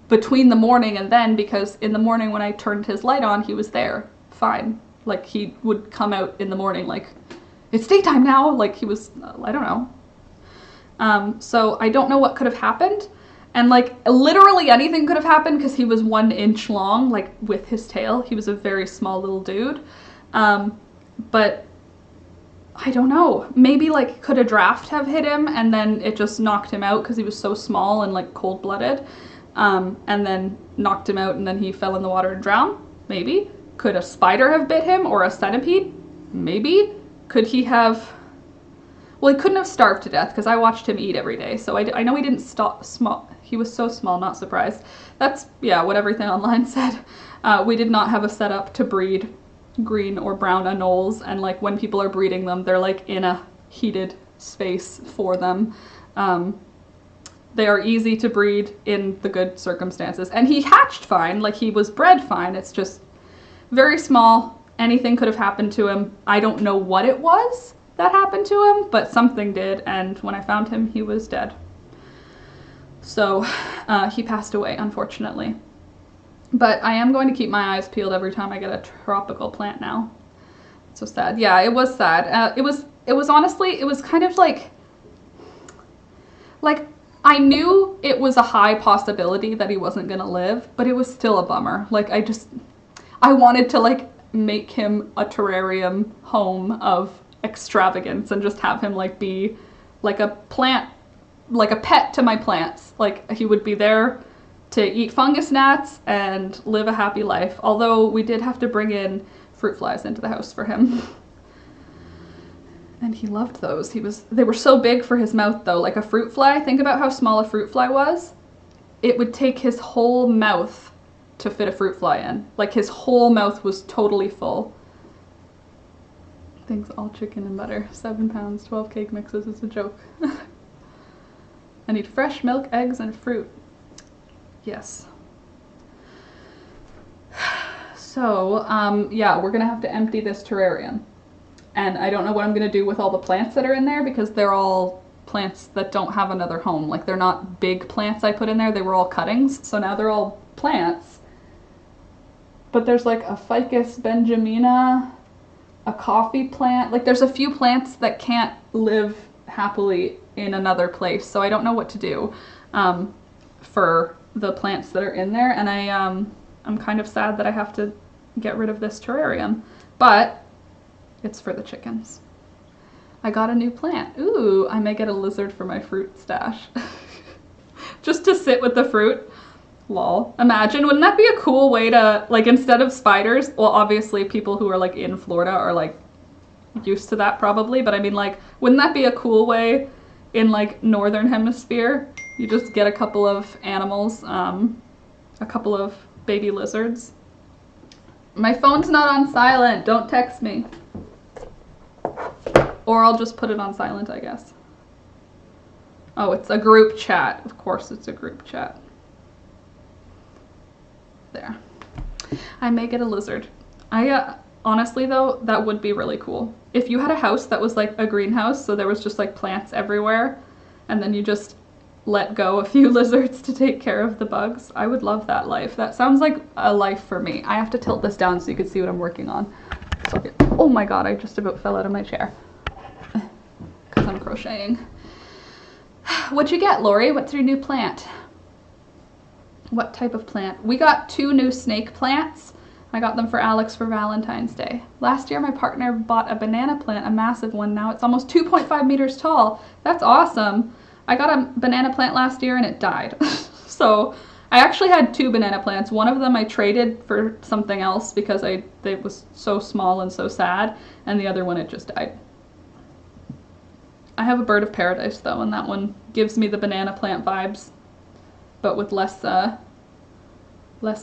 S1: between the morning and then, because in the morning when I turned his light on, he was there fine. Like he would come out in the morning like, it's daytime now. Like he was, I don't know. So I don't know what could have happened. And like literally anything could have happened because he was 1 inch long, like with his tail. He was a very small little dude. But I don't know. Maybe like could a draft have hit him and then it just knocked him out because he was so small and like cold-blooded. And then knocked him out and then he fell in the water and drowned? Maybe. Could a spider have bit him or a centipede? Maybe. Could he have... Well, he couldn't have starved to death because I watched him eat every day. So I know he didn't stop small. He was so small, not surprised. That's, yeah, what everything online said. We did not have a setup to breed green or brown anoles. And like when people are breeding them, they're like in a heated space for them. They are easy to breed in the good circumstances. And he hatched fine, like he was bred fine. It's just very small. Anything could have happened to him. I don't know what it was that happened to him, but something did, and when I found him, he was dead. So he passed away, unfortunately. But I am going to keep my eyes peeled every time I get a tropical plant now. It's so sad. Yeah, it was sad. It was honestly, it was kind of like I knew it was a high possibility that he wasn't gonna live, but it was still a bummer. Like I wanted to like make him a terrarium home of extravagance and just have him like be like a plant, like a pet to my plants. Like he would be there to eat fungus gnats and live a happy life. Although we did have to bring in fruit flies into the house for him. And he loved those. They were so big for his mouth though, like a fruit fly. Think about how small a fruit fly was. It would take his whole mouth to fit a fruit fly in. Like his whole mouth was totally full. Things all chicken and butter. 7 pounds, 12 cake mixes is a joke. I need fresh milk, eggs, and fruit. Yes. So, yeah, we're gonna have to empty this terrarium. And I don't know what I'm gonna do with all the plants that are in there because they're all plants that don't have another home. Like they're not big plants I put in there, they were all cuttings. So now they're all plants. But there's like a ficus benjamina, a coffee plant. Like there's a few plants that can't live happily in another place. So I don't know what to do for the plants that are in there. And I'm kind of sad that I have to get rid of this terrarium. But it's for the chickens. I got a new plant. Ooh, I may get a lizard for my fruit stash. Just to sit with the fruit. Lol. Imagine, wouldn't that be a cool way to, like, instead of spiders, well, obviously people who are, like, in Florida are, like, used to that probably, but I mean, like, wouldn't that be a cool way in, like, northern hemisphere? You just get a couple of animals, a couple of baby lizards. My phone's not on silent, don't text me. Or I'll just put it on silent, I guess. Oh, it's a group chat. Of course it's a group chat. There. I may get a lizard. Honestly though, that would be really cool. If you had a house that was like a greenhouse, so there was just like plants everywhere, and then you just let go a few lizards to take care of the bugs, I would love that life. That sounds like a life for me. I have to tilt this down so you can see what I'm working on. Sorry. Oh my god, I just about fell out of my chair. Because I'm crocheting. What'd you get, Lori? What's your new plant? What type of plant? We got 2 new snake plants. I got them for Alex for Valentine's Day. Last year my partner bought a banana plant, a massive one. Now it's almost 2.5 meters tall. That's awesome. I got a banana plant last year and it died. So I actually had 2 banana plants. One of them I traded for something else because it was so small and so sad, and the other one it just died. I have a bird of paradise though, and that one gives me the banana plant vibes, but with less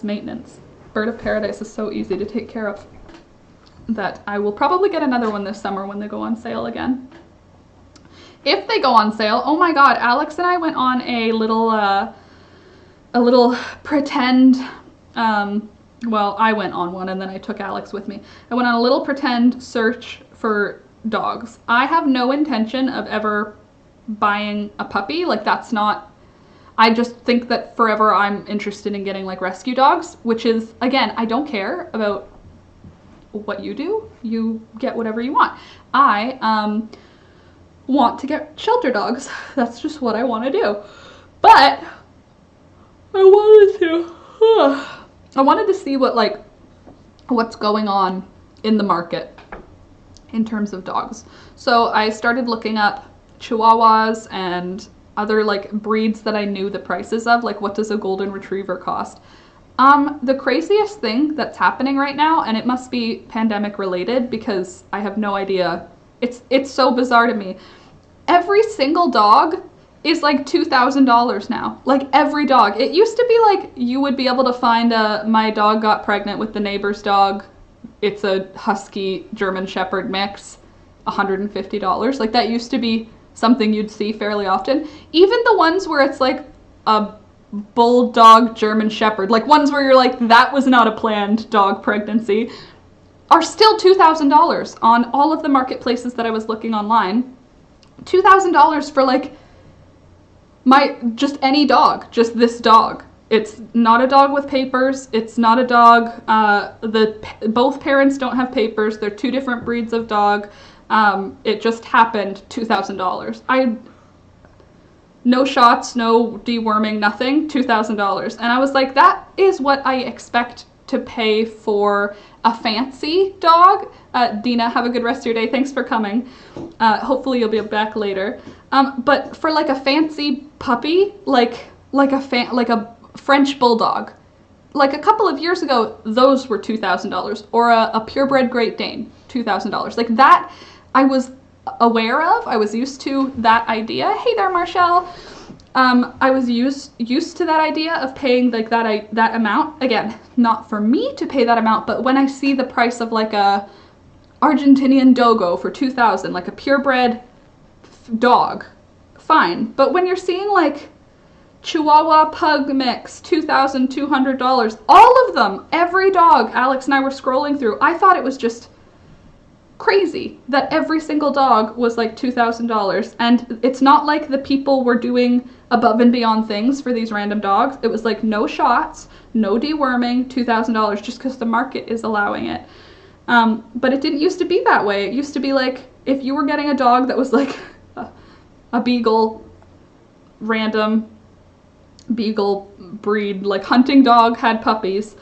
S1: maintenance. Bird of paradise is so easy to take care of. that I will probably get another one this summer when they go on sale again. If they go on sale, oh my god, Alex and I went on a little pretend, well, I went on one and then I took Alex with me. I went on a little pretend search for dogs. I have no intention of ever buying a puppy. Like, that's not, I just think that forever I'm interested in getting like rescue dogs, which is, again, I don't care about what you do. You get whatever you want. I want to get shelter dogs. That's just what I want to do. But I wanted to see what's going on in the market in terms of dogs. So I started looking up Chihuahuas and other like breeds that I knew the prices of, like what does a golden retriever cost. The craziest thing that's happening right now, and it must be pandemic related because I have no idea. It's so bizarre to me. Every single dog is like $2,000 now. Like every dog. It used to be like you would be able to find my dog got pregnant with the neighbor's dog. It's a husky German shepherd mix, $150. Like that used to be something you'd see fairly often. Even the ones where it's like a bulldog German shepherd, like ones where you're like, that was not a planned dog pregnancy, are still $2,000 on all of the marketplaces that I was looking online. $2,000 for like just any dog, just this dog. It's not a dog with papers. It's not a dog. Both parents don't have papers. They're two different breeds of dog. It just happened. $2,000. No shots, no deworming, nothing. $2,000. And I was like, that is what I expect to pay for a fancy dog. Dina, have a good rest of your day. Thanks for coming. Hopefully you'll be back later. But for like a fancy puppy, like a French bulldog, like a couple of years ago, those were $2,000. Or a purebred Great Dane, $2,000. Like that, I was aware of. I was used to that idea. Hey there, Marshall. I was used to that idea of paying like that amount. Again, not for me to pay that amount, but when I see the price of like a Argentinian Dogo for $2,000, like a purebred dog, fine. But when you're seeing like Chihuahua Pug mix, $2,200, all of them, every dog, Alex and I were scrolling through, I thought it was just crazy that every single dog was like $2,000. And it's not like the people were doing above and beyond things for these random dogs. It was like no shots, no deworming, $2,000 just because the market is allowing it. But it didn't used to be that way. It used to be like if you were getting a dog that was like a beagle, random beagle breed, like hunting dog, had puppies,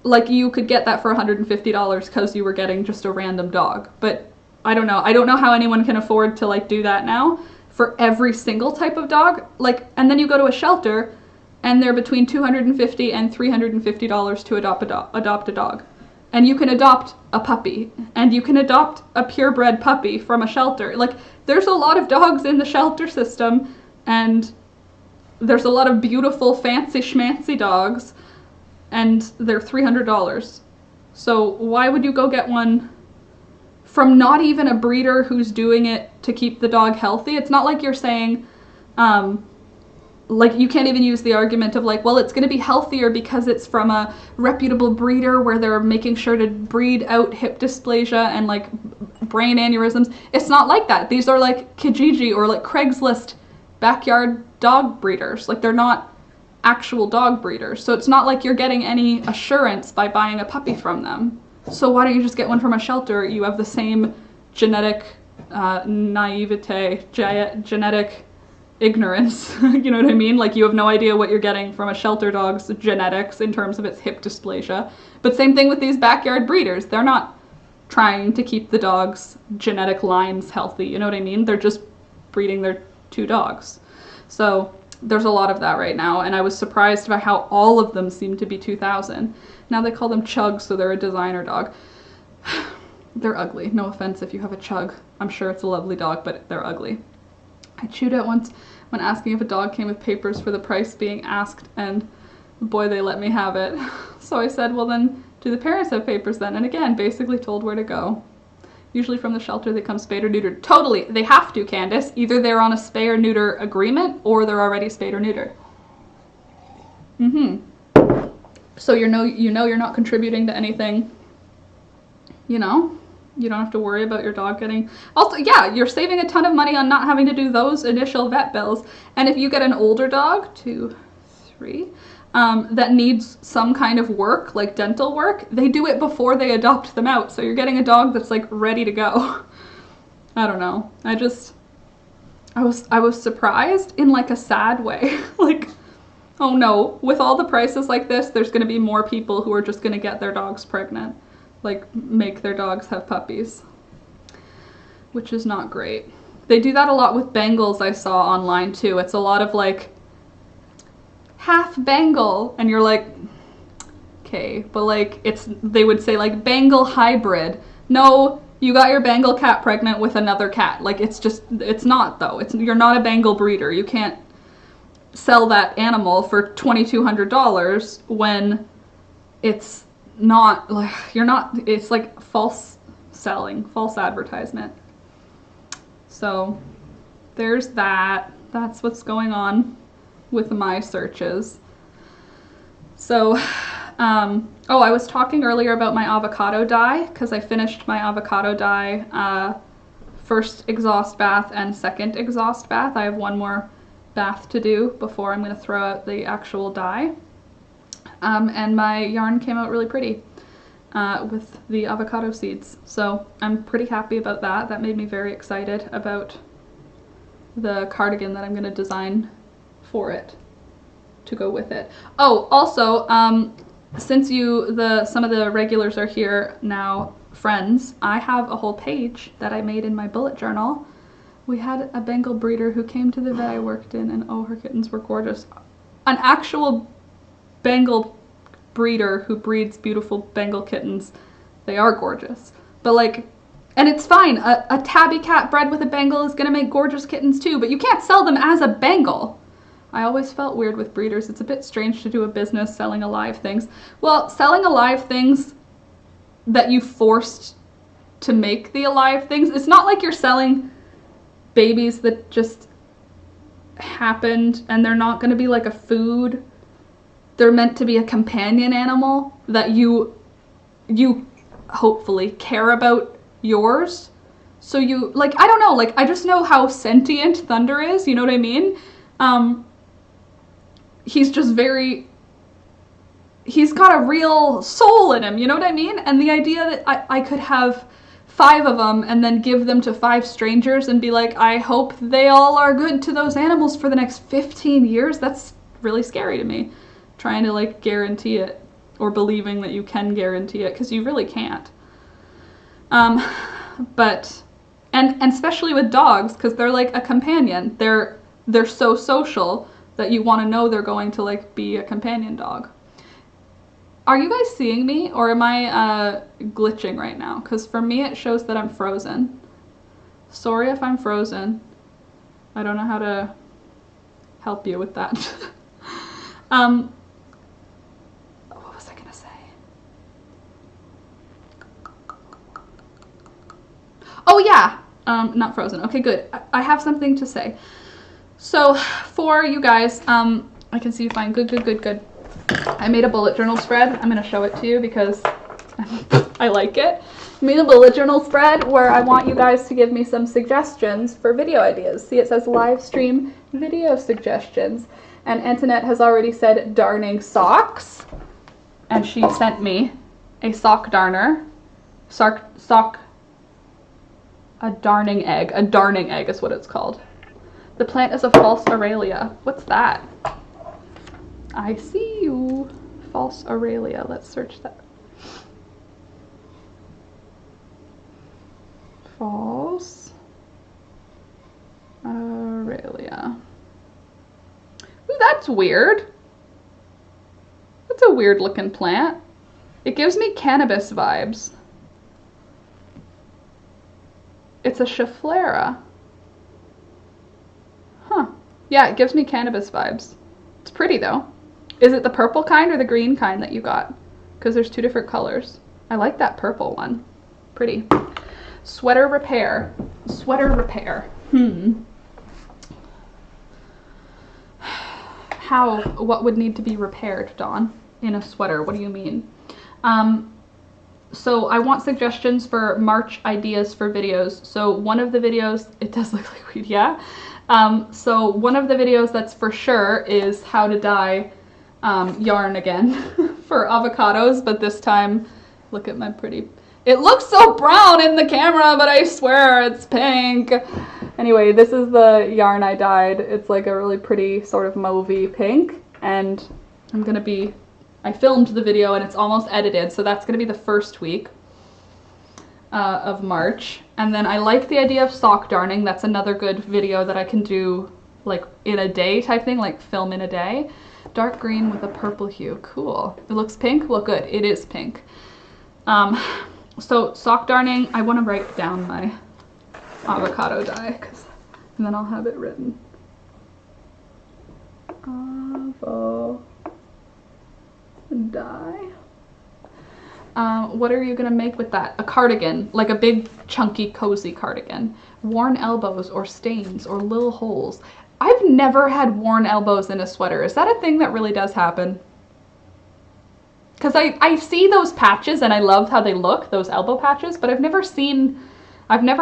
S1: like you could get that for $150 because you were getting just a random dog. But I don't know how anyone can afford to like do that now for every single type of dog. Like, and then you go to a shelter and they're between $250 and $350 to adopt a dog. And you can adopt a puppy, and you can adopt a purebred puppy from a shelter. Like, there's a lot of dogs in the shelter system, and there's a lot of beautiful, fancy schmancy dogs, and they're $300. So why would you go get one from not even a breeder who's doing it to keep the dog healthy? It's not like you're saying, like, you can't even use the argument of like, well, it's going to be healthier because it's from a reputable breeder where they're making sure to breed out hip dysplasia and like brain aneurysms. It's not like that. These are like Kijiji or like Craigslist backyard dog breeders. Like, they're not actual dog breeders. So it's not like you're getting any assurance by buying a puppy from them. So why don't you just get one from a shelter? You have the same genetic naivete, genetic ignorance. You know what I mean? Like, you have no idea what you're getting from a shelter dog's genetics in terms of its hip dysplasia. But same thing with these backyard breeders. They're not trying to keep the dog's genetic lines healthy. You know what I mean? They're just breeding their two dogs. So there's a lot of that right now, and I was surprised by how all of them seem to be $2,000. Now they call them chugs, so they're a designer dog. They're ugly. No offense if you have a chug. I'm sure it's a lovely dog, but they're ugly. I chewed out once when asking if a dog came with papers for the price being asked, and boy, they let me have it. So I said, well then, Do the parents have papers then? And again, basically told where to go. Usually from the shelter they come spayed or neutered. Totally, they have to, Candace. Either they're on a spay or neuter agreement, or they're already spayed or neutered. So you know you're not contributing to anything, you know? You don't have to worry about your dog getting... Also, yeah, you're saving a ton of money on not having to do those initial vet bills. And if you get an older dog, 2, 3, that needs some kind of work, like dental work, they do it before they adopt them out. So you're getting a dog that's like ready to go. I don't know. I was surprised in like a sad way. Like, oh no, with all the prices like this, there's going to be more people who are just going to get their dogs pregnant. Like, make their dogs have puppies, which is not great. They do that a lot with Bengals, I saw online too. It's a lot of like, half Bengal, and you're like, okay, but like, they would say like, Bengal hybrid. No, you got your Bengal cat pregnant with another cat. Like, it's not though. You're not a Bengal breeder. You can't sell that animal for $2,200 when it's not like it's like false selling, false advertisement. So there's that. That's what's going on with my searches. So I was talking earlier about my avocado dye because I finished my avocado dye first exhaust bath and second exhaust bath. I have one more bath to do before I'm going to throw out the actual dye. And my yarn came out really pretty with the avocado seeds. So I'm pretty happy about that. That made me very excited about the cardigan that I'm going to design for it to go with it. Oh, also, since some of the regulars are here now, friends, I have a whole page that I made in my bullet journal. We had a Bengal breeder who came to the vet I worked in, and oh, her kittens were gorgeous. An actual Bengal breeder who breeds beautiful Bengal kittens. They are gorgeous. But like, and it's fine. A tabby cat bred with a Bengal is gonna make gorgeous kittens too, but you can't sell them as a Bengal. I always felt weird with breeders. It's a bit strange to do a business selling alive things. Well, selling alive things that you forced to make the alive things, it's not like you're selling babies that just happened and they're not gonna be like a food. They're meant to be a companion animal that you hopefully care about yours. So you, like, I don't know, like, I just know how sentient Thunder is, you know what I mean? He's just he's got a real soul in him, you know what I mean? And the idea that I could have 5 of them and then give them to 5 strangers and be like, I hope they all are good to those animals for the next 15 years, that's really scary to me. Trying to like guarantee it, or believing that you can guarantee it, because you really can't. But and especially with dogs, because they're like a companion. They're so social that you want to know they're going to like be a companion dog. Are you guys seeing me, or am I glitching right now? Because for me it shows that I'm frozen. Sorry if I'm frozen. I don't know how to help you with that. What was I gonna say? Oh yeah, not frozen. Okay, good. I have something to say. So for you guys, I can see you fine. Good. I made a bullet journal spread. I'm gonna show it to you because I like it. I made a bullet journal spread where I want you guys to give me some suggestions for video ideas. See, it says live stream video suggestions. And Antoinette has already said darning socks. And she sent me a sock darner. A darning egg. A darning egg is what it's called. The plant is a false Aurelia. What's that? I see you. False Aurelia. Let's search that. False Aurelia. Ooh, that's weird. That's a weird looking plant. It gives me cannabis vibes. It's a Schefflera. Huh. Yeah, it gives me cannabis vibes. It's pretty though. Is it the purple kind or the green kind that you got? because there's 2 different colors. I like that purple one. Pretty. Sweater repair. Sweater repair. What would need to be repaired, Dawn, in a sweater? What do you mean? So I want suggestions for March ideas for videos. So one of the videos, it does look like weed, yeah. So one of the videos that's for sure is how to dye yarn again for avocados, but this time, look at my pretty, it looks so brown in the camera, but I swear it's pink. Anyway, this is the yarn I dyed. It's like a really pretty sort of mauvey pink, and I filmed the video and it's almost edited, so that's gonna be the first week of March. And then I like the idea of sock darning. That's another good video that I can do like in a day type thing, like film in a day. Dark green with a purple hue, cool. It looks pink, well good, it is pink. So sock darning, I wanna write down my avocado dye, and then I'll have it written. Avo dye. What are you gonna make with that? A cardigan, like a big chunky cozy cardigan. Worn elbows or stains or little holes. I've never had worn elbows in a sweater. Is that a thing that really does happen? Because I see those patches and I love how they look, those elbow patches, but I've never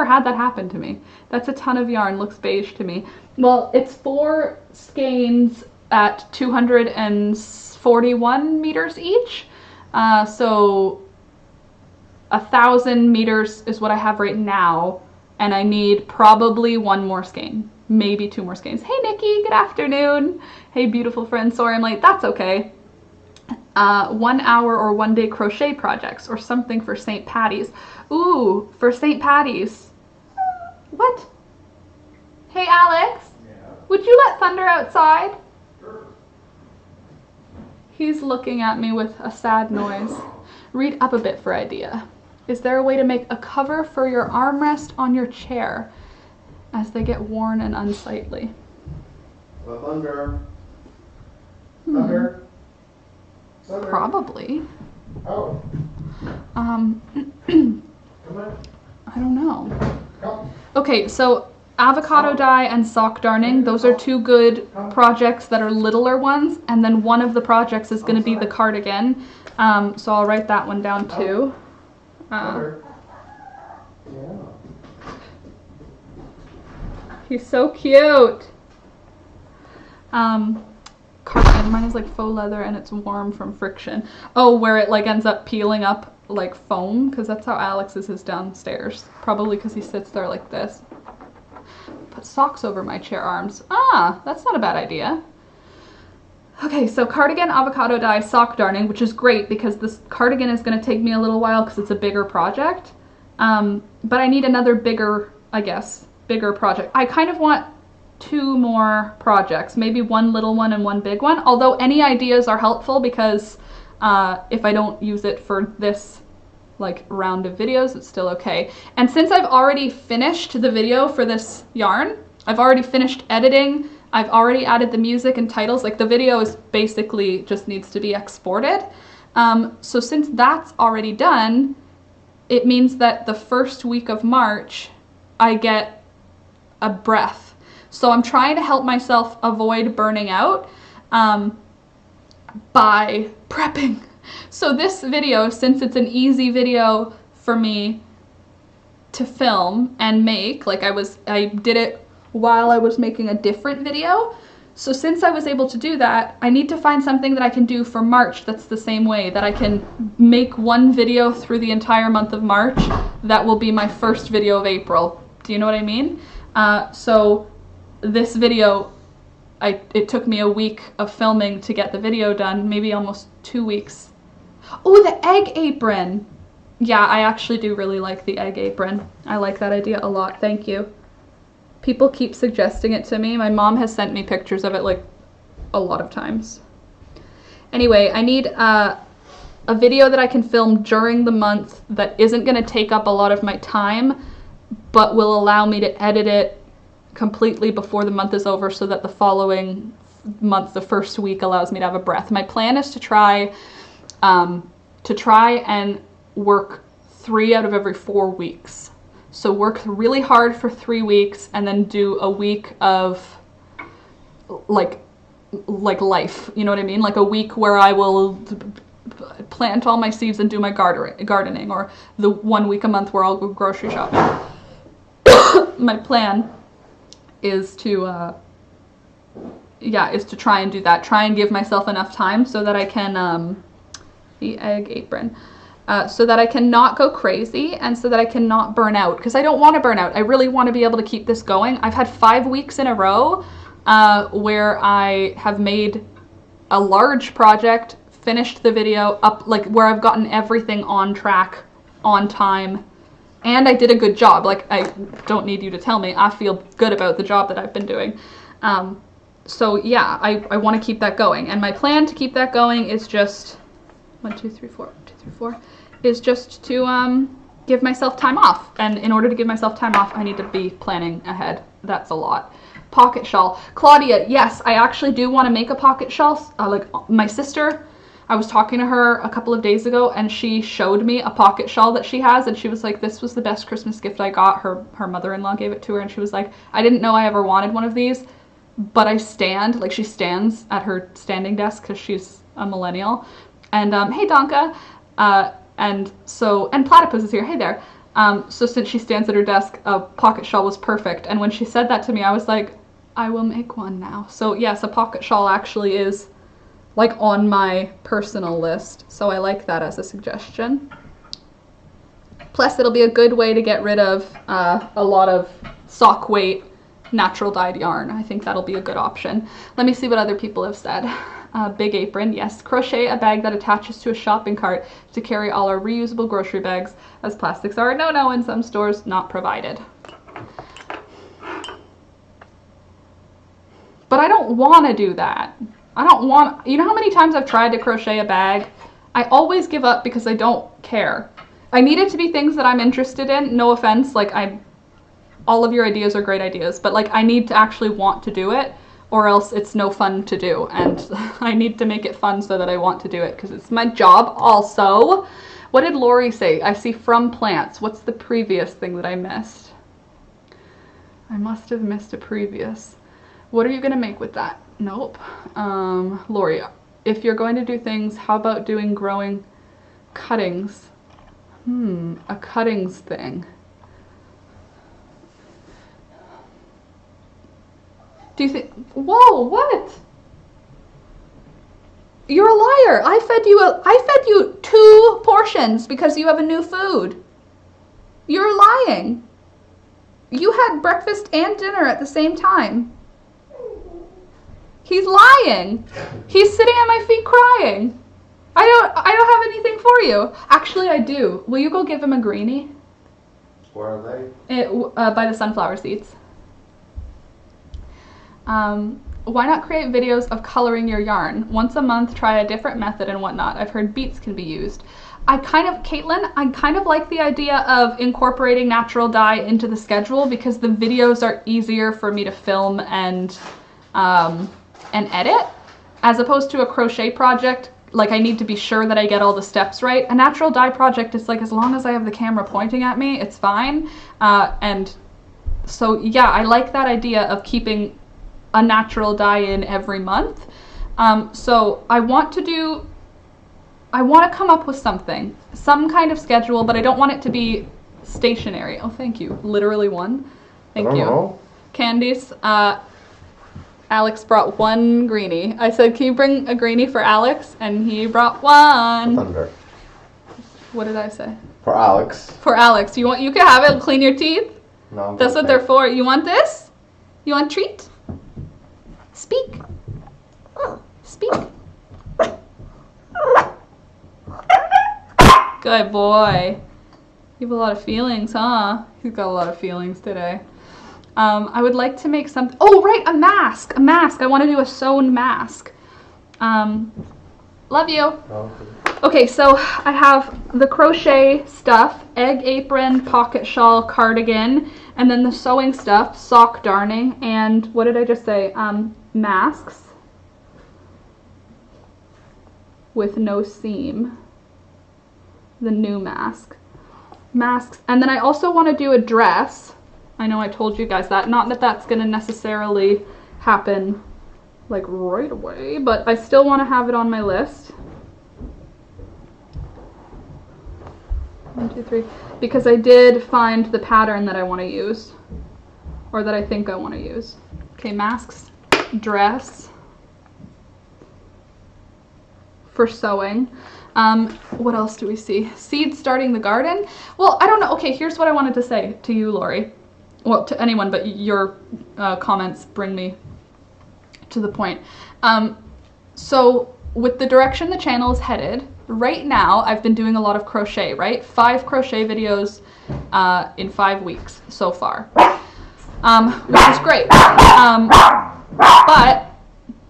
S1: had that happen to me. That's a ton of yarn, looks beige to me. Well, it's 4 skeins at 241 meters each. So 1,000 meters is what I have right now, and I need probably 1 more skein, maybe 2 more skeins. Hey Nikki, good afternoon. Hey beautiful friend, sorry I'm late, that's okay. 1 hour or 1 day crochet projects or something for St. Patty's. Ooh, for St. Patty's. What? Hey Alex, yeah. Would you let Thunder outside? Sure. He's looking at me with a sad noise. Read up a bit for idea. Is there a way to make a cover for your armrest on your chair as they get worn and unsightly?
S2: Well, Thunder. Thunder. Thunder.
S1: Probably.
S2: Oh.
S1: Come on. I don't know.
S2: Come.
S1: Okay, so avocado dye and sock darning, those are 2 good projects that are littler ones, and then one of the projects is going to be the cardigan, so I'll write that one down too. He's so cute. Cardigan, mine is like faux leather and it's warm from friction. Oh, where it like ends up peeling up like foam, because that's how Alex's is downstairs, probably because he sits there like this. Put socks over my chair arms. Ah, that's not a bad idea. Okay, so cardigan, avocado dye, sock darning, which is great because this cardigan is going to take me a little while because it's a bigger project. But I need another bigger, I guess, bigger project. I kind of want 2 more projects, maybe 1 little one and 1 big one, although any ideas are helpful because if I don't use it for this like round of videos, it's still okay. And since I've already finished the video for this yarn, I've already finished editing, I've already added the music and titles, like the video is basically just needs to be exported. So since that's already done, it means that the first week of March, I get a breath. So I'm trying to help myself avoid burning out by prepping. So this video, since it's an easy video for me to film and make, like I did it while I was making a different video. So since I was able to do that, I need to find something that I can do for March that's the same way, that I can make 1 video through the entire month of March. That will be my first video of April. Do you know what I mean? So this video, it took me a week of filming to get the video done, maybe almost 2 weeks. Oh, the egg apron. Yeah, I actually do really like the egg apron. I like that idea a lot. Thank you. People keep suggesting it to me. My mom has sent me pictures of it like a lot of times. Anyway, I need a video that I can film during the month that isn't going to take up a lot of my time, but will allow me to edit it completely before the month is over so that the following month, the first week, allows me to have a breath. My plan is to try to try and work 3 out of every 4 weeks. So work really hard for 3 weeks and then do a week of like life, you know what I mean? Like a week where I will plant all my seeds and do my gardening, or the 1 week a month where I'll go grocery shopping. My plan is to try and do that. Try and give myself enough time so that I can the egg apron. So that I can not go crazy and so that I can not burn out, because I don't want to burn out. I really want to be able to keep this going. I've had 5 weeks in a row where I have made a large project, finished the video up, like where I've gotten everything on track, on time, and I did a good job. Like, I don't need you to tell me, I feel good about the job that I've been doing. So yeah, I want to keep that going, and my plan to keep that going is just 1, 2, 3, 4, 1, 2, 3, 4, is just to give myself time off. And in order to give myself time off, I need to be planning ahead. That's a lot. Pocket shawl. Claudia, yes, I actually do want to make a pocket shawl. Like my sister, I was talking to her a couple of days ago and she showed me a pocket shawl that she has, and she was like, this was the best Christmas gift I got. Her mother-in-law gave it to her, and she was like, I didn't know I ever wanted one of these, but I stand, like she stands at her standing desk because she's a millennial. And hey Donka, and Platypus is here, hey there. So since she stands at her desk, a pocket shawl was perfect. And when she said that to me, I was like, I will make one now. So yes, a pocket shawl actually is like on my personal list. So I like that as a suggestion. Plus it'll be a good way to get rid of a lot of sock weight natural dyed yarn. I think that'll be a good option. Let me see what other people have said. Big apron, yes. Crochet a bag that attaches to a shopping cart to carry all our reusable grocery bags, as plastics are no in some stores, not provided. But I don't want to do that. I don't want, you know how many times I've tried to crochet a bag? I always give up because I don't care. I need it to be things that I'm interested in. No offense, like all of your ideas are great ideas, but like I need to actually want to do it, or else it's no fun to do. And I need to make it fun so that I want to do it, because it's my job also. What did Lori say? I see from plants. What's the previous thing that I missed? I must have missed a previous. What are you gonna make with that? Nope. Lori, if you're going to do things, how about doing growing cuttings? A cuttings thing. Do you think, whoa, what? You're a liar. I fed you 2 portions because you have a new food. You're lying. You had breakfast and dinner at the same time. He's lying. He's sitting at my feet crying. I don't have anything for you. Actually, I do. Will you go give him a greenie?
S2: Where are they?
S1: By the sunflower seeds. Why not create videos of coloring your yarn? Once a month, try a different method and whatnot. I've heard beets can be used. Caitlin, I kind of like the idea of incorporating natural dye into the schedule, because the videos are easier for me to film and edit, as opposed to a crochet project. Like, I need to be sure that I get all the steps right. A natural dye project is like, as long as I have the camera pointing at me, it's fine. And so yeah, I like that idea of keeping a natural dye in every month. So I want to come up with something, some kind of schedule, but I don't want it to be stationary. Oh, thank you. Literally one. Thank you.
S2: Know.
S1: Candice, Alex brought 1 greenie. I said, can you bring a greenie for Alex? And he brought 1.
S2: Thunder.
S1: What did I say?
S2: For Alex.
S1: For Alex. You can have it and clean your teeth?
S2: No.
S1: That's what they're for. You want this? You want a treat? Speak. Speak. Good boy. You have a lot of feelings, huh? He's got a lot of feelings today. I would like to make something. Oh, right, a mask. A mask. I want to do a sewn mask. Love you. Okay, so I have the crochet stuff, egg apron, pocket shawl, cardigan, and then the sewing stuff, sock darning, and what did I just say? Masks with no seam. the new masks. And then I also want to do a dress. I know I told you guys that. Not that that's going to necessarily happen like right away, but I still want to have it on my list. 1, 2, 3. Because I did find the pattern that I want to use, or that I think I want to use. Okay, masks, dress for sewing. What else do we see? Seeds starting the garden. Well, I don't know. Okay, here's what I wanted to say to you, Lori. Well, to anyone, but your comments bring me to the point. So with the direction the channel is headed, right now I've been doing a lot of crochet, right? 5 crochet videos in 5 weeks so far, which is great. But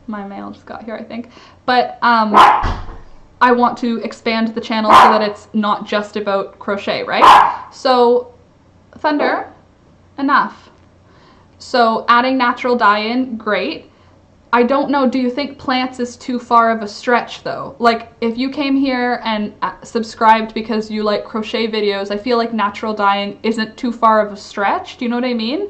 S1: my mail just got here, I think. But I want to expand the channel so that it's not just about crochet, right? So, Thunder, enough. So adding natural dye in, great. I don't know, do you think plants is too far of a stretch though? Like if you came here and subscribed because you like crochet videos, I feel like natural dyeing isn't too far of a stretch. Do you know what I mean?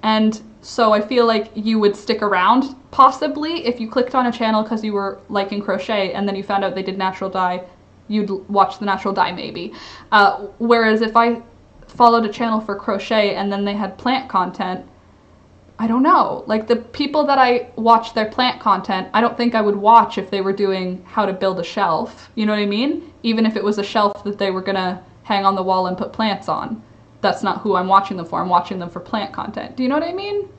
S1: And so I feel like you would stick around possibly if you clicked on a channel because you were liking crochet and then you found out they did natural dye, you'd watch the natural dye maybe. Whereas if I followed a channel for crochet and then they had plant content, I don't know, like the people that I watch their plant content, I don't think I would watch if they were doing how to build a shelf, you know what I mean? Even if it was a shelf that they were gonna hang on the wall and put plants on. That's not who I'm watching them for. I'm watching them for plant content. Do you know what I mean?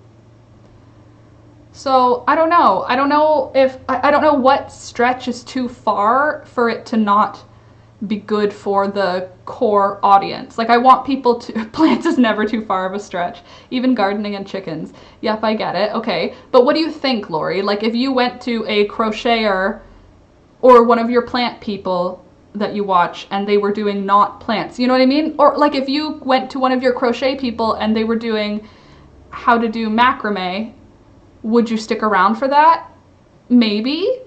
S1: So I don't know. I don't know if, I don't know what stretch is too far for it to not be good for the core audience. Like I want people to, plants is never too far of a stretch. Even gardening and chickens. Yep, I get it. Okay. But what do you think, Lori? Like if you went to a crocheter or one of your plant people that you watch and they were doing not plants, you know what I mean? Or like if you went to one of your crochet people and they were doing how to do macrame, would you stick around for that? Maybe.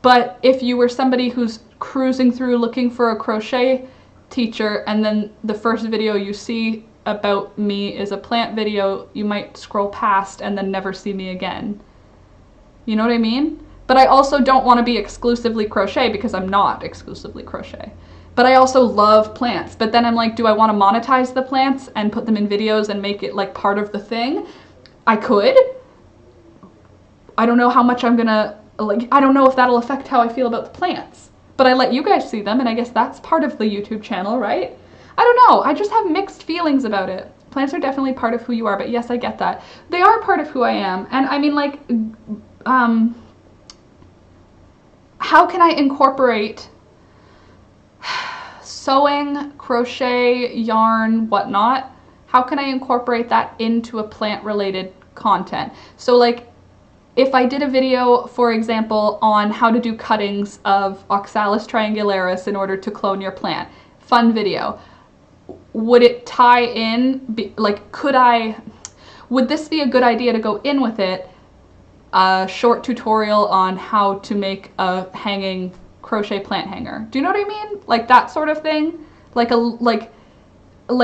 S1: But if you were somebody who's cruising through looking for a crochet teacher and then the first video you see about me is a plant video, you might scroll past and then never see me again. You know what I mean? But I also don't want to be exclusively crochet because I'm not exclusively crochet. But I also love plants. But then I'm like, do I want to monetize the plants and put them in videos and make it like part of the thing? I could. I don't know how much I'm gonna, like, I don't know if that'll affect how I feel about the plants. But I let you guys see them and I guess that's part of the YouTube channel, right? I don't know. I just have mixed feelings about it. Plants are definitely part of who you are, but yes, I get that. They are part of who I am. And I mean, like, how can I incorporate sewing, crochet, yarn, whatnot? How can I incorporate that into a plant-related content? So like, if I did a video, for example, on how to do cuttings of Oxalis triangularis in order to clone your plant, fun video, would it tie in, would this be a good idea to go in with it? A short tutorial on how to make a hanging crochet plant hanger. Do you know what I mean? Like that sort of thing? Like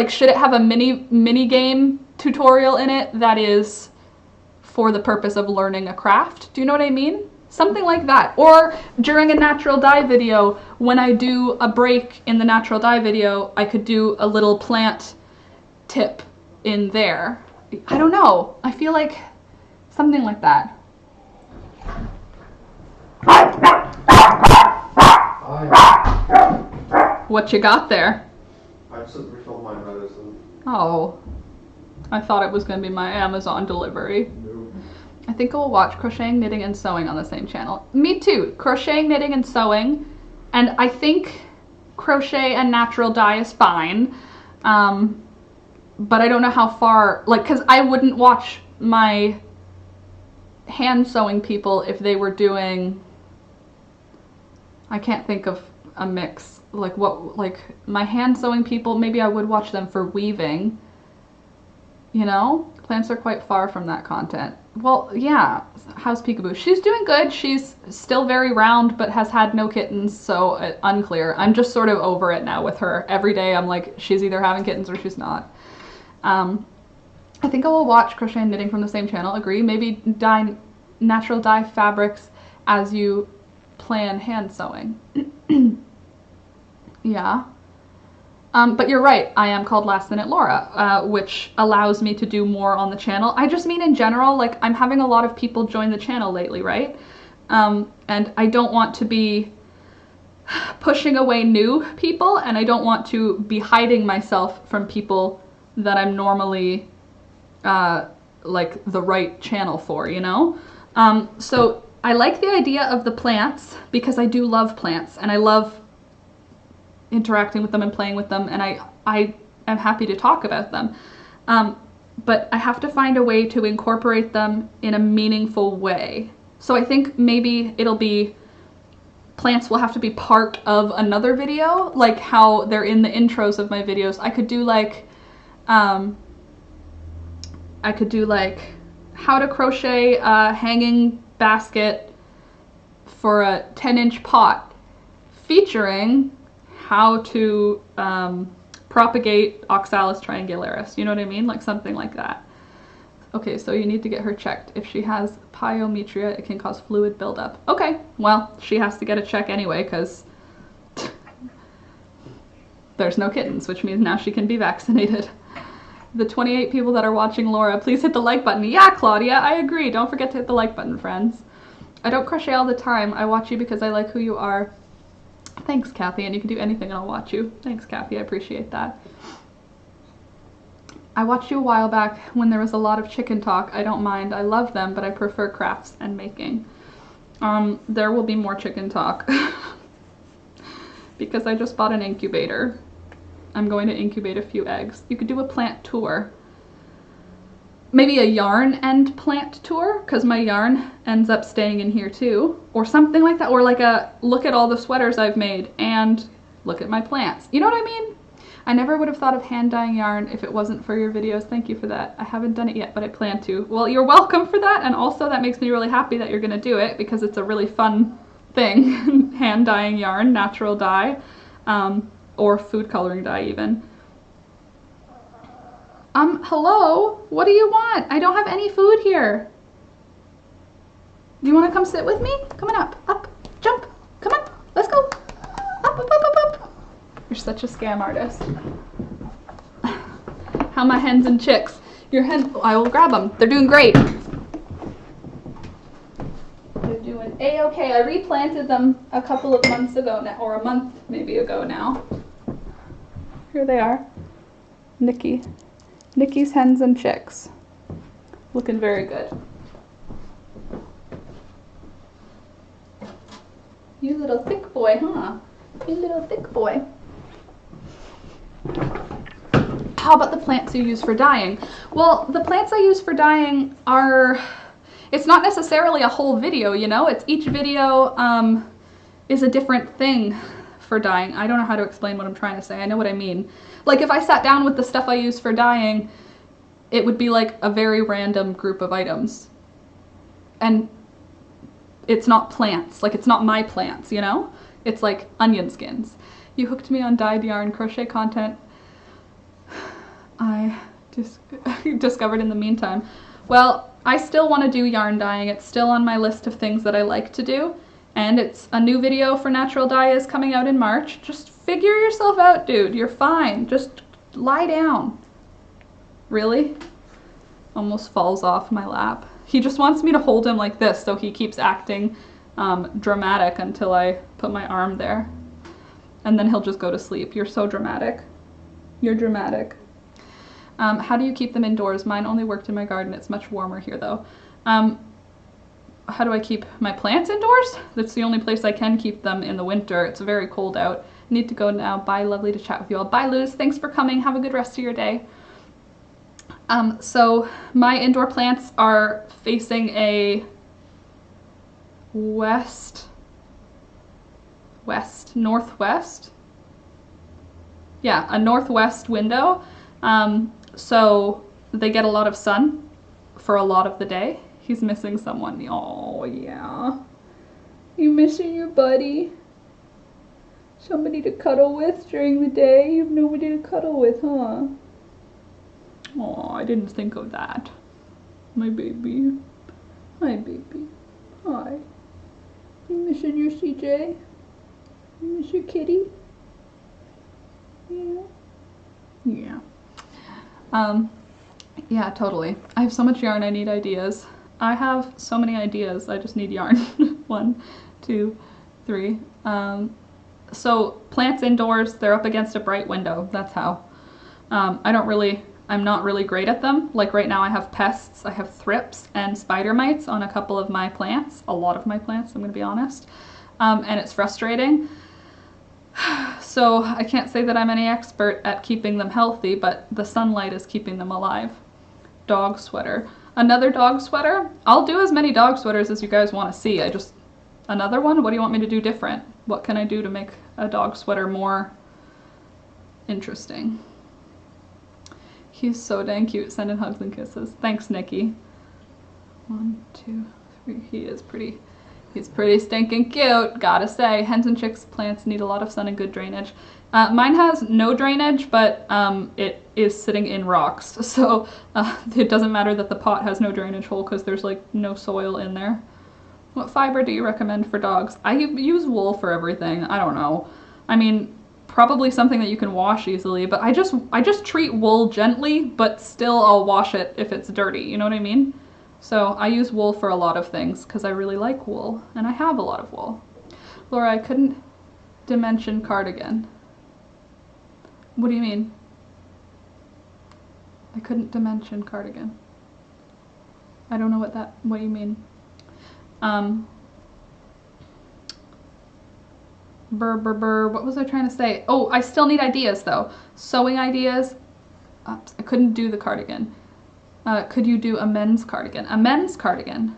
S1: should it have a mini game tutorial in it that is for the purpose of learning a craft? Do you know what I mean? Something like that. Or during a natural dye video, when I do a break in the natural dye video, I could do a little plant tip in there. I don't know. I feel like something like that. What you got there?
S2: I just refilled my medicine.
S1: Oh, I thought it was going to be my Amazon delivery.
S2: No.
S1: I think I'll watch crocheting, knitting, and sewing on the same channel. Me too. Crocheting, knitting, and sewing. And I think crochet and natural dye is fine. But I don't know how far, like, because I wouldn't watch my hand sewing people if they were doing, I can't think of a mix. Like what, like my hand sewing people, maybe I would watch them for weaving. You know, plants are quite far from that content. Well, yeah, how's Peekaboo? She's doing good. She's still very round, but has had no kittens, so unclear. I'm just sort of over it now with her. Every day I'm like, she's either having kittens or she's not. I think I will watch Crochet and Knitting from the same channel, agree. Maybe dye natural dye fabrics as you plan hand sewing. Yeah. But you're right, I am called Last Minute Laura, which allows me to do more on the channel. I just mean in general, like I'm having a lot of people join the channel lately, right? And I don't want to be pushing away new people, and I don't want to be hiding myself from people that I'm normally like the right channel for, you know? So I like the idea of the plants because I do love plants and I love interacting with them and playing with them, and I am happy to talk about them. But I have to find a way to incorporate them in a meaningful way. So I think maybe it'll be plants will have to be part of another video, like how they're in the intros of my videos. I could do like how to crochet a hanging basket for a 10-inch pot featuring how to propagate Oxalis triangularis. You know what I mean? Like something like that. Okay, so you need to get her checked. If she has pyometria, it can cause fluid buildup. Okay, well, she has to get a check anyway because there's no kittens, which means now she can be vaccinated. The 28 people that are watching Laura, please hit the like button. Yeah, Claudia, I agree. Don't forget to hit the like button, friends. I don't crochet all the time. I watch you because I like who you are. Thanks, Kathy, and you can do anything and I'll watch you. Thanks, Kathy, I appreciate that. I watched you a while back when there was a lot of chicken talk. I don't mind. I love them, but I prefer crafts and making. There will be more chicken talk because I just bought an incubator. I'm going to incubate a few eggs. You could do a plant tour. Maybe a yarn and plant tour, because my yarn ends up staying in here too. Or something like that. Or like a look at all the sweaters I've made and look at my plants. You know what I mean? I never would have thought of hand dyeing yarn if it wasn't for your videos. Thank you for that. I haven't done it yet, but I plan to. Well, you're welcome for that. And also that makes me really happy that you're going to do it because it's a really fun thing. Hand dyeing yarn, natural dye, or food coloring dye even. Hello? What do you want? I don't have any food here. Do you want to come sit with me? Come on up, jump, come on, let's go. Up. You're such a scam artist. How my hens and chicks? Your hen, I will grab them. They're doing great. They're doing A-okay. I replanted them a couple of months ago now, or a month maybe ago now. Here they are. Nikki's hens and chicks. Looking very good. You little thick boy, huh? You little thick boy. How about the plants you use for dyeing? Well, the plants I use for dyeing are, it's not necessarily a whole video, you know? It's each video is a different thing for dyeing. I don't know how to explain what I'm trying to say. I know what I mean. Like if I sat down with the stuff I use for dyeing, it would be like a very random group of items. And it's not plants, like it's not my plants, you know? It's like onion skins. You hooked me on dyed yarn crochet content I discovered in the meantime. Well, I still want to do yarn dyeing. It's still on my list of things that I like to do. And it's a new video for natural dye is coming out in March. Just figure yourself out, dude. You're fine. Just lie down. Really? Almost falls off my lap. He just wants me to hold him like this, so he keeps acting dramatic until I put my arm there. And then he'll just go to sleep. You're so dramatic. You're dramatic. How do you keep them indoors? Mine only worked in my garden. It's much warmer here though. How do I keep my plants indoors? That's the only place I can keep them in the winter. It's very cold out. Need to go now. Bye, lovely to chat with you all. Bye, Luz. Thanks for coming. Have a good rest of your day. So my indoor plants are facing a northwest. Yeah, a northwest window. So they get a lot of sun for a lot of the day. He's missing someone. Oh, yeah. You missing your buddy? Somebody to cuddle with during the day? You have nobody to cuddle with, huh? Oh, I didn't think of that. My baby. Hi, baby. Hi. You missing your CJ? You miss your kitty? Yeah. Yeah. Yeah, totally. I have so much yarn, I need ideas. I have so many ideas, I just need yarn. 1, 2, 3. So plants indoors, they're up against a bright window, that's how. I'm not really great at them. Like right now I have pests, I have thrips and spider mites on a couple of my plants, a lot of my plants, I'm gonna be honest. And it's frustrating. So I can't say that I'm any expert at keeping them healthy, but the sunlight is keeping them alive. Dog sweater. Another dog sweater? I'll do as many dog sweaters as you guys want to see. Another one? What do you want me to do different? What can I do to make a dog sweater more interesting? He's so dang cute. Sending hugs and kisses. Thanks, Nikki. 1, 2, 3. He's pretty stinking cute, gotta say. Hens and chicks plants need a lot of sun and good drainage. Mine has no drainage, but it is sitting in rocks. So it doesn't matter that the pot has no drainage hole because there's like no soil in there. What fiber do you recommend for dogs? I use wool for everything. I don't know. I mean, probably something that you can wash easily, but I just treat wool gently, but still I'll wash it if it's dirty. You know what I mean? So I use wool for a lot of things because I really like wool, and I have a lot of wool. Laura, I couldn't dimension cardigan. What do you mean? I couldn't dimension cardigan. I don't know what do you mean? What was I trying to say? Oh, I still need ideas though. Sewing ideas. Oops, I couldn't do the cardigan. Could you do a men's cardigan? A men's cardigan?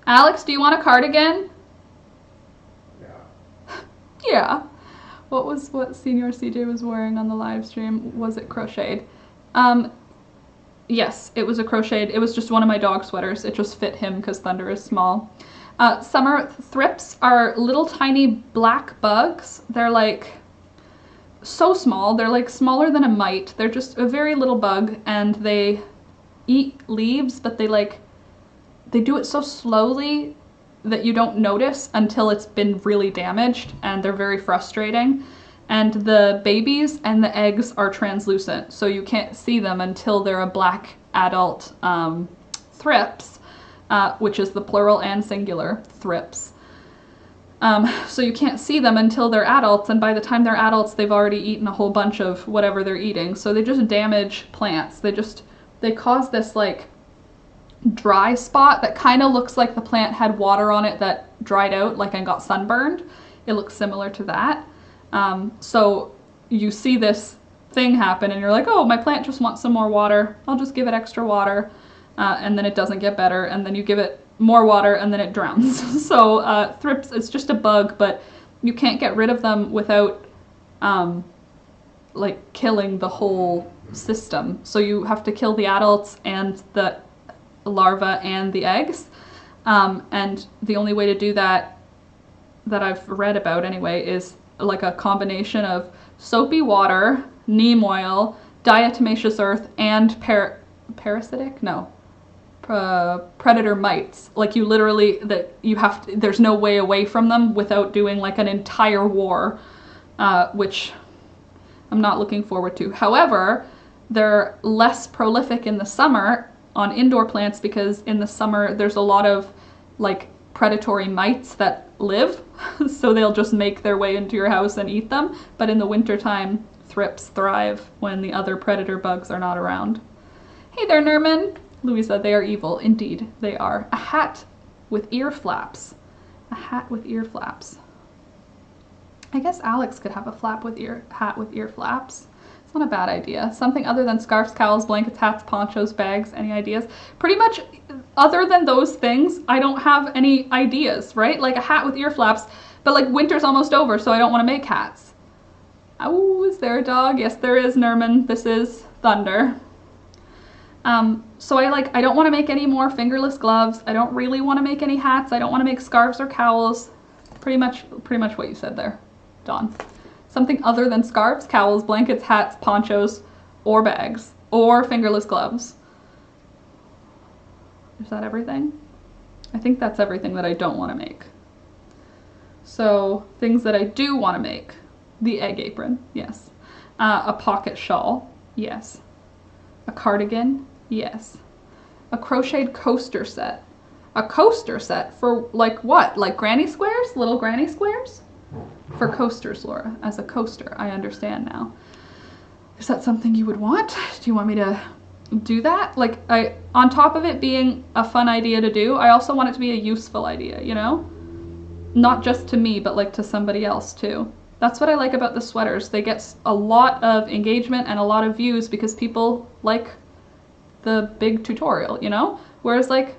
S1: Alex, do you want a cardigan?
S2: Yeah.
S1: Yeah. What Senior CJ was wearing on the live stream? Was it crocheted? Yes, it was a crocheted. It was just one of my dog sweaters. It just fit him because Thunder is small. Summer thrips are little tiny black bugs. They're like so small. They're like smaller than a mite. They're just a very little bug, and they eat leaves, but they do it so slowly that you don't notice until it's been really damaged, and they're very frustrating. And the babies and the eggs are translucent, so you can't see them until they're a black adult thrips, which is the plural and singular thrips. So you can't see them until they're adults, and by the time they're adults, they've already eaten a whole bunch of whatever they're eating. So they just damage plants. They cause this like dry spot that kind of looks like the plant had water on it that dried out, like and got sunburned. It looks similar to that. So you see this thing happen, and you're like, oh, my plant just wants some more water. I'll just give it extra water, and then it doesn't get better, and then you give it more water and then it drowns. So thrips, it's just a bug, but you can't get rid of them without like killing the whole system. So you have to kill the adults and the larva and the eggs. And the only way to do that I've read about anyway is like a combination of soapy water, neem oil, diatomaceous earth, and predator mites. Like you literally, there's no way away from them without doing like an entire war, which I'm not looking forward to. However, they're less prolific in the summer on indoor plants because in the summer there's a lot of like predatory mites that live, so they'll just make their way into your house and eat them. But in the wintertime, thrips thrive when the other predator bugs are not around. Hey there, Nerman. Louisa, they are evil. Indeed, they are. A hat with ear flaps. A hat with ear flaps. I guess Alex could have a hat with ear flaps. It's not a bad idea. Something other than scarves, cowls, blankets, hats, ponchos, bags. Any ideas? Pretty much other than those things, I don't have any ideas, right? Like a hat with ear flaps, but like winter's almost over, so I don't want to make hats. Oh, is there a dog? Yes, there is, Nerman. This is Thunder. So I don't want to make any more fingerless gloves. I don't really want to make any hats. I don't want to make scarves or cowls. Pretty much what you said there, Dawn. Something other than scarves, cowls, blankets, hats, ponchos, or bags, or fingerless gloves. Is that everything? I think that's everything that I don't want to make. So things that I do want to make. The egg apron, yes. A pocket shawl, yes. A cardigan, yes. A crocheted coaster set. A coaster set for like what? Like granny squares? Little granny squares? For coasters, Laura. As a coaster, I understand now. Is that something you would want? Do you want me to do that? Like, on top of it being a fun idea to do, I also want it to be a useful idea, you know? Not just to me, but like to somebody else too. That's what I like about the sweaters. They get a lot of engagement and a lot of views because people like the big tutorial, you know? Whereas like,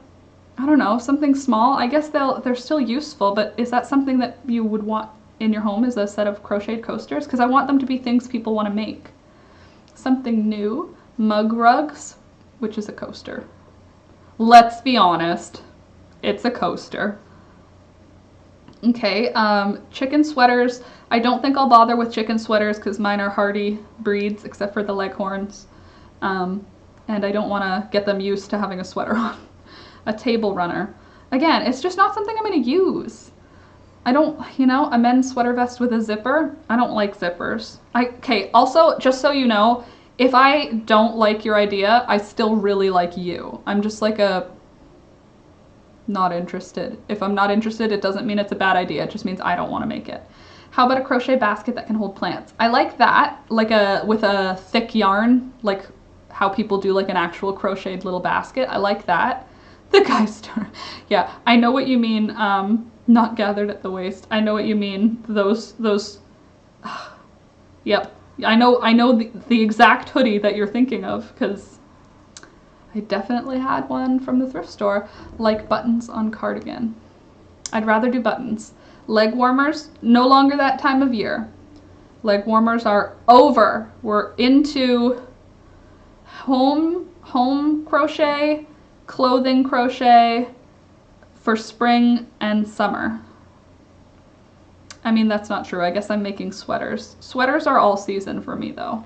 S1: I don't know, something small, I guess they're still useful, but is that something that you would want in your home, is a set of crocheted coasters? Because I want them to be things people want to make. Something new, mug rugs, which is a coaster. Let's be honest, it's a coaster. Okay, chicken sweaters. I don't think I'll bother with chicken sweaters because mine are hardy breeds, except for the leghorns. And I don't want to get them used to having a sweater on. A table runner. Again, it's just not something I'm going to use. I don't, you know, a men's sweater vest with a zipper. I don't like zippers. Okay, also, just so you know, if I don't like your idea, I still really like you. I'm just like a not interested. If I'm not interested, it doesn't mean it's a bad idea. It just means I don't want to make it. How about a crochet basket that can hold plants? I like that, like with a thick yarn, like how people do like an actual crocheted little basket. I like that. The guy's turn. Yeah, I know what you mean. Not gathered at the waist. I know what you mean. Those. Yep. I know the exact hoodie that you're thinking of because I definitely had one from the thrift store. Like buttons on cardigan. I'd rather do buttons. Leg warmers, no longer that time of year. Leg warmers are over. We're into home crochet, clothing crochet for spring and summer. I mean, that's not true. I guess I'm making sweaters. Sweaters are all season for me though.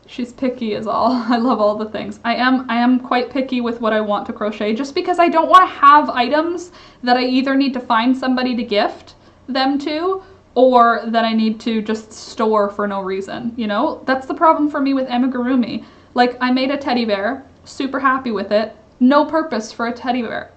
S1: She's picky is all. I love all the things. I am quite picky with what I want to crochet just because I don't want to have items that I either need to find somebody to gift them to or that I need to just store for no reason, you know? That's the problem for me with amigurumi. Like, I made a teddy bear, super happy with it, no purpose for a teddy bear.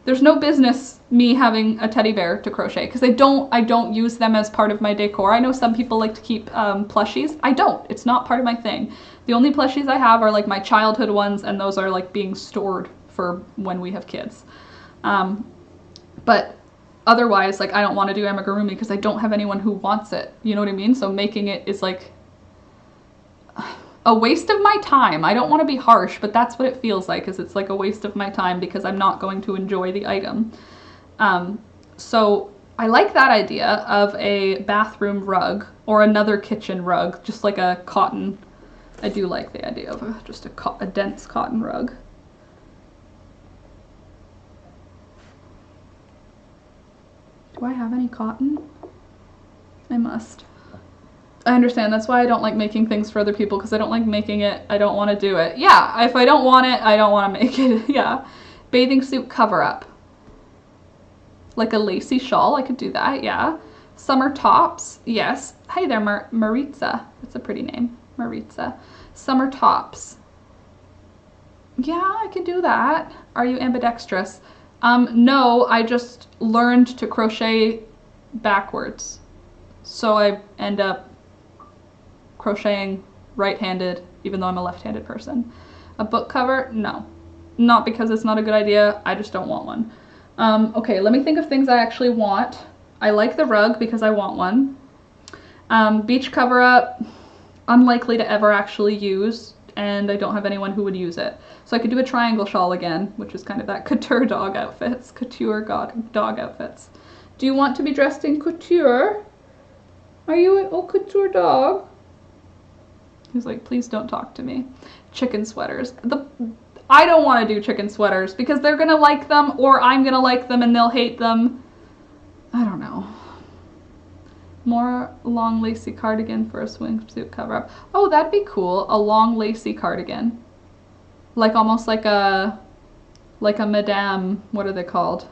S1: There's no business me having a teddy bear to crochet because I don't use them as part of my decor. I know some people like to keep plushies. I don't. It's not part of my thing. The only plushies I have are like my childhood ones, and those are like being stored for when we have kids. But otherwise, like, I don't want to do amigurumi because I don't have anyone who wants it. You know what I mean? So making it is like a waste of my time. I don't want to be harsh, but that's what it feels like, is it's like a waste of my time because I'm not going to enjoy the item. So I like that idea of a bathroom rug or another kitchen rug, just like a cotton. I do like the idea of just a dense cotton rug. Do I have any cotton? I must. I understand. That's why I don't like making things for other people, because I don't like making it. I don't want to do it. Yeah, if I don't want it, I don't want to make it. Yeah. Bathing suit cover up. Like a lacy shawl, I could do that, yeah. Summer tops, yes. Hi there, Maritza. That's a pretty name, Maritza. Summer tops. Yeah, I can do that. Are you ambidextrous? No, I just learned to crochet backwards. So I end up crocheting right-handed, even though I'm a left-handed person. A book cover? No. Not because it's not a good idea, I just don't want one. Okay, let me think of things I actually want. I like the rug because I want one. Beach cover-up, unlikely to ever actually use, and I don't have anyone who would use it. So I could do a triangle shawl again, which is kind of that couture dog outfits. Couture dog outfits. Do you want to be dressed in couture? Are you an couture dog? He's like, please don't talk to me. chicken sweaters. I don't want to do chicken sweaters because they're going to like them or I'm going to like them and they'll hate them. I don't know. More long lacy cardigan for a swimsuit cover-up. Oh, that'd be cool. A long lacy cardigan. Like almost like a madame, what are they called?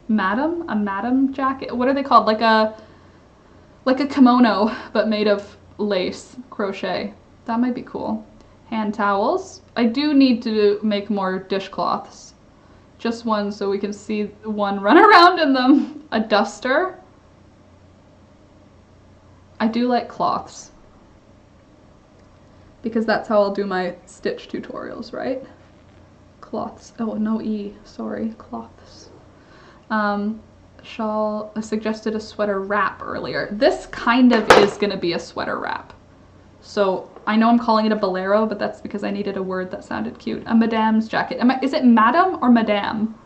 S1: Madam? A madam jacket? What are they called? Like a kimono, but made of lace, crochet. That might be cool. Hand towels. I do need to make more dishcloths. Just one so we can see one run around in them. A duster. I do like cloths. Because that's how I'll do my stitch tutorials, right? Cloths. Oh, no E. Sorry. Cloths. Shawl. I suggested a sweater wrap earlier. This kind of is going to be a sweater wrap. So I know I'm calling it a bolero, but that's because I needed a word that sounded cute. A madame's jacket. Is it madam or madame?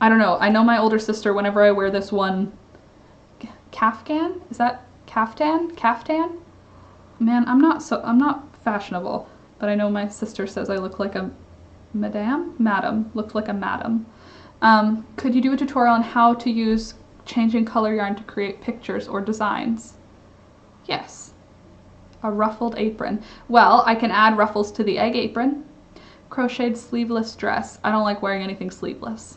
S1: I don't know. I know my older sister, whenever I wear this one, kaftan? Is that kaftan? Kaftan? Man, I'm not fashionable, but I know my sister says I look like a madame? Madam. Looks like a madam. Could you do a tutorial on how to use changing color yarn to create pictures or designs? Yes. A ruffled apron. Well, I can add ruffles to the egg apron. Crocheted sleeveless dress. I don't like wearing anything sleeveless.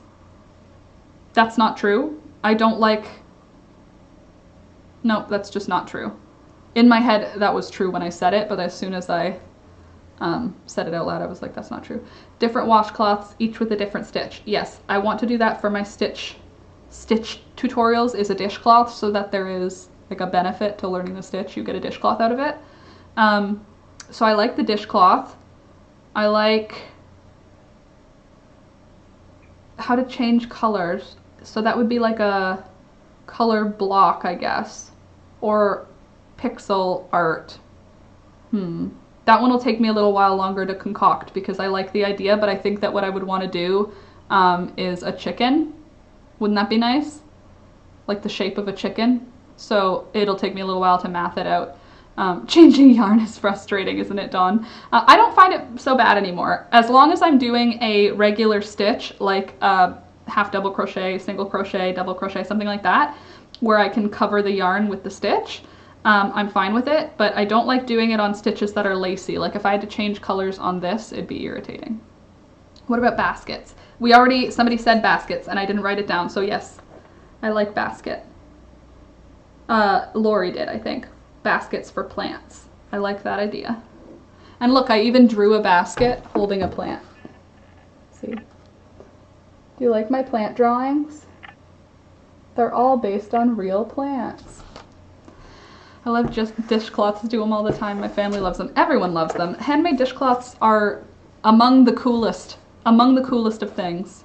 S1: That's not true. I don't like... No, that's just not true. In my head, that was true when I said it, but as soon as I said it out loud, I was like, that's not true. Different washcloths, each with a different stitch. Yes, I want to do that for my stitch tutorials, is a dishcloth, so that there is like a benefit to learning the stitch. You get a dishcloth out of it. So I like the dishcloth. I like how to change colors. So that would be like a color block, I guess, or pixel art. That one will take me a little while longer to concoct because I like the idea, but I think that what I would want to do is a chicken. Wouldn't that be nice? Like the shape of a chicken. So it'll take me a little while to math it out. Changing yarn is frustrating, isn't it, Dawn? I don't find it so bad anymore. As long as I'm doing a regular stitch, like half double crochet, single crochet, double crochet, something like that, where I can cover the yarn with the stitch, I'm fine with it, but I don't like doing it on stitches that are lacy. Like if I had to change colors on this, it'd be irritating. What about baskets? Somebody said baskets and I didn't write it down, so yes, I like basket. Lori did, I think. Baskets for plants. I like that idea. And look, I even drew a basket holding a plant. See? Do you like my plant drawings? They're all based on real plants. I love just dishcloths, do them all the time. My family loves them. Everyone loves them. Handmade dishcloths are among the coolest of things.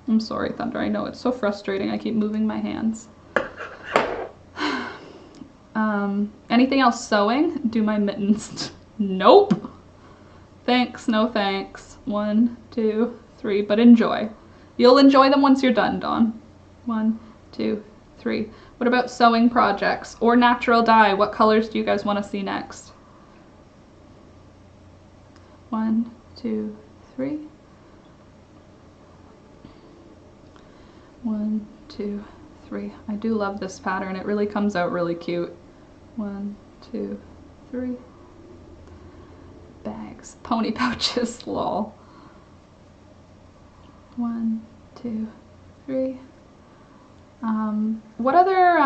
S1: I'm sorry, Thunder. I know it's so frustrating. I keep moving my hands. Anything else sewing? Do my mittens. Nope. Thanks, no thanks. 1, 2, 3, but enjoy. You'll enjoy them once you're done, Dawn. 1, 2, 3. What about sewing projects or natural dye? What colors do you guys want to see next? 1, 2, 3. 1, 2, 3. I do love this pattern. It really comes out really cute. 1, 2, 3. Bags. Pony pouches. Lol. 1, 2, 3. What other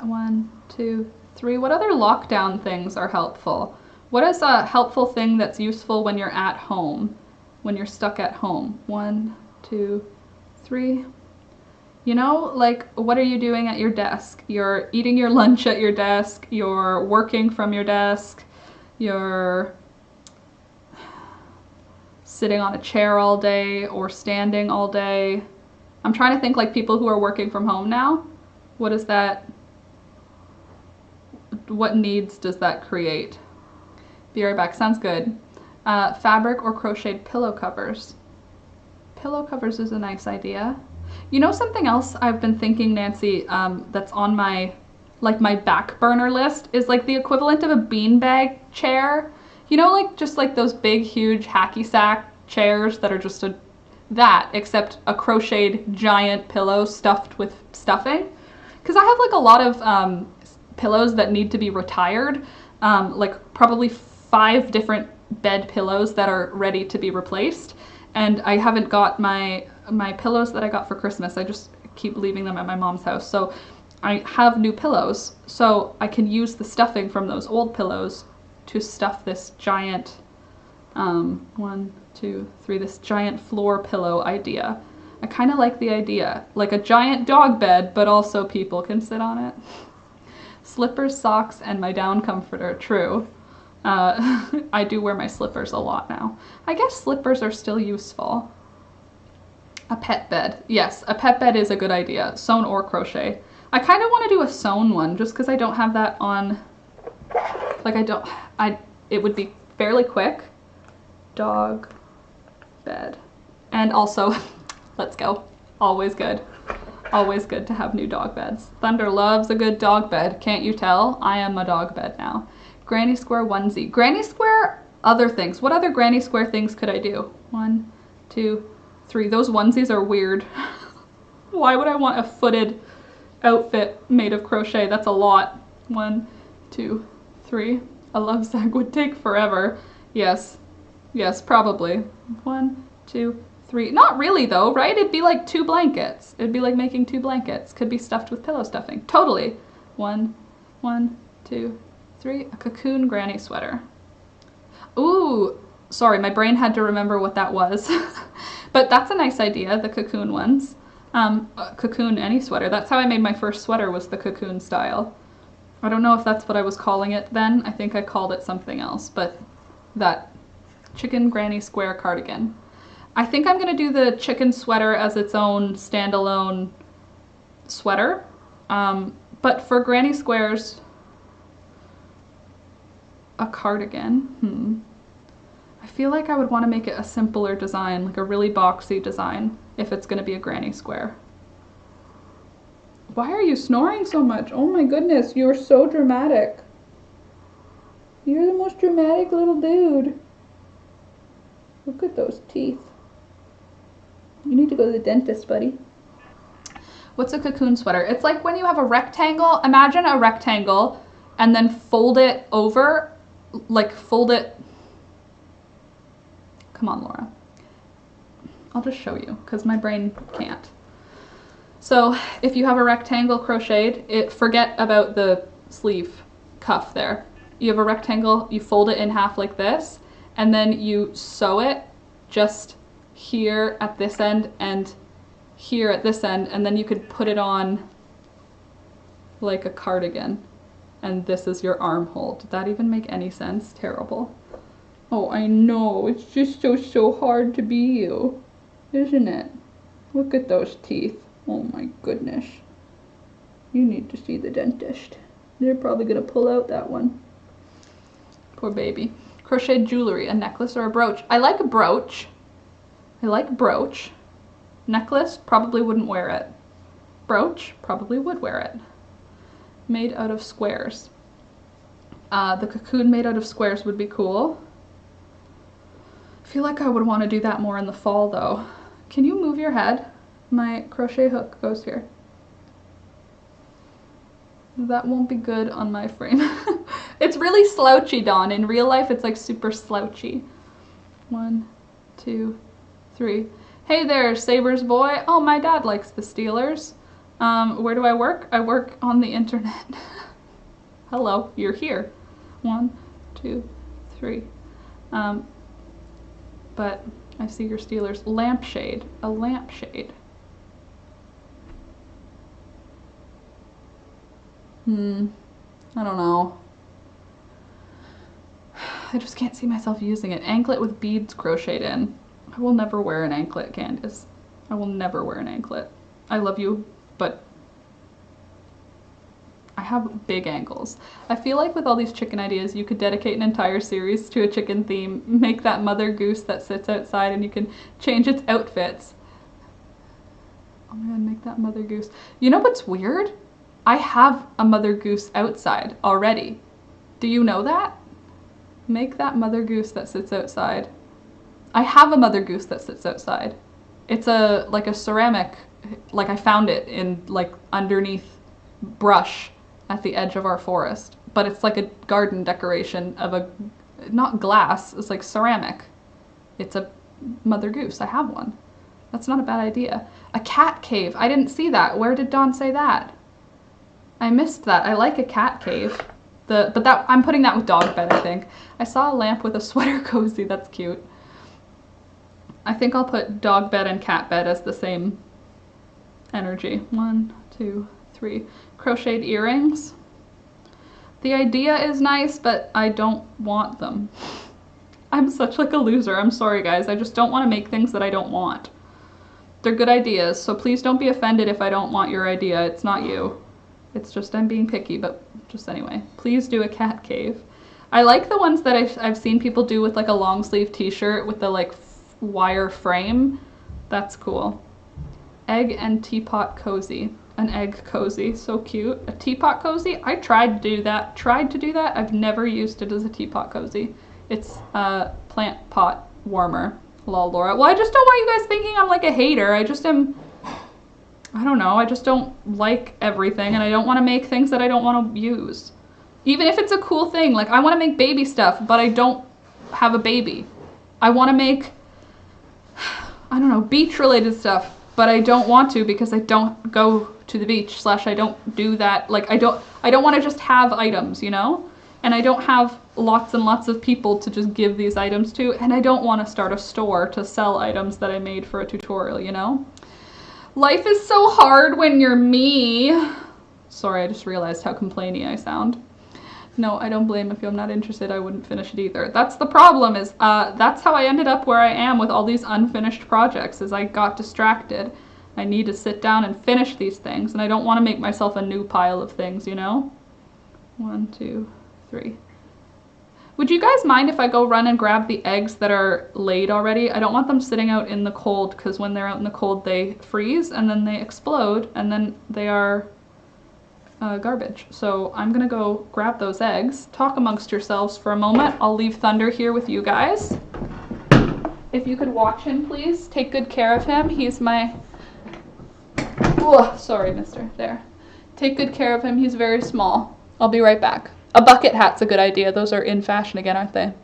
S1: 1, 2, 3. What other lockdown things are helpful? What is a helpful thing that's useful when you're at home? When you're stuck at home? 1, 2, 3. You know, like, what are you doing at your desk? You're eating your lunch at your desk, you're working from your desk, you're sitting on a chair all day or standing all day. I'm trying to think like people who are working from home now. What is that? What needs does that create? Be right back. Sounds good. Fabric or crocheted pillow covers. Pillow covers is a nice idea. You know something else I've been thinking, Nancy, that's on my back burner list is like the equivalent of a beanbag chair You know, like just like those big, huge hacky sack chairs that are just except a crocheted giant pillow stuffed with stuffing. Because I have like a lot of pillows that need to be retired, like probably 5 different bed pillows that are ready to be replaced. And I haven't got my pillows that I got for Christmas. I just keep leaving them at my mom's house. So I have new pillows, so I can use the stuffing from those old pillows to stuff this giant, 1, 2, 3, this giant floor pillow idea. I kind of like the idea, like a giant dog bed, but also people can sit on it. Slippers, socks, and my down comforter, true. I do wear my slippers a lot now. I guess slippers are still useful. A pet bed. Yes, a pet bed is a good idea, sewn or crochet. I kind of want to do a sewn one just because I don't have that on, like it would be fairly quick. Dog bed. And also, let's go. Always good. Always good to have new dog beds. Thunder loves a good dog bed. Can't you tell? I am a dog bed now. Granny square onesie. Granny square other things. What other granny square things could I do? 1, 2, 3. Those onesies are weird. Why would I want a footed outfit made of crochet? That's a lot. 1, 2, 3. A love sack would take forever. Yes. Yes, probably. 1, 2, 3. Not really though, right? It'd be like 2 blankets. It'd be like making 2 blankets. Could be stuffed with pillow stuffing. Totally. 1, 2, 3. A cocoon granny sweater. Ooh, sorry, my brain had to remember what that was. But that's a nice idea, the cocoon ones. Cocoon any sweater. That's how I made my first sweater, was the cocoon style. I don't know if that's what I was calling it then. I think I called it something else, but that chicken granny square cardigan. I think I'm gonna do the chicken sweater as its own standalone sweater. But for granny squares, a cardigan, I feel like I would want to make it a simpler design, like a really boxy design, if it's gonna be a granny square. Why are you snoring so much? Oh my goodness, you are so dramatic. You're the most dramatic little dude. Look at those teeth. You need to go to the dentist, buddy. What's a cocoon sweater? It's like when you have a rectangle. Imagine a rectangle and then fold it over, like fold it. Come on, Laura. I'll just show you because my brain can't. So if you have a rectangle crocheted, forget about the sleeve cuff there. You have a rectangle, you fold it in half like this, and then you sew it just here at this end and here at this end, and then you could put it on like a cardigan, and this is your armhole. Did that even make any sense? Terrible. Oh, I know, it's just so hard to be you, isn't it? Look at those teeth. Oh my goodness. You need to see the dentist. They're probably gonna pull out that one. Poor baby. Crocheted jewelry, a necklace or a brooch. I like a brooch. I like brooch. Necklace, probably wouldn't wear it. Brooch, probably would wear it. Made out of squares. The cocoon made out of squares would be cool. I feel like I would want to do that more in the fall though. Can you move your head? My crochet hook goes here. That won't be good on my frame. It's really slouchy, Dawn. In real life, it's like super slouchy. 1, 2, 3. Hey there, Sabres boy. Oh, my dad likes the Steelers. Where do I work? I work on the internet. Hello, you're here. 1, 2, 3. But I see your Steelers. Lampshade. A lampshade. I don't know. I just can't see myself using it. Anklet with beads crocheted in. I will never wear an anklet, Candace. I will never wear an anklet. I love you, but I have big ankles. I feel like with all these chicken ideas, you could dedicate an entire series to a chicken theme. Make that mother goose that sits outside and you can change its outfits. Oh my god, make that mother goose. You know what's weird? I have a mother goose outside already. Do you know that? Make that mother goose that sits outside. I have a mother goose that sits outside. It's like a ceramic, like I found it in like underneath brush at the edge of our forest. But it's like a garden decoration of a, not glass, it's like ceramic. It's a mother goose. I have one. That's not a bad idea. A cat cave. I didn't see that. Where did Dawn say that? I missed that. I like a cat cave. But that I'm putting that with dog bed, I think. I saw a lamp with a sweater cozy. That's cute. I think I'll put dog bed and cat bed as the same energy. 1, 2, 3. Crocheted earrings. The idea is nice, but I don't want them. I'm such like a loser. I'm sorry, guys. I just don't want to make things that I don't want. They're good ideas, so please don't be offended if I don't want your idea. It's not you. It's just I'm being picky, but just anyway. Please do a cat cave. I like the ones that I've seen people do with like a long sleeve t-shirt with the like wire frame. That's cool. Egg and teapot cozy. An egg cozy. So cute. A teapot cozy? I tried to do that. I've never used it as a teapot cozy. It's a plant pot warmer. Lol, Laura. Well, I just don't want you guys thinking I'm like a hater. I just am, I don't know, I just don't like everything and I don't want to make things that I don't want to use. Even if it's a cool thing, like I want to make baby stuff, but I don't have a baby. I want to make, I don't know, beach related stuff, but I don't want to because I don't go to the beach / I don't do that. Like I don't want to just have items, you know? And I don't have lots and lots of people to just give these items to, and I don't want to start a store to sell items that I made for a tutorial, you know? Life is so hard when you're me. Sorry, I just realized how complainy I sound. No, I don't blame. If I'm not interested, I wouldn't finish it either. That's the problem is, that's how I ended up where I am with all these unfinished projects, is I got distracted. I need to sit down and finish these things, and I don't want to make myself a new pile of things, you know? 1, 2, 3. Would you guys mind if I go run and grab the eggs that are laid already? I don't want them sitting out in the cold because when they're out in the cold they freeze and then they explode and then they are garbage. So I'm gonna go grab those eggs. Talk amongst yourselves for a moment. I'll leave Thunder here with you guys. If you could watch him, please. Take good care of him. He's my... Oh, sorry, mister. There. Take good care of him. He's very small. I'll be right back. A bucket hat's a good idea. Those are in fashion again, aren't they?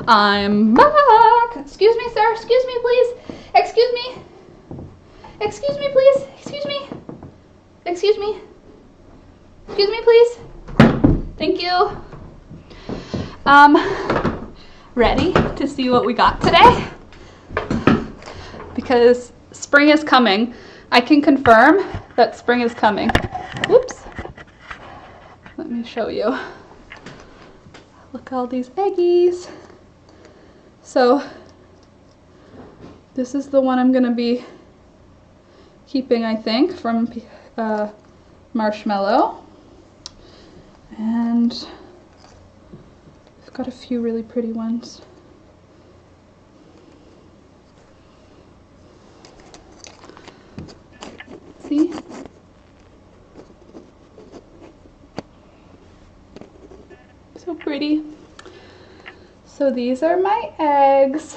S1: I'm back. Excuse me, sir. Excuse me, please. Excuse me. Excuse me, please. Excuse me. Excuse me. Excuse me, please. Thank you. Ready to see what we got today? Because spring is coming. I can confirm that spring is coming. Whoops. Let me show you. Look at all these eggies. So this is the one I'm gonna be keeping, I think, from Marshmallow. And I've got a few really pretty ones. See? So pretty. So these are my eggs.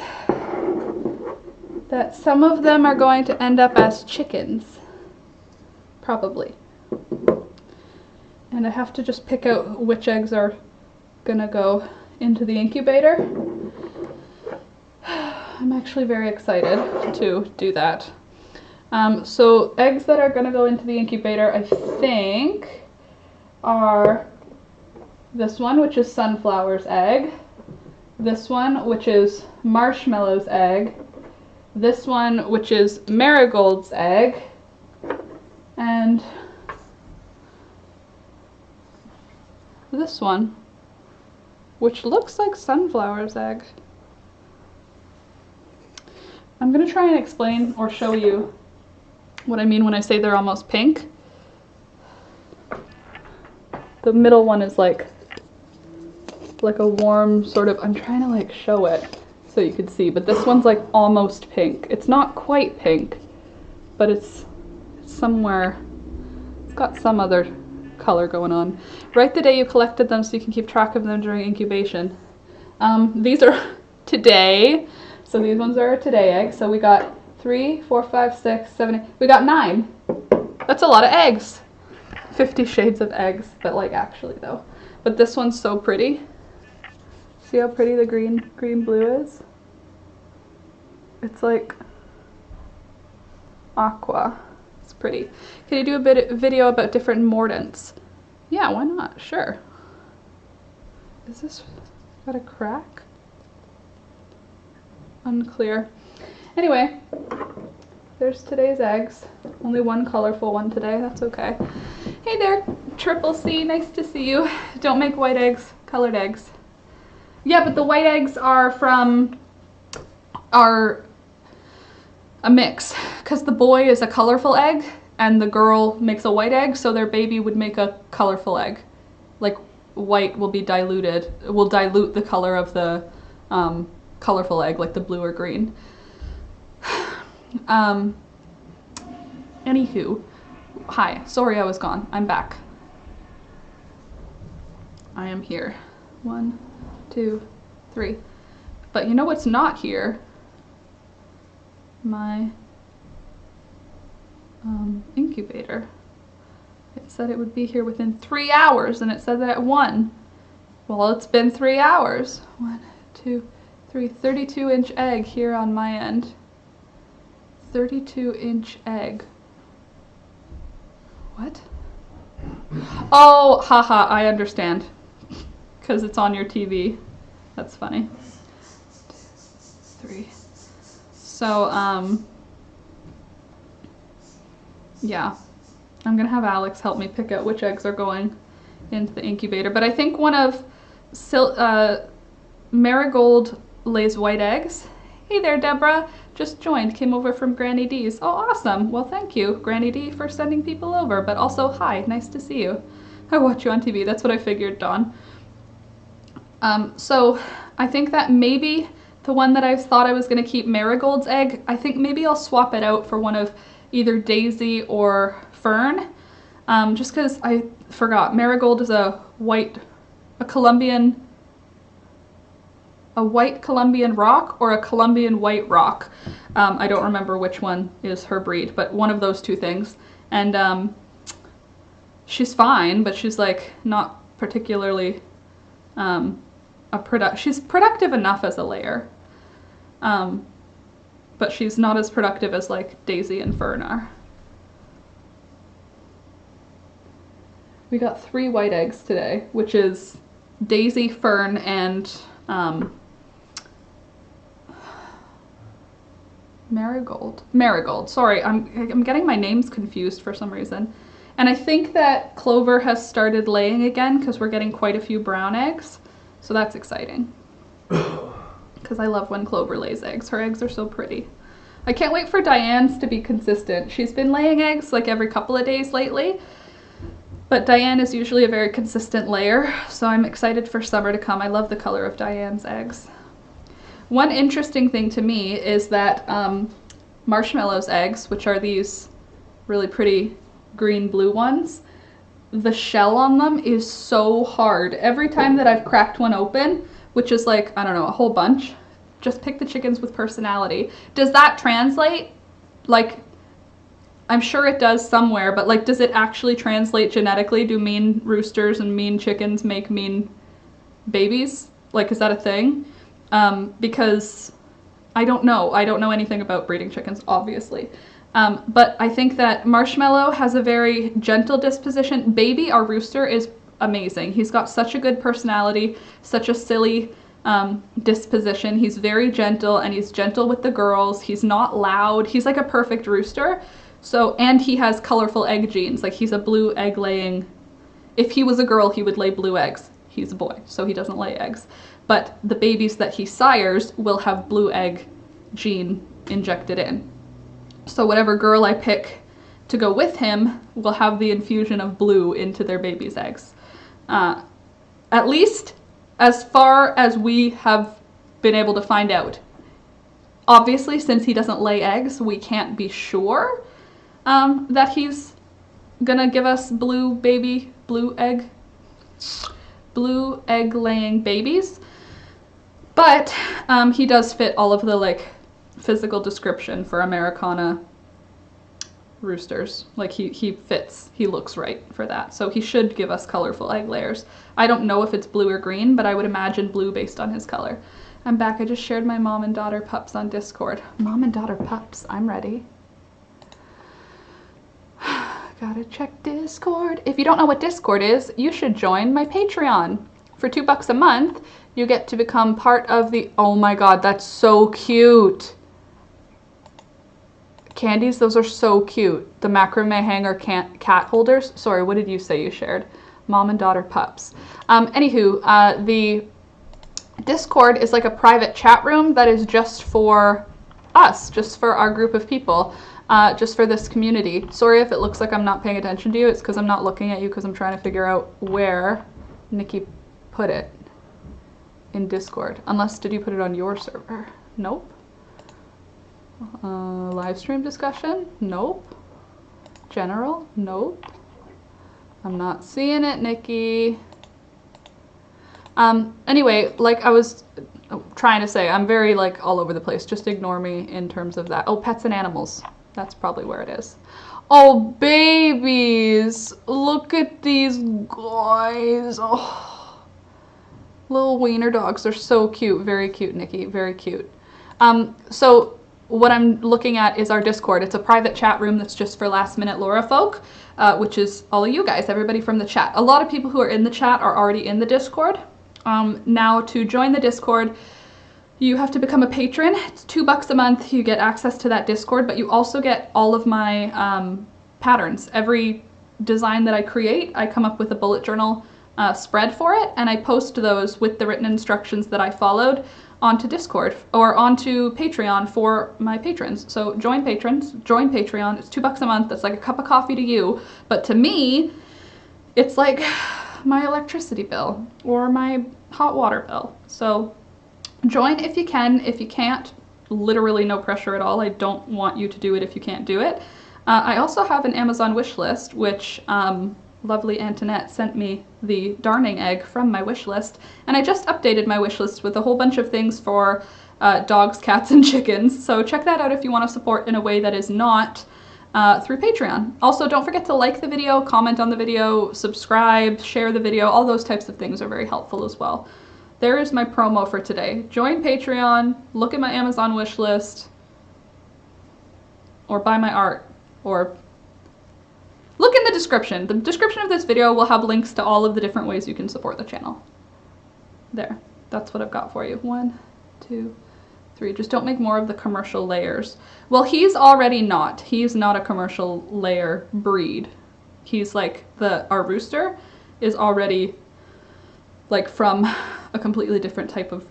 S1: That some of them are going to end up as chickens. Probably. And I have to just pick out which eggs are gonna go into the incubator. I'm actually very excited to do that. So eggs that are gonna go into the incubator, I think, are this one, which is Sunflower's egg, this one, which is Marshmallow's egg, this one, which is Marigold's egg, and this one, which looks like Sunflower's egg. I'm gonna try and explain or show you what I mean when I say they're almost pink. The middle one is like a warm sort of, I'm trying to like show it so you can see, but this one's like almost pink. It's not quite pink, but it's somewhere, it's got some other color going on. Write the day you collected them so you can keep track of them during incubation. These are today, so these ones are today eggs. So we got 3, 4, 5, 6, 7, 8. We got 9. That's a lot of eggs. 50 shades of eggs, but like actually though. But this one's so pretty. See how pretty the green blue is? It's like aqua. It's pretty. Can you do a video about different mordants? Yeah, why not? Sure. Is this got a crack? Unclear. Anyway, there's today's eggs. Only one colorful one today, that's okay. Hey there, Triple C, nice to see you. Don't make white eggs, colored eggs. Yeah, but the white eggs are a mix, because the boy is a colorful egg and the girl makes a white egg, so their baby would make a colorful egg. Like white will be diluted, will dilute the color of the colorful egg, like the blue or green. Anywho, hi, sorry I was gone. I'm back. I am here. 1, 2, 3. But you know what's not here? My incubator. It said it would be here within 3 hours, and it said that at 1. Well, it's been 3 hours. 1, 2, 3. 32-inch egg here on my end. 32-inch egg. What? Oh, haha, I understand. Because it's on your TV. That's funny. 2, 3. So, yeah. I'm gonna have Alex help me pick out which eggs are going into the incubator. But I think one of Marigold lays white eggs. Hey there, Deborah. Just joined, came over from Granny D's. Oh, awesome. Well, thank you, Granny D, for sending people over. But also, hi, nice to see you. I watch you on TV. That's what I figured, Dawn. So I think that maybe the one that I thought I was going to keep, Marigold's egg, I think maybe I'll swap it out for one of either Daisy or Fern. Just because I forgot. Marigold is a white Colombian rock or a Colombian white rock. I don't remember which one is her breed, but one of those two things. And she's fine, but she's like not particularly she's productive enough as a layer. But she's not as productive as like Daisy and Fern are. We got 3 white eggs today, which is Daisy, Fern, and Marigold. Sorry, I'm getting my names confused for some reason. And I think that Clover has started laying again because we're getting quite a few brown eggs. So that's exciting. Because I love when Clover lays eggs. Her eggs are so pretty. I can't wait for Diane's to be consistent. She's been laying eggs like every couple of days lately. But Diane is usually a very consistent layer. So I'm excited for summer to come. I love the color of Diane's eggs. One interesting thing to me is that Marshmallow's eggs, which are these really pretty green-blue ones, the shell on them is so hard. Every time that I've cracked one open, which is like, I don't know, a whole bunch, just pick the chickens with personality. Does that translate? Like, I'm sure it does somewhere, but like, does it actually translate genetically? Do mean roosters and mean chickens make mean babies? Like, is that a thing? Because I don't know. I don't know anything about breeding chickens, obviously. But I think that Marshmallow has a very gentle disposition. Baby, our rooster, is amazing. He's got such a good personality, such a silly disposition. He's very gentle, and he's gentle with the girls. He's not loud. He's like a perfect rooster. So, and he has colorful egg genes. Like, he's a blue egg laying. If he was a girl, he would lay blue eggs. He's a boy, so he doesn't lay eggs. But the babies that he sires will have blue egg gene injected in. So whatever girl I pick to go with him will have the infusion of blue into their baby's eggs. At least as far as we have been able to find out. Obviously, since he doesn't lay eggs, we can't be sure that he's gonna give us blue egg laying babies. But he does fit all of the like physical description for Americana roosters. Like he fits, he looks right for that. So he should give us colorful egg layers. I don't know if it's blue or green, but I would imagine blue based on his color. I'm back. I just shared my mom and daughter pups on Discord. Mom and daughter pups, I'm ready. Gotta check Discord. If you don't know what Discord is, you should join my Patreon. For $2 a month, you get to become part of the, oh my god, that's so cute. Candies, those are so cute. The macrame hanger cat holders. Sorry, what did you say you shared? Mom and daughter pups. Anywho, the Discord is like a private chat room that is just for us, just for our group of people, just for this community. Sorry if it looks like I'm not paying attention to you. It's because I'm not looking at you because I'm trying to figure out where Nikki put it in Discord. Unless, did you put it on your server? Nope. Live stream discussion? Nope. General? Nope. I'm not seeing it, Nikki. Anyway, like I was trying to say, I'm very like all over the place. Just ignore me in terms of that. Oh, pets and animals. That's probably where it is. Oh, babies. Look at these guys. Oh. Little wiener dogs. They're so cute. Very cute, Nikki. Very cute. So what I'm looking at is our Discord. It's a private chat room that's just for last minute Laura folk, which is all of you guys, everybody from the chat. A lot of people who are in the chat are already in the Discord. Now to join the Discord, you have to become a patron. It's $2 a month. You get access to that Discord, but you also get all of my patterns. Every design that I create, I come up with a bullet journal spread for it, and I post those with the written instructions that I followed onto Discord or onto Patreon for my patrons. So join patrons, join Patreon. It's $2 a month. That's like a cup of coffee to you, but to me, it's like my electricity bill or my hot water bill. So join if you can. If you can't, literally no pressure at all. I don't want you to do it if you can't do it. I also have an Amazon wish list, which lovely Antoinette sent me the darning egg from my wish list, and I just updated my wish list with a whole bunch of things for dogs, cats, and chickens. So check that out if you want to support in a way that is not through Patreon. Also, don't forget to like the video, comment on the video, subscribe, share the video. All those types of things are very helpful as well. there is my promo for today. Join Patreon, look at my Amazon wish list, or buy my art, or look in the description. The description of this video will have links to all of the different ways you can support the channel. There, that's what I've got for you. 1, 2, 3. Just don't make more of the commercial layers. Well, he's already not. He's not a commercial layer breed. He's like our rooster is already like from a completely different type of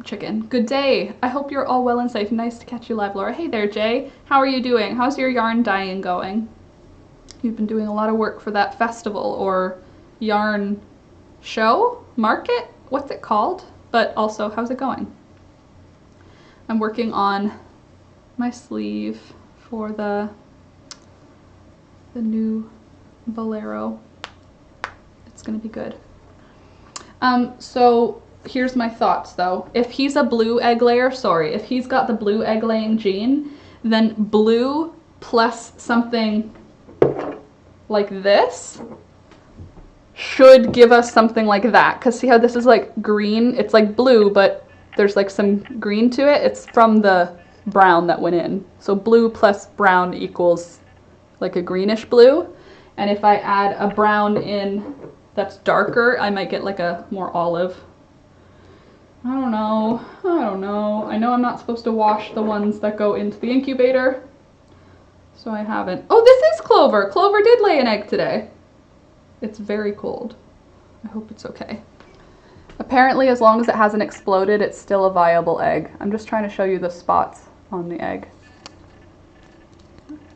S1: chicken. Good day. I hope you're all well and safe. Nice to catch you live, Laura. Hey there, Jay. How are you doing? How's your yarn dyeing going? You've been doing a lot of work for that festival or yarn show? Market? What's it called? But also, how's it going? I'm working on my sleeve for the new bolero. It's gonna be good. So here's my thoughts though. If he's a blue egg layer, if he's got the blue egg laying gene, then blue plus something like this should give us something like that. Cause see how this is like green? It's like blue, but there's like some green to it. It's from the brown that went in. So blue plus brown equals like a greenish blue. And if I add a brown in that's darker, I might get like a more olive. I don't know. I know I'm not supposed to wash the ones that go into the incubator, so I haven't. Oh, this is Clover. Clover did lay an egg today. It's very cold. I hope it's okay. Apparently, as long as it hasn't exploded, it's still a viable egg. I'm just trying to show you the spots on the egg.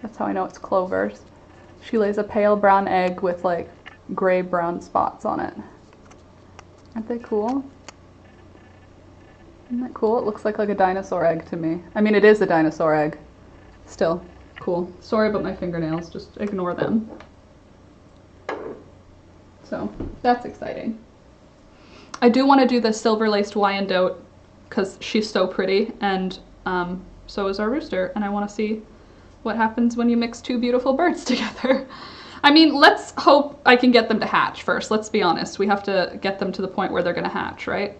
S1: That's how I know it's Clover's. She lays a pale brown egg with like gray brown spots on it. Aren't they cool? Isn't that cool? It looks like a dinosaur egg to me. I mean, it is a dinosaur egg. Still cool. Sorry about my fingernails, just ignore them. So that's exciting. I do want to do the silver laced Wyandotte because she's so pretty, and so is our rooster, and I want to see what happens when you mix two beautiful birds together. I mean, let's hope I can get them to hatch first. Let's be honest. We have to get them to the point where they're going to hatch, right?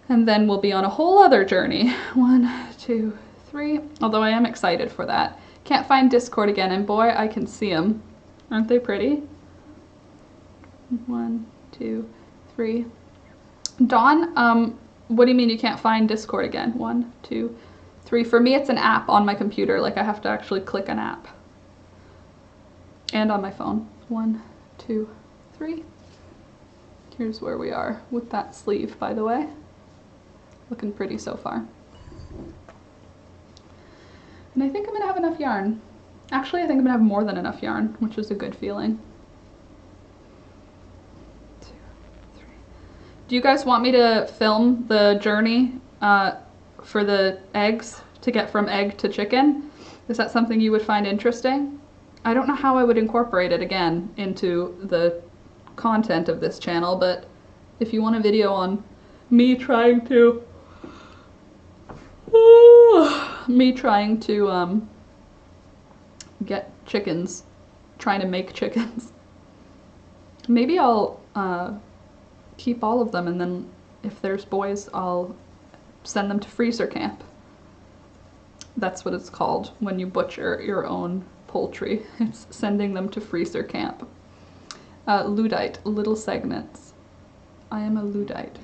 S1: And then we'll be on a whole other journey. 1, 2, 3. Although I am excited for that. Can't find Discord again, and boy, I can see them. Aren't they pretty? 1, 2, 3. Dawn, what do you mean you can't find Discord again? 1, 2, 3. For me, it's an app on my computer. Like I have to actually click an app. And on my phone. 1, 2, 3. Here's where we are with that sleeve, by the way. Looking pretty so far. And I think I'm gonna have enough yarn. Actually, I think I'm gonna have more than enough yarn, which is a good feeling. 2, 3. Do you guys want me to film the journey for the eggs to get from egg to chicken? Is that something you would find interesting? I don't know how I would incorporate it again into the content of this channel, but if you want a video on me trying to get chickens, trying to make chickens, maybe I'll keep all of them, and then if there's boys, I'll send them to freezer camp. That's what it's called when you butcher your own poultry. It's sending them to freezer camp. Luddite, little segments. I am a Luddite.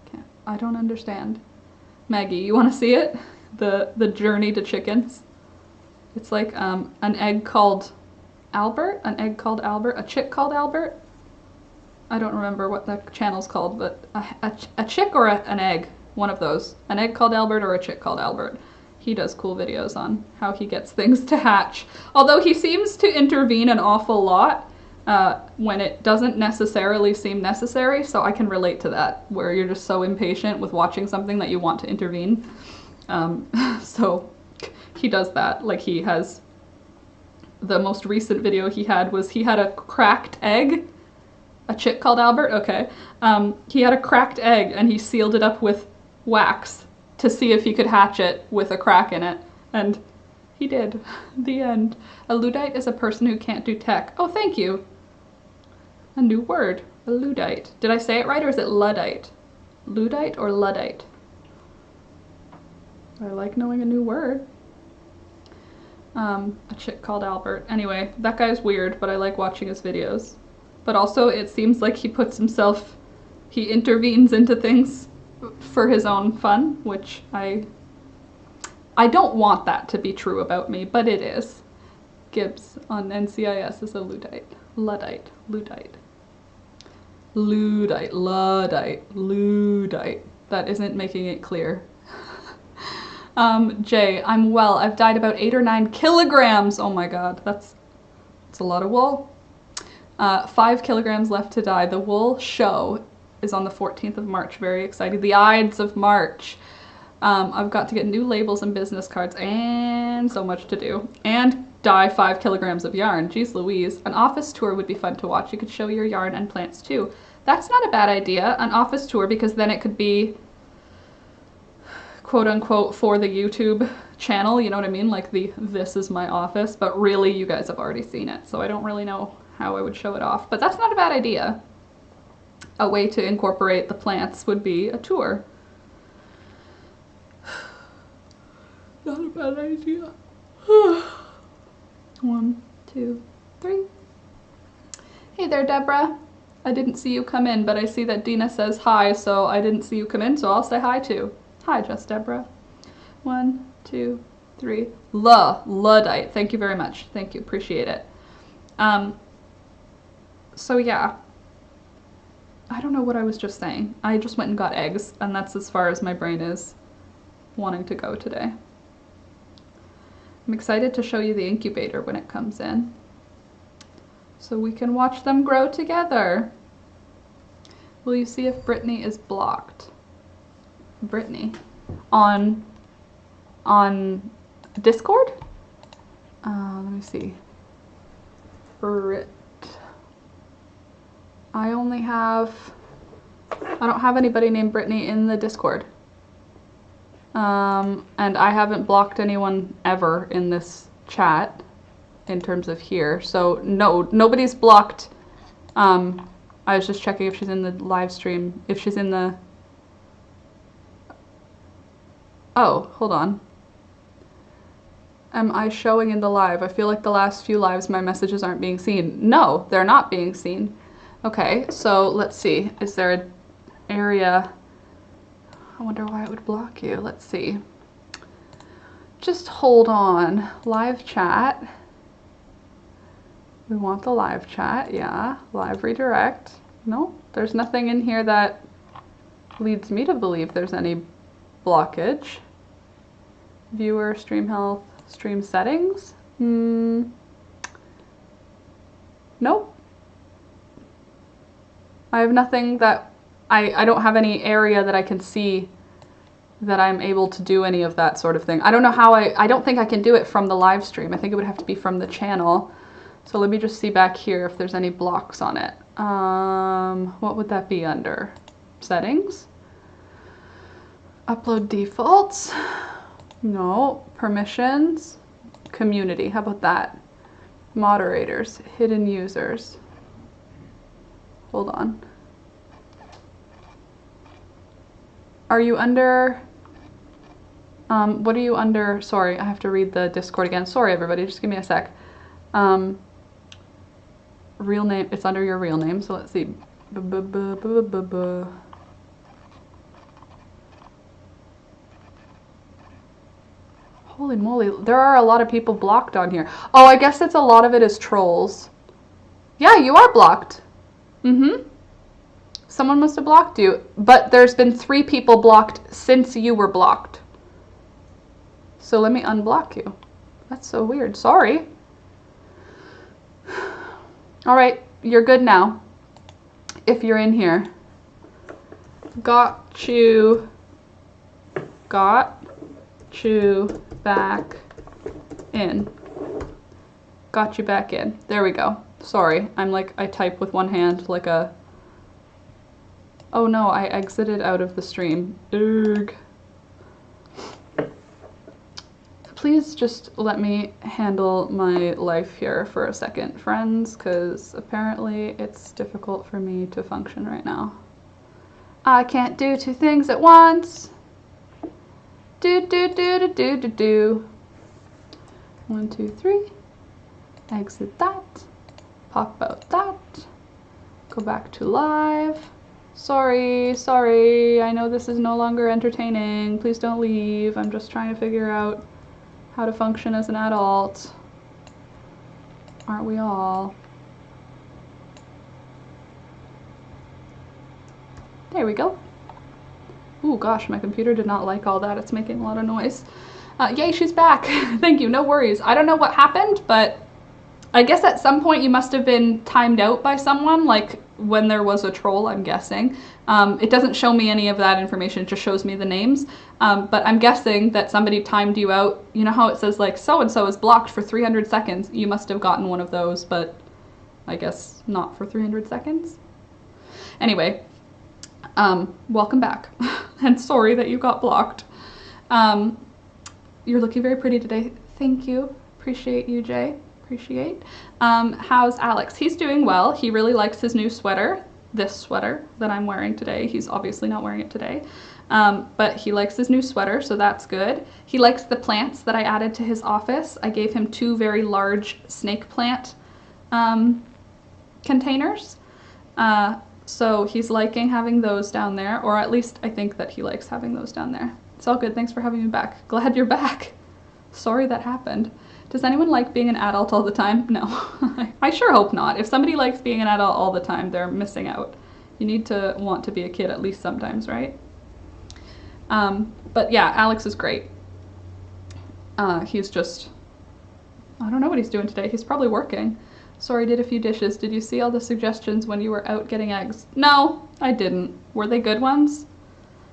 S1: Okay. I don't understand. Maggie, you want to see it? The journey to chickens. It's like an egg called Albert, a chick called Albert. I don't remember what the channel's called, but a chick or an egg, one of those. An egg called Albert or a chick called Albert. He does cool videos on how he gets things to hatch. Although he seems to intervene an awful lot when it doesn't necessarily seem necessary, so I can relate to that, where you're just so impatient with watching something that you want to intervene. So he does that. Like, he has, the most recent video he had was he had a cracked egg. A chick called Albert? Okay. He had a cracked egg and he sealed it up with wax to see if he could hatch it with a crack in it. And he did. The end. A Luddite is a person who can't do tech. Oh, thank you. A new word. A Luddite. Did I say it right or is it Luddite? Luddite or Luddite? I like knowing a new word. A chick called Albert. Anyway, that guy's weird, but I like watching his videos. But also, it seems like he intervenes into things for his own fun, which I don't want that to be true about me, but it is. Gibbs on NCIS is a Luddite. Luddite. Luddite. Luddite. Luddite. Luddite. That isn't making it clear. Jay, I'm well. I've died about 8 or 9 kilograms. Oh my god, that's a lot of wool. 5 kilograms left to die. The wool show is on the 14th of March. Very excited. The Ides of March. I've got to get new labels and business cards and so much to do. And dye 5 kilograms of yarn. Jeez Louise. An office tour would be fun to watch. You could show your yarn and plants too. That's not a bad idea, an office tour, because then it could be quote unquote for the YouTube channel, you know what I mean? Like this is my office, but really you guys have already seen it, so I don't really know how I would show it off. But that's not a bad idea. A way to incorporate the plants would be a tour. Not a bad idea. 1, 2, 3. Hey there, Deborah. I didn't see you come in, but I see that Dina says hi, so I didn't see you come in, so I'll say hi too. Hi, Just Deborah. 1, 2, 3. Luddite. Thank you very much. Thank you. Appreciate it. So yeah. I don't know what I was just saying. I just went and got eggs, and that's as far as my brain is wanting to go today. I'm excited to show you the incubator when it comes in, so we can watch them grow together. Will you see if Brittany is blocked? Brittany on Discord? Let me see. I don't have anybody named Brittany in the Discord. And I haven't blocked anyone ever in this chat in terms of here. So no, nobody's blocked. I was just checking if she's in the live stream, if she's in the... Oh, hold on. Am I showing in the live? I feel like the last few lives my messages aren't being seen. No, they're not being seen. Okay, so let's see. Is there an area... I wonder why it would block you. Let's see. Just hold on. Live chat. We want the live chat, yeah. Live redirect. No, there's nothing in here that leads me to believe there's any blockage. Viewer, stream health, stream settings. Nope. I have nothing that I don't have any area that I can see that I'm able to do any of that sort of thing. I don't know how I don't think I can do it from the live stream. I think it would have to be from the channel. So let me just see back here if there's any blocks on it. What would that be under? Settings? Upload defaults? No. Permissions? Community, how about that? Moderators, hidden users. Hold on. Are you under, what are you under? Sorry, I have to read the Discord again. Sorry, everybody, just give me a sec. Real name, it's under your real name, so let's see. Holy moly, there are a lot of people blocked on here. Oh, I guess it's a lot of it is trolls. Yeah, you are blocked. Someone must have blocked you, but there's been 3 people blocked since you were blocked. So let me unblock you. That's so weird. Sorry. All right, you're good now. If you're in here. Got you back in. Got you back in. There we go. Sorry, I type with one hand like a... Oh no, I exited out of the stream. Urgh. Please just let me handle my life here for a second, friends, because apparently it's difficult for me to function right now. I can't do two things at once. Do, do, do, do, do, do, do. 1, 2, 3. Exit that. Pop out that. Go back to live. Sorry, sorry. I know this is no longer entertaining. Please don't leave. I'm just trying to figure out how to function as an adult. Aren't we all? There we go. Ooh, gosh, my computer did not like all that. It's making a lot of noise. Yay, she's back. Thank you, no worries. I don't know what happened, but I guess at some point you must have been timed out by someone, like when there was a troll, I'm guessing. It doesn't show me any of that information, it just shows me the names. But I'm guessing that somebody timed you out. You know how it says like, so-and-so is blocked for 300 seconds? You must have gotten one of those, but I guess not for 300 seconds. Anyway, welcome back. And sorry that you got blocked. You're looking very pretty today. Thank you. Appreciate you, Jay. Appreciate. How's Alex? He's doing well. He really likes his new sweater. This sweater that I'm wearing today. He's obviously not wearing it today. But he likes his new sweater, so that's good. He likes the plants that I added to his office. I gave him 2 very large snake plant containers. So he's liking having those down there, or at least I think that he likes having those down there. It's all good. Thanks for having me back. Glad you're back. Sorry that happened. Does anyone like being an adult all the time? No. I sure hope not. If somebody likes being an adult all the time, they're missing out. You need to want to be a kid at least sometimes, right? But yeah, Alex is great. He's just, I don't know what he's doing today. He's probably working. Sorry, did a few dishes. Did you see all the suggestions when you were out getting eggs? No, I didn't. Were they good ones?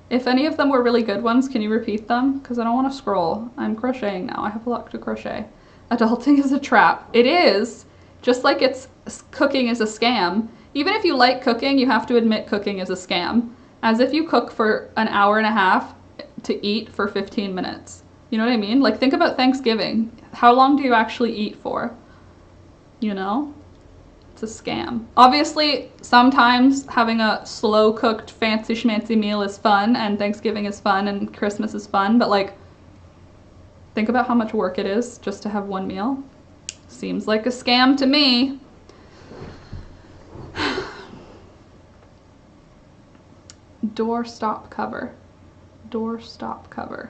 S1: If any of them were really good ones, can you repeat them? Because I don't want to scroll. I'm crocheting now. I have a lot to crochet. Adulting is a trap. It is. Just like cooking is a scam. Even if you like cooking, you have to admit cooking is a scam. As if you cook for an hour and a half to eat for 15 minutes. You know what I mean? Like, think about Thanksgiving. How long do you actually eat for? You know? It's a scam. Obviously, sometimes having a slow-cooked, fancy schmancy meal is fun, and Thanksgiving is fun, and Christmas is fun, but like, think about how much work it is just to have one meal. Seems like a scam to me. Door stop cover. Door stop cover.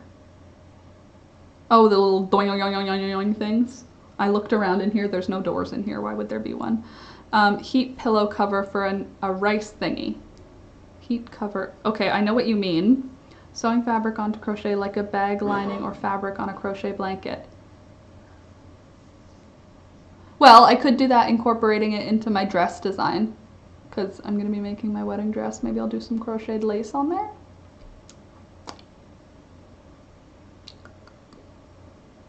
S1: Oh, the little doing doing things. I looked around in here. There's no doors in here. Why would there be one? Heat pillow cover for a rice thingy. Heat cover. Okay, I know what you mean. Sewing fabric onto crochet like a bag lining or fabric on a crochet blanket. Well, I could do that incorporating it into my dress design, because I'm going to be making my wedding dress. Maybe I'll do some crocheted lace on there.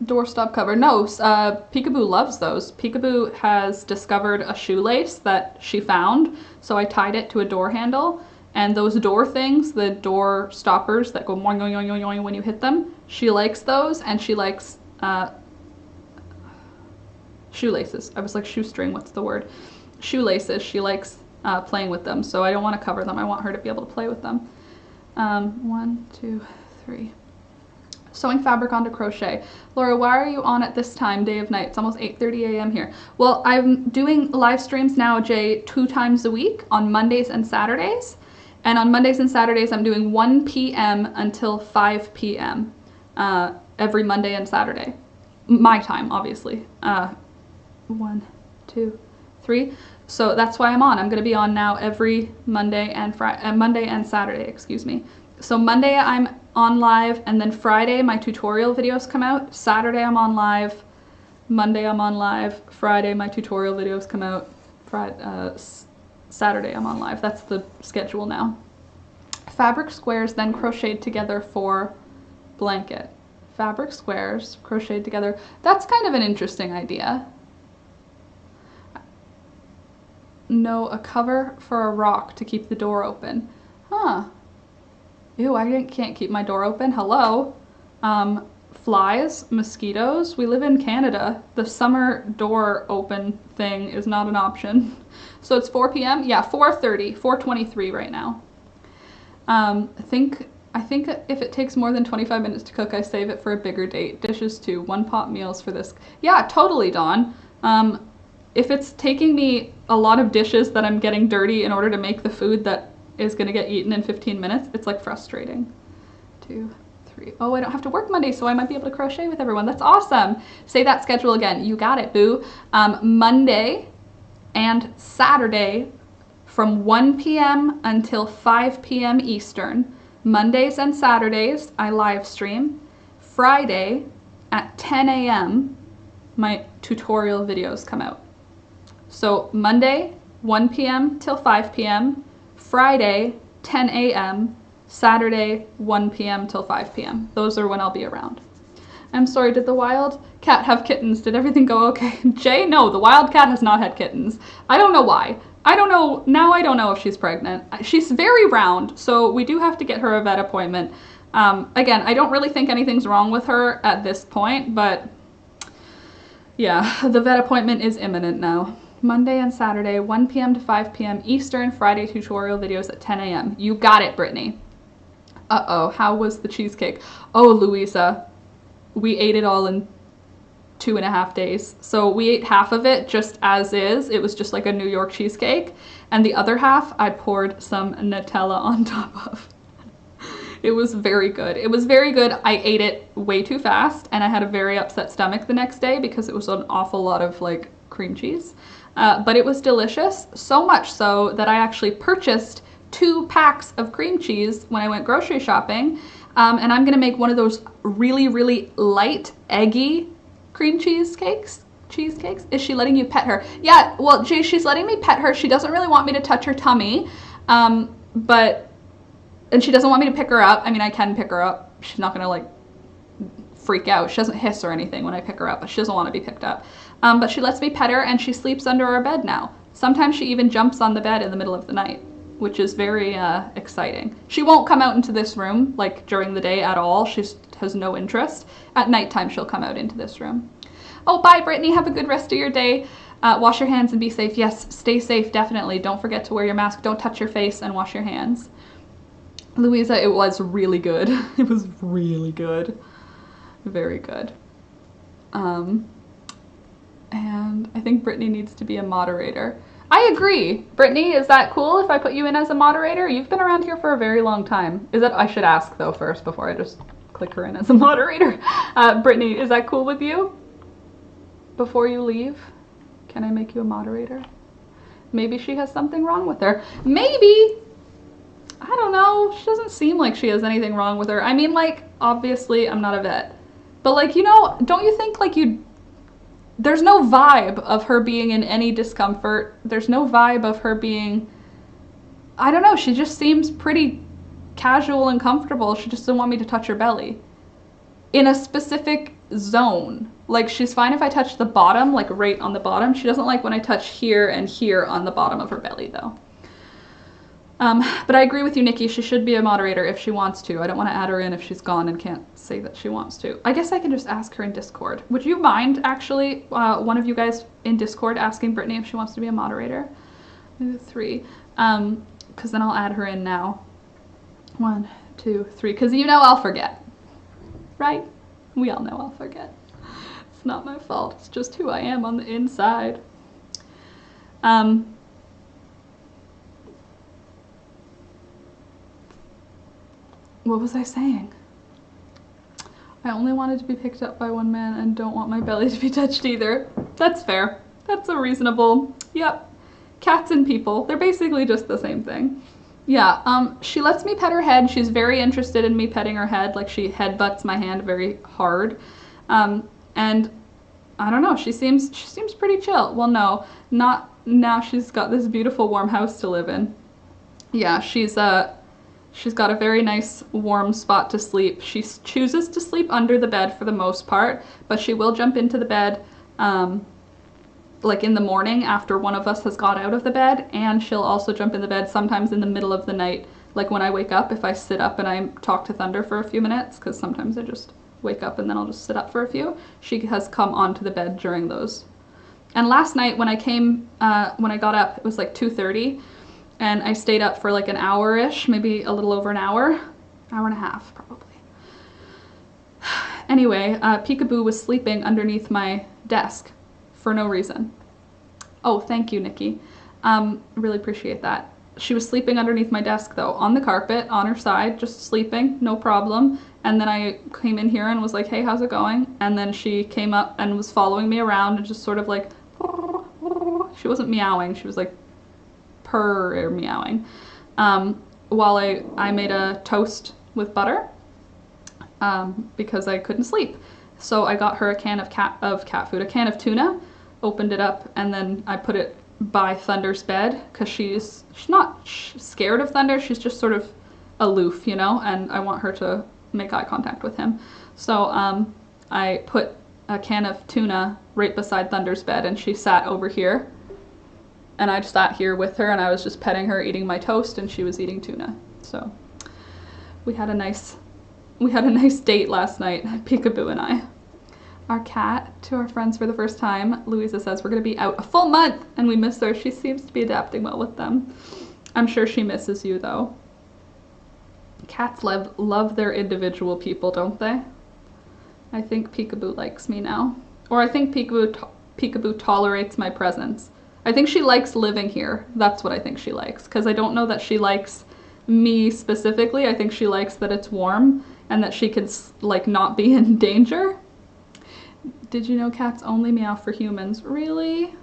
S1: Doorstop cover. No, Peekaboo loves those. Peekaboo has discovered a shoelace that she found, so I tied it to a door handle, and those door things, the door stoppers that go yoing, yoing, yoing, yoing when you hit them, she likes those, and she likes shoelaces. I was like shoestring, what's the word? Shoelaces. She likes playing with them, so I don't want to cover them. I want her to be able to play with them. 1, 2, 3. Sewing fabric onto crochet. Laura, why are you on at this time, day of night? It's almost 8:30 a.m. here. Well, I'm doing live streams now, Jay, 2 times a week on Mondays and Saturdays. And on Mondays and Saturdays, I'm doing 1 p.m. until 5 p.m. Every Monday and Saturday. My time, obviously. 1, 2, 3. So that's why I'm on. I'm going to be on now every Monday and Monday and Saturday, excuse me. So Monday I'm on live, and then Friday my tutorial videos come out. Saturday I'm on live. Monday I'm on live. Friday my tutorial videos come out. Saturday I'm on live. That's the schedule now. Fabric squares then crocheted together for blanket. Fabric squares crocheted together. That's kind of an interesting idea. No, a cover for a rock to keep the door open. Huh. Ew, I can't keep my door open. Hello. flies, mosquitoes. We live in Canada. The summer door open thing is not an option. So it's 4 p.m. Yeah, 4:30, 4:23 right now. I think if it takes more than 25 minutes to cook, I save it for a bigger date. Dishes too, 1-pot meals for this. Yeah, totally, Dawn. If it's taking me a lot of dishes that I'm getting dirty in order to make the food that is gonna get eaten in 15 minutes, it's like frustrating. 2, 3. Oh, I don't have to work Monday, so I might be able to crochet with everyone. That's awesome. Say that schedule again. You got it, boo. Monday and Saturday from 1 p.m. until 5 p.m. Eastern. Mondays and Saturdays, I live stream. Friday at 10 a.m., my tutorial videos come out. So Monday, 1 p.m. till 5 p.m., Friday, 10 a.m., Saturday, 1 p.m. till 5 p.m. Those are when I'll be around. I'm sorry, did the wild cat have kittens? Did everything go okay? Jay, no, the wild cat has not had kittens. I don't know why. I don't know, now I don't know if she's pregnant. She's very round, so we do have to get her a vet appointment. Again, I don't really think anything's wrong with her at this point, but yeah, the vet appointment is imminent now. Monday and Saturday, 1 p.m. to 5 p.m. Eastern, Friday tutorial videos at 10 a.m. You got it, Brittany. Uh-oh, how was the cheesecake? Oh, Louisa, we ate it all in 2.5 days. So we ate half of it just as is. It was just like a New York cheesecake. And the other half, I poured some Nutella on top of. It was very good. It was very good. I ate it way too fast and I had a very upset stomach the next day because it was an awful lot of like cream cheese. But it was delicious, so much so that I actually purchased 2 packs of cream cheese when I went grocery shopping. And I'm gonna make one of those really, really light, eggy cream cheesecakes. Is she letting you pet her? Yeah, well, Jay, she's letting me pet her. She doesn't really want me to touch her tummy, and she doesn't want me to pick her up. I mean, I can pick her up. She's not gonna like freak out. She doesn't hiss or anything when I pick her up, but she doesn't want to be picked up. But she lets me pet her and she sleeps under our bed now. Sometimes she even jumps on the bed in the middle of the night, which is very exciting. She won't come out into this room like during the day at all. She has no interest. At nighttime, she'll come out into this room. Oh, bye, Brittany. Have a good rest of your day. Wash your hands and be safe. Yes, stay safe, definitely. Don't forget to wear your mask. Don't touch your face and wash your hands. Louisa, it was really good. It was really good. Very good. And I think Brittany needs to be a moderator. I agree. Brittany, is that cool if I put you in as a moderator? You've been around here for a very long time. Is that, I should ask though first before I just click her in as a moderator. Brittany, is that cool with you? Before you leave, can I make you a moderator? Maybe she has something wrong with her. Maybe. I don't know. She doesn't seem like she has anything wrong with her. I mean, like, obviously I'm not a vet. But like, you know, don't you think like there's no vibe of her being in any discomfort. There's no vibe of her being, I don't know, she just seems pretty casual and comfortable. She just doesn't want me to touch her belly. In a specific zone. Like, she's fine if I touch the bottom, like right on the bottom. She doesn't like when I touch here and here on the bottom of her belly though. But I agree with you, Nikki. She should be a moderator if she wants to. I don't want to add her in if she's gone and can't say that she wants to. I guess I can just ask her in Discord. Would you mind, actually, one of you guys in Discord asking Brittany if she wants to be a moderator? 3. Because then I'll add her in now. 1, 2, 3. Because you know I'll forget. Right? We all know I'll forget. It's not my fault. It's just who I am on the inside. What was I saying? I only wanted to be picked up by one man and don't want my belly to be touched either. That's fair. That's a reasonable, yep. Cats and people, they're basically just the same thing. Yeah, she lets me pet her head. She's very interested in me petting her head. Like, she headbutts my hand very hard. And I don't know, she seems pretty chill. Well, no, not now. She's got this beautiful warm house to live in. Yeah, she's got a very nice warm spot to sleep. She chooses to sleep under the bed for the most part, but she will jump into the bed like in the morning after one of us has got out of the bed, and she'll also jump in the bed sometimes in the middle of the night, like when I wake up, if I sit up and I talk to Thunder for a few minutes, because sometimes I just wake up and then I'll just sit up for a few. She has come onto the bed during those. And last night when I got up, it was like 2:30, and I stayed up for like an hour-ish, maybe a little over an hour and a half probably. Anyway, Peekaboo was sleeping underneath my desk for no reason. Oh, thank you, Nikki. Really appreciate that. She was sleeping underneath my desk though, on the carpet, on her side, just sleeping, no problem. And then I came in here and was like, hey, how's it going? And then she came up and was following me around and just sort of like, she wasn't meowing, she was like purr meowing. While I made a toast with butter, because I couldn't sleep. So I got her a can of cat food, a can of tuna, opened it up, and then I put it by Thunder's bed, because she's not scared of Thunder, she's just sort of aloof, you know, and I want her to make eye contact with him. So I put a can of tuna right beside Thunder's bed, and she sat over here, and I just sat here with her, and I was just petting her, eating my toast, and she was eating tuna. So we had a nice date last night, Peekaboo and I. Our cat, to our friends for the first time, Louisa says we're going to be out a full month and we miss her. She seems to be adapting well with them. I'm sure she misses you though. Cats love their individual people, don't they? I think Peekaboo likes me now. Or I think Peekaboo tolerates my presence. I think she likes living here. That's what I think she likes. Because I don't know that she likes me specifically. I think she likes that it's warm and that she can like not be in danger. Did you know cats only meow for humans? Really?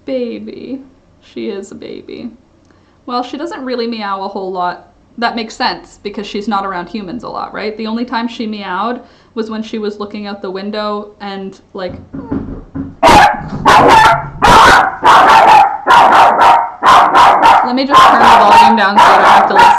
S1: Baby. She is a baby. Well, she doesn't really meow a whole lot. That makes sense because she's not around humans a lot, right? The only time she meowed was when she was looking out the window and like... Let me just turn the volume down so I don't have to listen.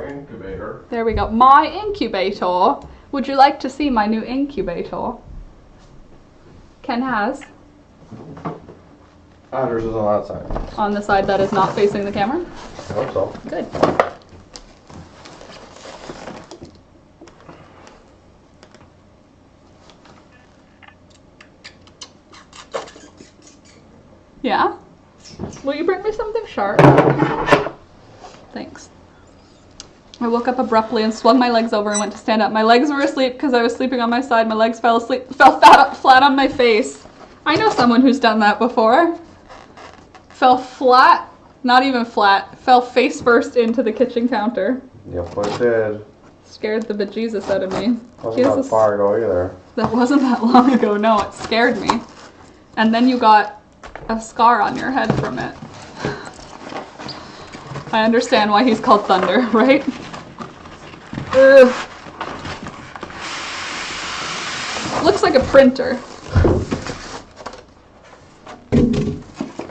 S2: Incubator.
S1: There we go. My incubator. Would you like to see my new incubator? Ken has.
S2: Hers is on that side.
S1: On the side that is not facing the camera?
S2: I hope so.
S1: Good. Yeah? Will you bring me something sharp? Thanks. I woke up abruptly and swung my legs over and went to stand up. My legs were asleep because I was sleeping on my side. My legs fell flat on my face. I know someone who's done that before. Fell flat, not even flat, fell face first into the kitchen counter.
S2: Yep, what it did.
S1: Scared the bejesus out of me.
S2: Wasn't that far ago either.
S1: That wasn't that long ago, no, it scared me. And then you got a scar on your head from it. I understand why he's called Thunder, right? Ugh. Looks like a printer.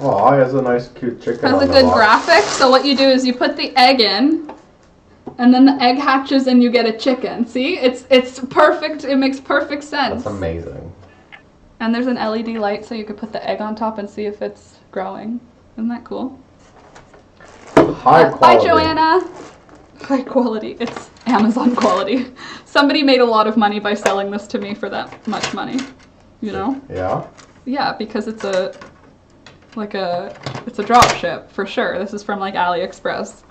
S2: Oh, he has a nice cute chicken.
S1: Has a good graphic. So what you do is you put the egg in, and then the egg hatches and you get a chicken. See? It's perfect. It makes perfect sense.
S2: That's amazing.
S1: And there's an LED light so you could put the egg on top and see if it's growing. Isn't that cool?
S2: High quality.
S1: Bye, Joanna. High quality. It's Amazon quality. Somebody made a lot of money by selling this to me for that much money. You know?
S2: Yeah?
S1: Yeah, because it's a drop ship for sure. This is from like AliExpress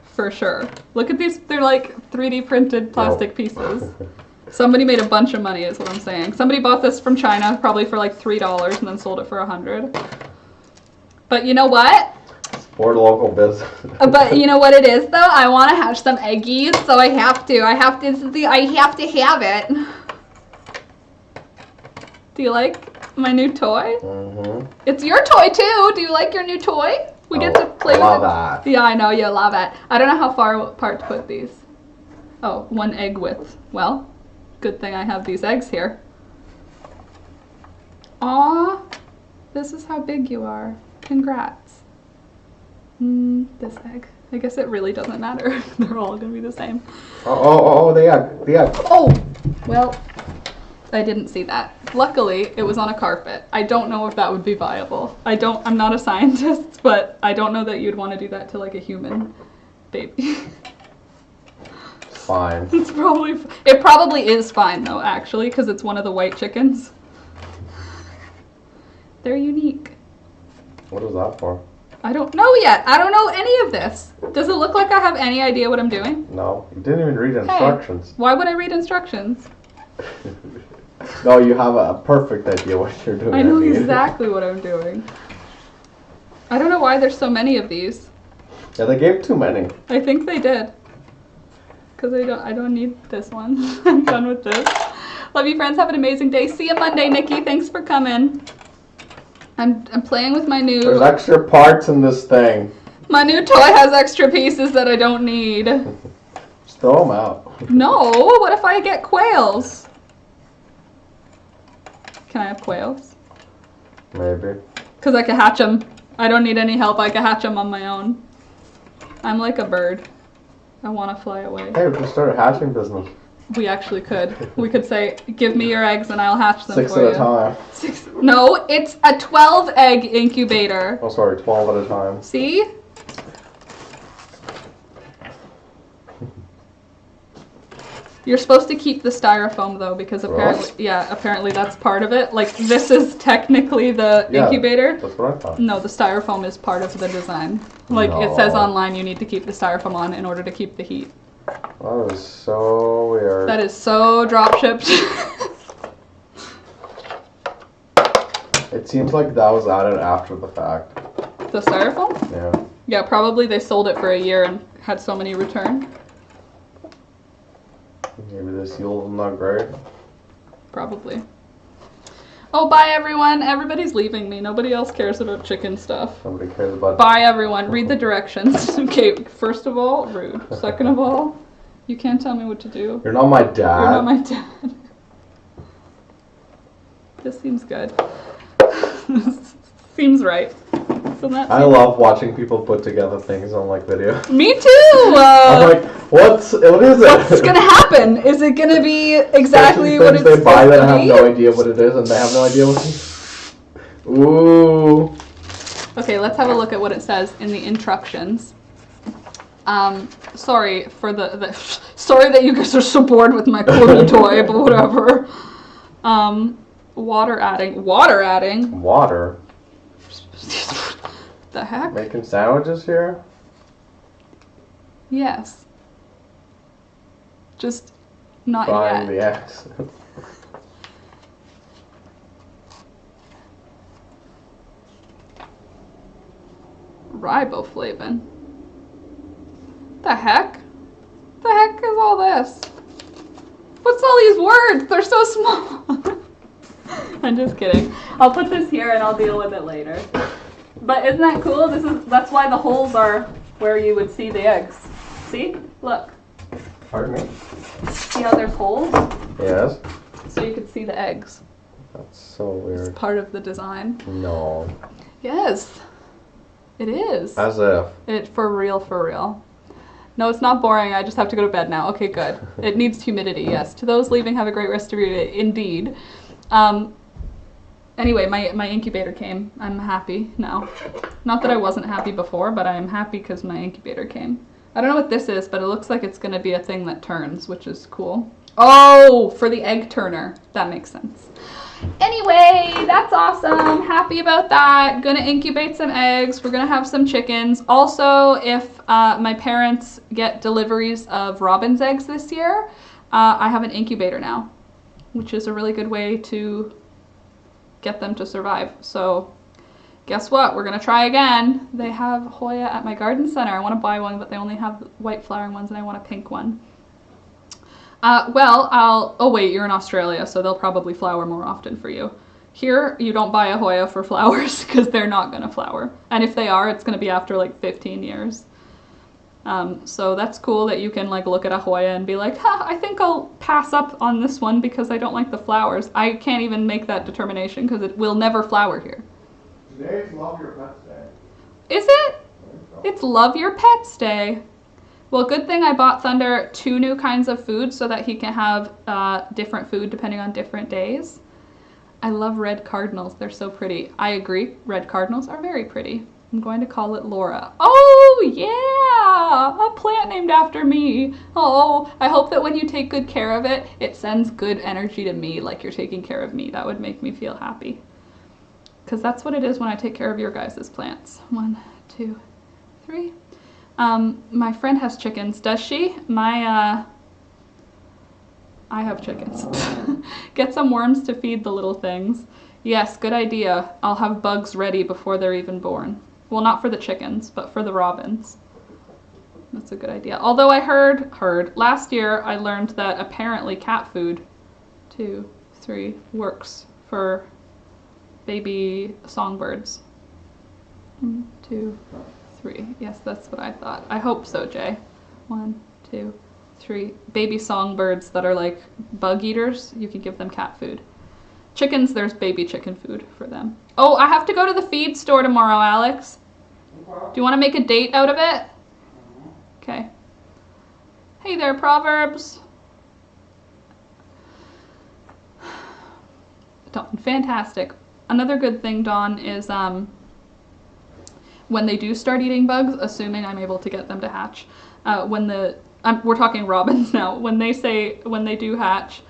S1: for sure. Look at these. They're like 3D printed plastic pieces. Somebody made a bunch of money is what I'm saying. Somebody bought this from China probably for like $3 and then sold it for $100. But you know what?
S2: Support a local business.
S1: But you know what it is though? I want to have some eggies, so I have to have it. Do you like my new toy?
S2: Mm-hmm.
S1: It's your toy too. Do you like your new toy? We get to Play
S2: love
S1: with it.
S2: that.
S1: Yeah, I know, you love it. I don't know how far apart to put these. Oh, 1 egg width. Well, good thing I have these eggs here. Aw, this is how big you are. Congrats. This egg. I guess it really doesn't matter. They're all gonna be the same.
S2: Oh, the egg.
S1: Oh, well, I didn't see that. Luckily, it was on a carpet. I don't know if that would be viable. I'm not a scientist, but I don't know that you'd want to do that to like a human baby.
S2: Fine.
S1: It probably is fine though, actually, because it's one of the white chickens. They're unique.
S2: What is that for?
S1: I don't know yet. I don't know any of this. Does it look like I have any idea what I'm doing?
S2: No, you didn't even read instructions.
S1: Hey, why would I read instructions?
S2: No, you have a perfect idea what you're doing.
S1: I know exactly what I'm doing. I don't know why there's so many of these.
S2: Yeah, they gave too many.
S1: I think they did. Because I don't need this one. I'm done with this. Love you, friends. Have an amazing day. See you Monday, Nikki. Thanks for coming. I'm playing with my new...
S2: There's extra parts in this thing.
S1: My new toy has extra pieces that I don't need.
S2: Just throw them out.
S1: No, what if I get quails? Can I have quails?
S2: Maybe.
S1: Because I can hatch them. I don't need any help. I can hatch them on my own. I'm like a bird. I want to fly away.
S2: Hey, we can start a hatching business.
S1: We actually could. We could say, give me your eggs and I'll hatch them
S2: 6
S1: for you.
S2: at a time.
S1: 6. No, it's a 12 egg incubator.
S2: Oh, sorry, 12 at a time.
S1: See? You're supposed to keep the styrofoam though, because apparently that's part of it. Like this is technically the incubator.
S2: That's what I thought.
S1: No, the styrofoam is part of the design. Like it says online, you need to keep the styrofoam on in order to keep the heat.
S2: That is so weird.
S1: That is so drop shipped.
S2: It seems like that was added after the fact.
S1: The styrofoam?
S2: Yeah.
S1: Yeah, probably they sold it for a year and had so many returned.
S2: Maybe the seal's not great.
S1: Probably. Oh, bye everyone. Everybody's leaving me. Nobody else cares about chicken stuff.
S2: Nobody cares about.
S1: Bye everyone. Read the directions. Okay, first of all, rude. Second of all, you can't tell me what to do.
S2: You're not my dad.
S1: You're not my dad. This seems good. Seems right. So
S2: I love watching people put together things on like video.
S1: Me too!
S2: I'm like, what is it?
S1: What's gonna happen? Is it gonna be exactly what it's
S2: they buy
S1: supposed
S2: that
S1: to
S2: have
S1: be?
S2: no idea what it is and they have no idea what it is. Ooh.
S1: Okay, let's have a look at what it says in the instructions. Sorry for the sorry that you guys are so bored with my corny toy, but whatever. Water adding.
S2: Water?
S1: The heck?
S2: Making sandwiches here?
S1: Yes. Just not
S2: Buying
S1: yet.
S2: the eggs.
S1: Riboflavin. The heck? The heck is all this? What's all these words? They're so small. I'm just kidding. I'll put this here and I'll deal with it later. But isn't that cool? That's why the holes are where you would see the eggs. See? Look.
S2: Pardon me?
S1: See how there's holes?
S2: Yes.
S1: So you could see the eggs.
S2: That's so weird.
S1: It's part of the design.
S2: No.
S1: Yes. It is.
S2: As if.
S1: For real. No, it's not boring. I just have to go to bed now. Okay, good. It needs humidity, yes. To those leaving, have a great rest of your day. Indeed. Anyway, my incubator came. I'm happy now. Not that I wasn't happy before, but I'm happy because my incubator came. I don't know what this is, but it looks like it's going to be a thing that turns, which is cool. Oh, for the egg turner. That makes sense. Anyway, that's awesome. Happy about that. Gonna incubate some eggs. We're gonna have some chickens. Also, if my parents get deliveries of robin's eggs this year, I have an incubator now, which is a really good way to get them to survive. So guess what? We're gonna try again. They have Hoya at my garden center. I want to buy one, but they only have white flowering ones and I want a pink one. Oh wait, you're in Australia, so they'll probably flower more often for you. Here, you don't buy a Hoya for flowers because they're not going to flower. And if they are, it's going to be after like 15 years. So that's cool that you can like look at a Hoya and be like, I think I'll pass up on this one because I don't like the flowers. I can't even make that determination because it will never flower here.
S2: Today's Love Your Pets Day.
S1: Is it?
S2: So.
S1: It's Love Your Pets Day. Well, good thing I bought Thunder 2 new kinds of food so that he can have different food depending on different days. I love red cardinals. They're so pretty. I agree. Red cardinals are very pretty. I'm going to call it Laura. Oh, yeah! A plant named after me. Oh, I hope that when you take good care of it, it sends good energy to me like you're taking care of me. That would make me feel happy. Because that's what it is when I take care of your guys' plants. 1, 2, 3. My friend has chickens. Does she? I have chickens. Get some worms to feed the little things. Yes, good idea. I'll have bugs ready before they're even born. Well, not for the chickens, but for the robins. That's a good idea. Although I heard, last year I learned that apparently cat food, 2, 3, works for baby songbirds. 1, 2, 3. Yes, that's what I thought. I hope so, Jay. 1, 2, 3. Baby songbirds that are like bug eaters, you can give them cat food. Chickens, there's baby chicken food for them. Oh, I have to go to the feed store tomorrow, Alex. Do you want to make a date out of it? Okay. Hey there, Proverbs. Dawn, fantastic. Another good thing, Dawn, is when they do start eating bugs, assuming I'm able to get them to hatch, we're talking robins now, when they do hatch,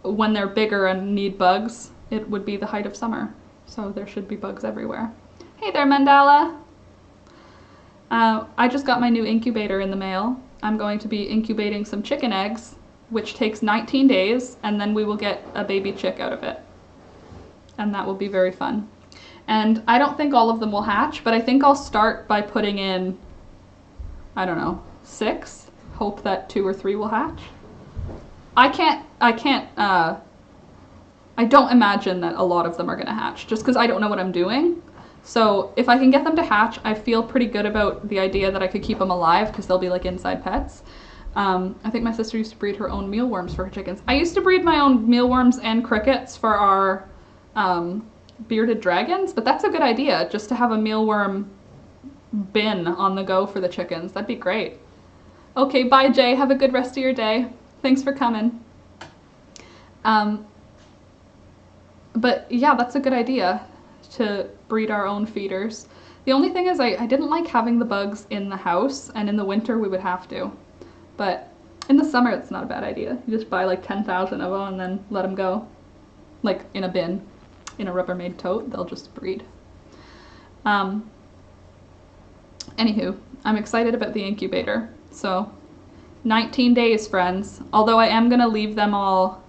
S1: when they're bigger and need bugs, it would be the height of summer. So there should be bugs everywhere. Hey there, Mandala. I just got my new incubator in the mail. I'm going to be incubating some chicken eggs, which takes 19 days, and then we will get a baby chick out of it. And that will be very fun. And I don't think all of them will hatch, but I think I'll start by putting in, I don't know, 6. Hope that 2 or 3 will hatch. I don't imagine that a lot of them are going to hatch, just because I don't know what I'm doing. So if I can get them to hatch, I feel pretty good about the idea that I could keep them alive, because they'll be like inside pets. I think my sister used to breed her own mealworms for her chickens. I used to breed my own mealworms and crickets for our bearded dragons, but that's a good idea, just to have a mealworm bin on the go for the chickens. That'd be great. Okay, bye Jay. Have a good rest of your day. Thanks for coming. But yeah, that's a good idea, to breed our own feeders. The only thing is I didn't like having the bugs in the house, and in the winter we would have to. But in the summer it's not a bad idea. You just buy like 10,000 of them and then let them go. Like in a bin, in a Rubbermaid tote, they'll just breed. Anywho, I'm excited about the incubator. So 19 days, friends. Although I am gonna leave them all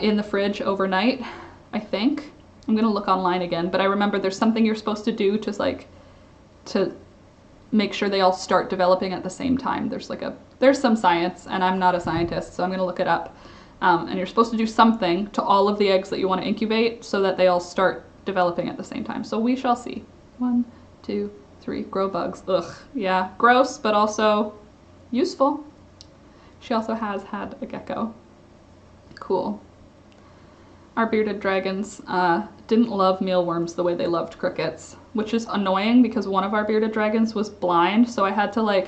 S1: in the fridge overnight, I think. I'm gonna look online again, but I remember there's something you're supposed to do to make sure they all start developing at the same time. There's some science, and I'm not a scientist, so I'm gonna look it up. And you're supposed to do something to all of the eggs that you want to incubate so that they all start developing at the same time. So we shall see. 1, 2, 3. Grow bugs. Ugh. Yeah, gross, but also useful. She also has had a gecko. Cool. Our bearded dragons didn't love mealworms the way they loved crickets, which is annoying because one of our bearded dragons was blind, so I had to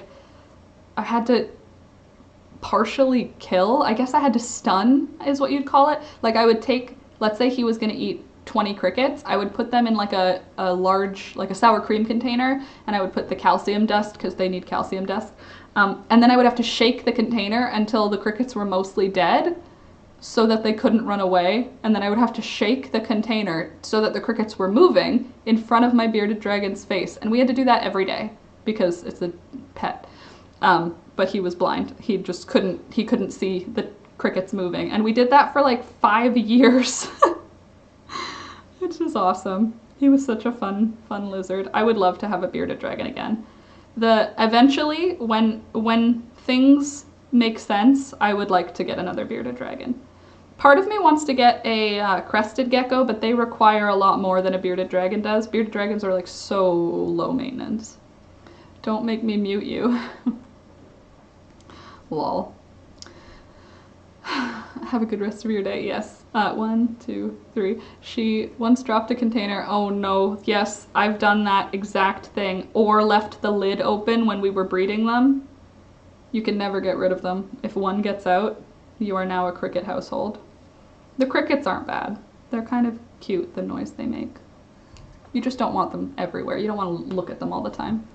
S1: partially kill. I guess I had to stun, is what you'd call it. Like I would take, let's say he was gonna eat 20 crickets, I would put them in like a large, like a sour cream container, and I would put the calcium dust, because they need calcium dust, and then I would have to shake the container until the crickets were mostly dead, so that they couldn't run away, and then I would have to shake the container so that the crickets were moving in front of my bearded dragon's face, and we had to do that every day because it's a pet. But he was blind. He just couldn't see the crickets moving, and we did that for like 5 years. Which is awesome. He was such a fun lizard. I would love to have a bearded dragon again. Eventually, when things make sense, I would like to get another bearded dragon. Part of me wants to get a crested gecko, but they require a lot more than a bearded dragon does. Bearded dragons are like so low maintenance. Don't make me mute you. Lol. Have a good rest of your day. Yes. 1, 2, 3. She once dropped a container. Oh no. Yes, I've done that exact thing. Or left the lid open when we were breeding them. You can never get rid of them. If one gets out, you are now a cricket household. The crickets aren't bad. They're kind of cute, the noise they make. You just don't want them everywhere. You don't want to look at them all the time.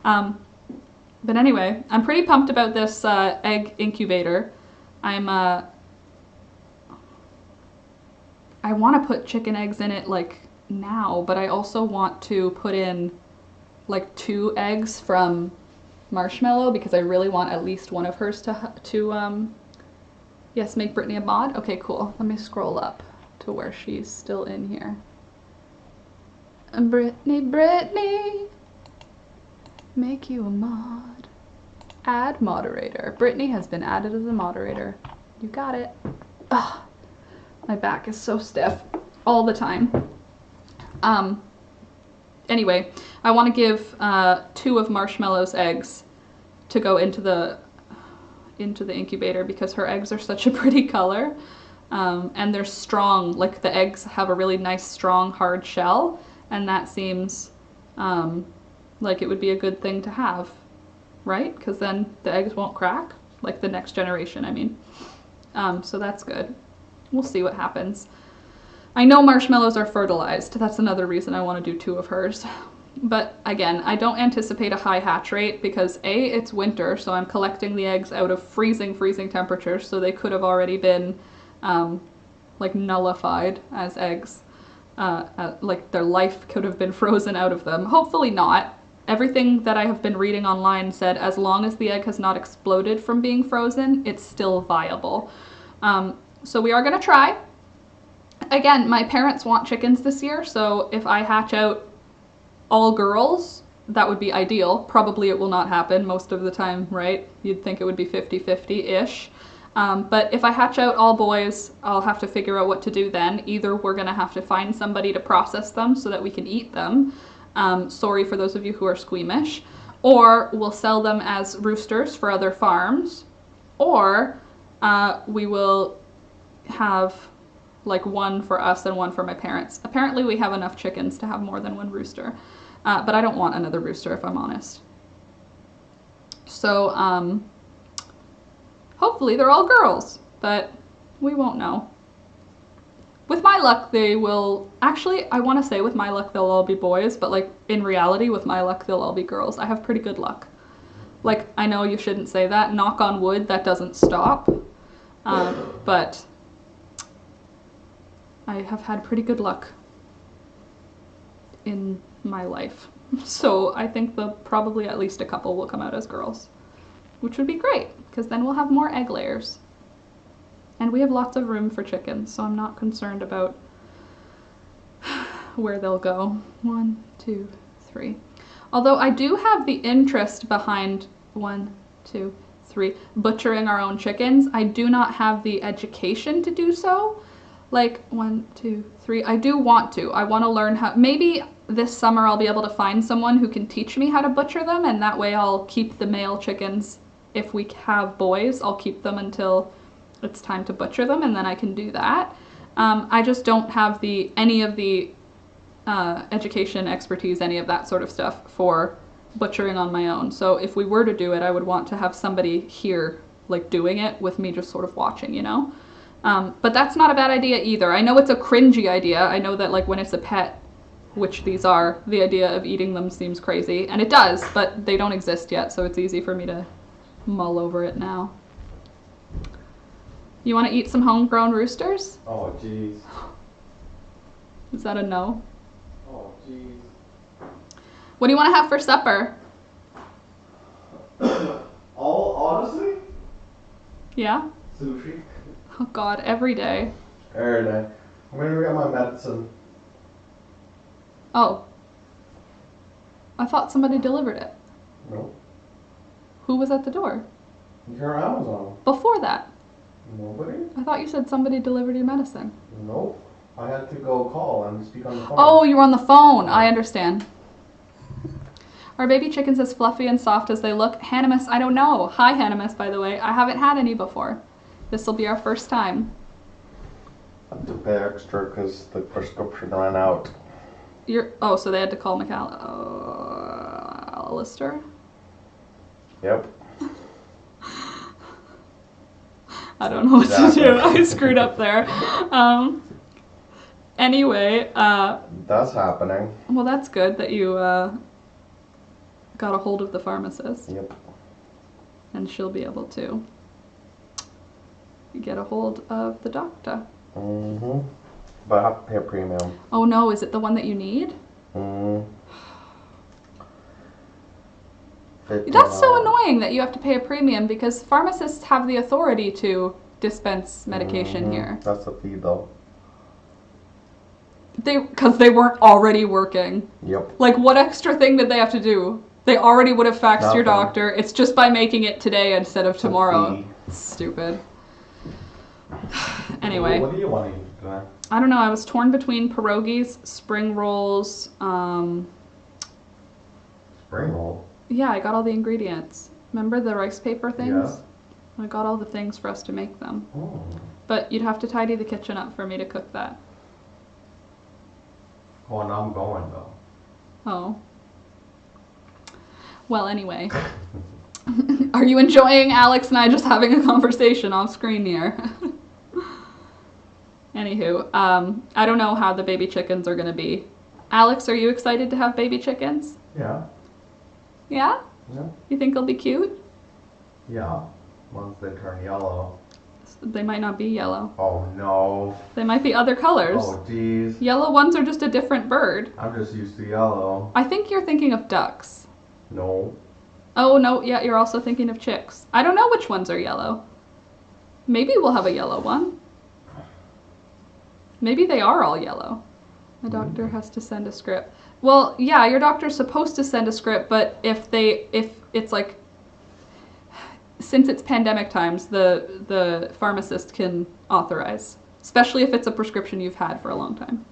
S1: But anyway, I'm pretty pumped about this egg incubator. I want to put chicken eggs in it like now, but I also want to put in like 2 eggs from Marshmallow because I really want at least one of hers to yes, make Brittany a mod. Okay, cool. Let me scroll up to where she's still in here. Brittany, make you a mod. Add moderator. Brittany has been added as a moderator. You got it. Ugh, my back is so stiff all the time. Anyway, I want to give 2 of Marshmallow's eggs to go into the incubator because her eggs are such a pretty color, and they're strong. Like the eggs have a really nice, strong, hard shell, and that seems like it would be a good thing to have, right? Because then the eggs won't crack, like the next generation, I mean. So that's good. We'll see what happens. I know marshmallows are fertilized. That's another reason I want to do 2 of hers. But again, I don't anticipate a high hatch rate because A, it's winter, so I'm collecting the eggs out of freezing temperatures, so they could have already been like nullified as eggs. Like their life could have been frozen out of them. Hopefully not. Everything that I have been reading online said as long as the egg has not exploded from being frozen, it's still viable. So we are going to try. Again, my parents want chickens this year, so if I hatch out all girls, that would be ideal. Probably it will not happen most of the time, right? You'd think it would be 50-50-ish. But if I hatch out all boys, I'll have to figure out what to do then. Either we're going to have to find somebody to process them so that we can eat them. Sorry for those of you who are squeamish. Or we'll sell them as roosters for other farms. Or we will have like 1 for us and 1 for my parents. Apparently we have enough chickens to have more than 1 rooster. But I don't want another rooster if I'm honest. So hopefully they're all girls, but we won't know. With my luck they will, actually I want to say with my luck they'll all be boys, but like in reality with my luck they'll all be girls. I have pretty good luck. Like I know you shouldn't say that, knock on wood, that doesn't stop. But I have had pretty good luck in my life. So I think probably at least a couple will come out as girls, which would be great because then we'll have more egg layers. And we have lots of room for chickens, so I'm not concerned about where they'll go. 1, 2, 3. Although I do have the interest behind 1, 2, 3 butchering our own chickens. I do not have the education to do so. Like 1, 2, 3. I do want to. I want to learn how. Maybe this summer I'll be able to find someone who can teach me how to butcher them, and that way I'll keep the male chickens. If we have boys, I'll keep them until it's time to butcher them, and then I can do that. I just don't have any of the education, expertise, any of that sort of stuff for butchering on my own. So if we were to do it, I would want to have somebody here like doing it with me just sort of watching, you know? But that's not a bad idea either. I know it's a cringy idea. I know that like when it's a pet, which these are, the idea of eating them seems crazy. And it does, but they don't exist yet, so it's easy for me to mull over it now. You want to eat some homegrown roosters?
S2: Oh, jeez.
S1: Is that a no?
S2: Oh, jeez.
S1: What do you want to have for supper?
S2: Honestly?
S1: Yeah?
S2: Sushi.
S1: Oh God, every day.
S2: Every day. I'm gonna go get my medicine.
S1: Oh. I thought somebody delivered it.
S2: Nope.
S1: Who was at the door?
S2: You're Amazon.
S1: Before that?
S2: Nobody?
S1: I thought you said somebody delivered your medicine.
S2: Nope. I had to go call and speak on the phone.
S1: Oh, you were on the phone. I understand. Are baby chickens as fluffy and soft as they look? Hanimus, I don't know. Hi, Hanimus, by the way. I haven't had any before. This will be our first time.
S2: I have to pay extra because the prescription ran out.
S1: Oh, so they had to call Alistair?
S2: Yep.
S1: I don't know what to do. I screwed up there. Anyway.
S2: That's happening.
S1: Well, that's good that you got a hold of the pharmacist.
S2: Yep.
S1: And she'll be able to get a hold of the doctor.
S2: Mm-hmm. But I have to pay a premium.
S1: Oh no, is it the one that you need? That's so annoying that you have to pay a premium because pharmacists have the authority to dispense medication here.
S2: That's the fee though.
S1: Because they weren't already working.
S2: Yep.
S1: Like, what extra thing did they have to do? They already would have faxed
S2: Nothing.
S1: your doctor. It's just by making it today instead of tomorrow.
S2: Fee.
S1: Stupid. Anyway.
S2: What do you want to eat today?
S1: I don't know. I was torn between pierogies, spring rolls.
S2: Spring roll?
S1: Yeah, I got all the ingredients. Remember the rice paper things?
S2: Yeah.
S1: I got all the things for us to make them.
S2: Oh.
S1: But you'd have to tidy the kitchen up for me to cook that.
S2: Oh, and I'm going though.
S1: Oh. Well, anyway. Are you enjoying Alex and I just having a conversation off screen here? Anywho, I don't know how the baby chickens are going to be. Alex, are you excited to have baby chickens?
S2: Yeah.
S1: Yeah?
S2: Yeah.
S1: You think they'll be cute?
S2: Yeah. Once they turn yellow.
S1: They might not be yellow.
S2: Oh no.
S1: They might be other colors.
S2: Oh geez.
S1: Yellow ones are just a different bird.
S2: I'm just used to yellow.
S1: I think you're thinking of ducks.
S2: No.
S1: Oh, no, yeah, you're also thinking of chicks. I don't know which ones are yellow. Maybe we'll have a yellow one. Maybe they are all yellow. The doctor has to send a script. Well, yeah, your doctor's supposed to send a script, but if it's like, since it's pandemic times, the pharmacist can authorize, especially if it's a prescription you've had for a long time.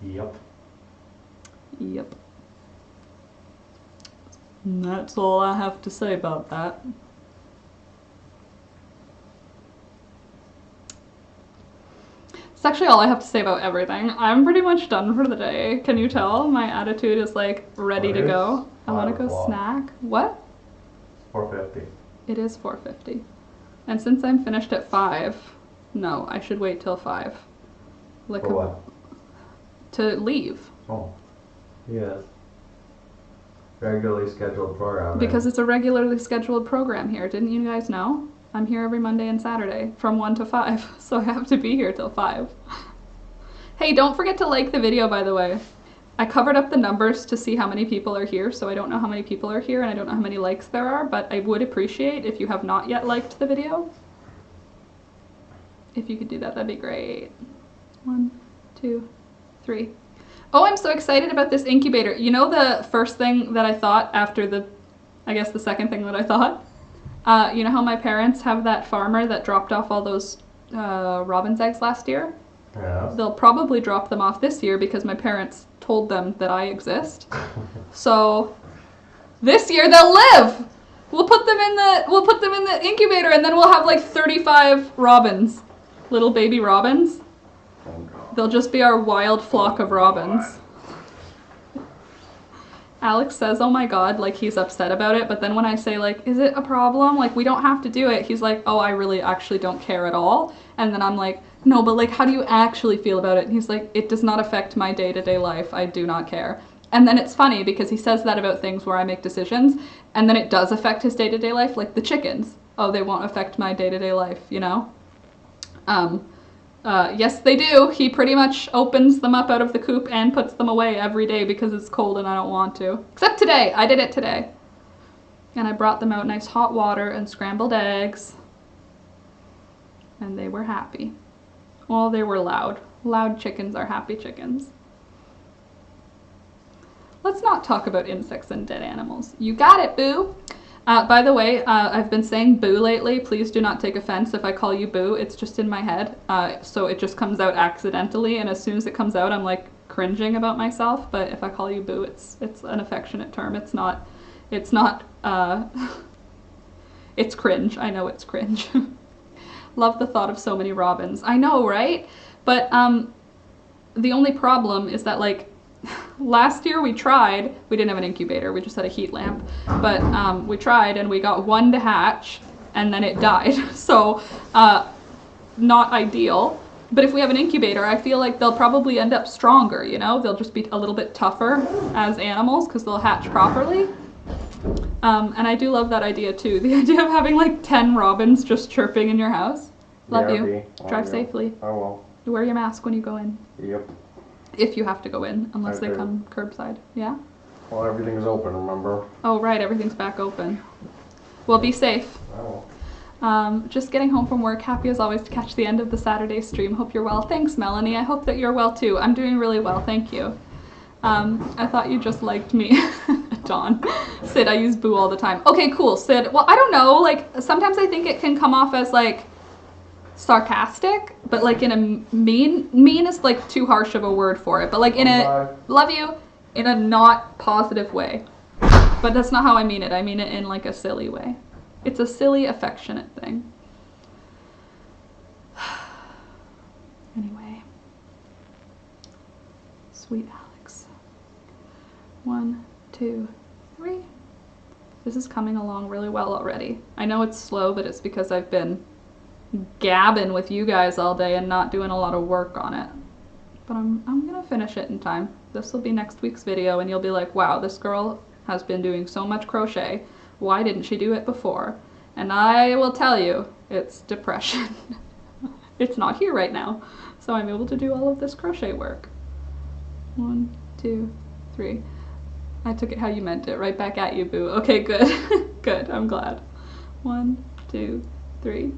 S2: Yep.
S1: Yep. And that's all I have to say about that. It's actually all I have to say about everything. I'm pretty much done for the day. Can you tell? My attitude is like ready to go. I want to go snack. What?
S2: 4:50.
S1: It is 4:50. And since I'm finished at 5, no, I should wait till 5. Like
S2: For what?
S1: To leave.
S2: Oh. Yes. Regularly scheduled program.
S1: Because it's a regularly scheduled program here. Didn't you guys know? I'm here every Monday and Saturday from 1 to 5, so I have to be here till 5. Hey, don't forget to like the video, by the way. I covered up the numbers to see how many people are here, so I don't know how many people are here and I don't know how many likes there are, but I would appreciate if you have not yet liked the video. If you could do that, that'd be great. 1, 2, 3. Oh, I'm so excited about this incubator. You know the first thing that I thought after the second thing that I thought? You know how my parents have that farmer that dropped off all those robin's eggs last year?
S2: Yeah.
S1: They'll probably drop them off this year because my parents told them that I exist. So this year they'll live. We'll put them in the incubator and then we'll have like 35 robins. Little baby robins. They'll just be our wild flock of robins. Alex says, oh my god, like he's upset about it, but then when I say like, is it a problem? Like we don't have to do it. He's like, oh, I really actually don't care at all. And then I'm like, no, but like how do you actually feel about it? And he's like, it does not affect my day-to-day life. I do not care. And then it's funny because he says that about things where I make decisions and then it does affect his day-to-day life, like the chickens. Oh, they won't affect my day-to-day life, you know? Yes, they do. He pretty much opens them up out of the coop and puts them away every day because it's cold and I don't want to. Except today. I did it today. And I brought them out nice hot water and scrambled eggs. And they were happy. Well, they were loud. Loud chickens are happy chickens. Let's not talk about insects and dead animals. You got it, Boo. By the way, I've been saying Boo lately. Please do not take offense if I call you Boo. It's just in my head. So it just comes out accidentally, and as soon as it comes out, I'm like cringing about myself. But if I call you Boo, it's an affectionate term. It's not, it's cringe. I know it's cringe. Love the thought of so many robins. I know, right? But the only problem is that, like, last year we tried, we didn't have an incubator, we just had a heat lamp, but we tried and we got one to hatch and then it died. So not ideal. But if we have an incubator, I feel like they'll probably end up stronger, you know? They'll just be a little bit tougher as animals because they'll hatch properly. And I do love that idea too. The idea of having like 10 robins just chirping in your house. Love you. Drive safely.
S2: I will.
S1: Wear your mask when you go in.
S2: Yep.
S1: If you have to go in, unless they come curbside. Yeah?
S2: Well, everything is open, remember?
S1: Oh, right. Everything's back open. Well, be safe.
S2: I will.
S1: Just getting home from work. Happy as always to catch the end of the Saturday stream. Hope you're well. Thanks, Melanie. I hope that you're well too. I'm doing really well. Thank you. I thought you just liked me. Dawn. Sid, I use Boo all the time. Okay, cool. Sid. Well, I don't know. Like, sometimes I think it can come off as, like, sarcastic, but, like, in a mean is, like, too harsh of a word for it. But, like, in a, love you, in a not positive way. But that's not how I mean it. I mean it in, like, a silly way. It's a silly, affectionate thing. Anyway. Sweet Alex. 1, 2, 3. This is coming along really well already. I know it's slow, but it's because I've been gabbing with you guys all day and not doing a lot of work on it. But I'm gonna finish it in time. This will be next week's video and you'll be like, wow, this girl has been doing so much crochet. Why didn't she do it before? And I will tell you, it's depression. It's not here right now. So I'm able to do all of this crochet work. 1, 2, 3. I took it how you meant it. Right back at you, Boo. Okay, good. Good, I'm glad. 1, 2, 3.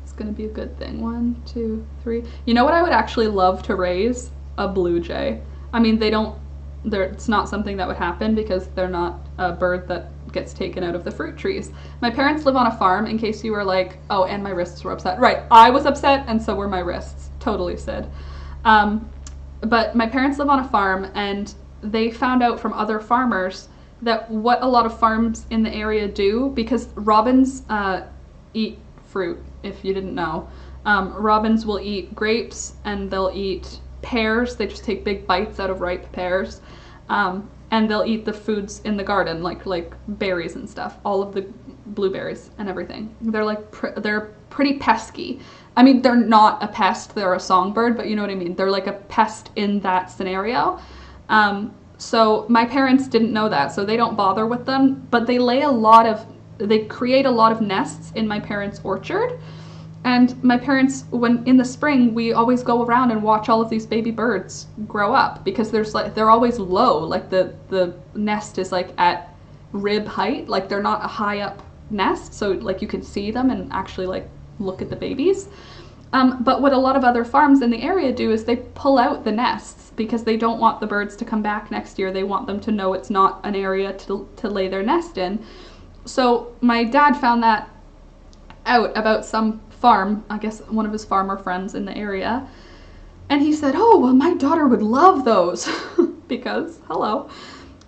S1: It's gonna be a good thing. 1, 2, 3. You know what I would actually love to raise? A blue jay. I mean, it's not something that would happen because they're not a bird that gets taken out of the fruit trees. My parents live on a farm, in case you were like, oh, and my wrists were upset. Right, I was upset and so were my wrists. Totally, Sid. But my parents live on a farm and they found out from other farmers that what a lot of farms in the area do, because robins eat fruit, if you didn't know. Robins will eat grapes and they'll eat pears. They just take big bites out of ripe pears. And they'll eat the foods in the garden, like berries and stuff, all of the blueberries and everything. They're like, they're pretty pesky. I mean, they're not a pest, they're a songbird, but you know what I mean. They're like a pest in that scenario. So my parents didn't know that, so they don't bother with them, but they create a lot of nests in my parents' orchard. And my parents, when in the spring, we always go around and watch all of these baby birds grow up because they're always low. Like the nest is like at rib height, like they're not a high up nest. So like you can see them and actually like look at the babies. But what a lot of other farms in the area do is they pull out the nests because they don't want the birds to come back next year. They want them to know it's not an area to lay their nest in. So my dad found that out about some farm, I guess one of his farmer friends in the area, and he said, oh, well, my daughter would love those because hello.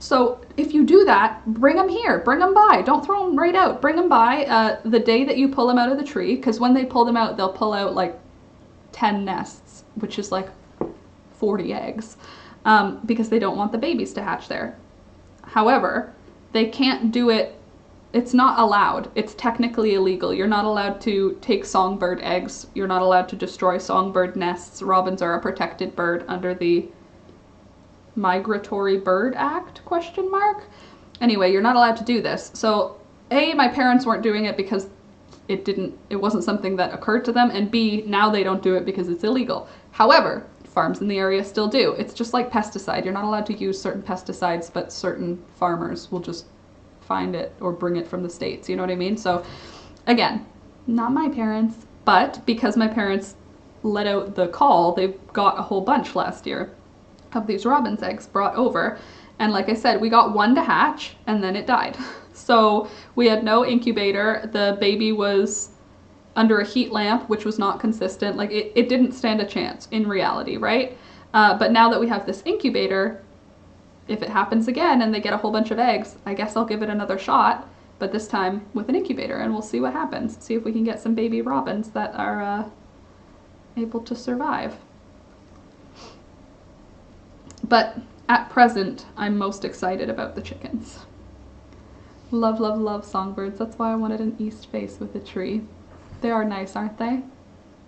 S1: So if you do that, bring them here, bring them by, don't throw them right out, bring them by the day that you pull them out of the tree, because when they pull them out, they'll pull out like 10 nests, which is like 40 eggs, because they don't want the babies to hatch there. However, they can't do it. It's not allowed. It's technically illegal. You're not allowed to take songbird eggs. You're not allowed to destroy songbird nests. Robins are a protected bird under the Migratory Bird Act, ? Anyway, you're not allowed to do this. So A, my parents weren't doing it because it wasn't something that occurred to them, and B, now they don't do it because it's illegal. However, farms in the area still do. It's just like pesticide. You're not allowed to use certain pesticides, but certain farmers will just find it or bring it from the States, you know what I mean? So again, not my parents, but because my parents let out the call, they got a whole bunch last year. of these robin's eggs brought over. And like I said, we got one to hatch and then it died. So we had no incubator. The baby was under a heat lamp, which was not consistent. Like it didn't stand a chance in reality, right? But now that we have this incubator, if it happens again and they get a whole bunch of eggs, I guess I'll give it another shot, but this time with an incubator, and we'll see what happens. See if we can get some baby robins that are able to survive. But at present, I'm most excited about the chickens. Love, love, love songbirds. That's why I wanted an east face with a tree. They are nice, aren't they?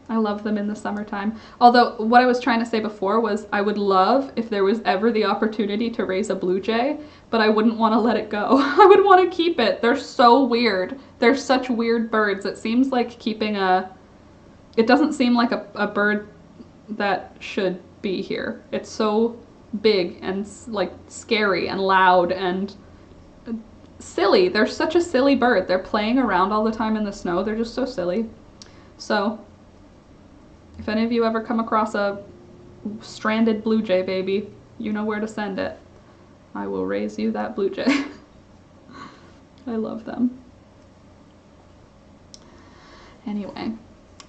S1: I love them in the summertime. Although what I was trying to say before was I would love if there was ever the opportunity to raise a blue jay, but I wouldn't want to let it go. I would want to keep it. They're so weird. They're such weird birds. It seems like keeping it doesn't seem like a bird that should be here. It's so big and like scary and loud and silly. They're such a silly bird. They're playing around all the time in the snow. They're just so silly. So if any of you ever come across a stranded blue jay baby, you know where to send it. I will raise you that blue jay. I love them. Anyway,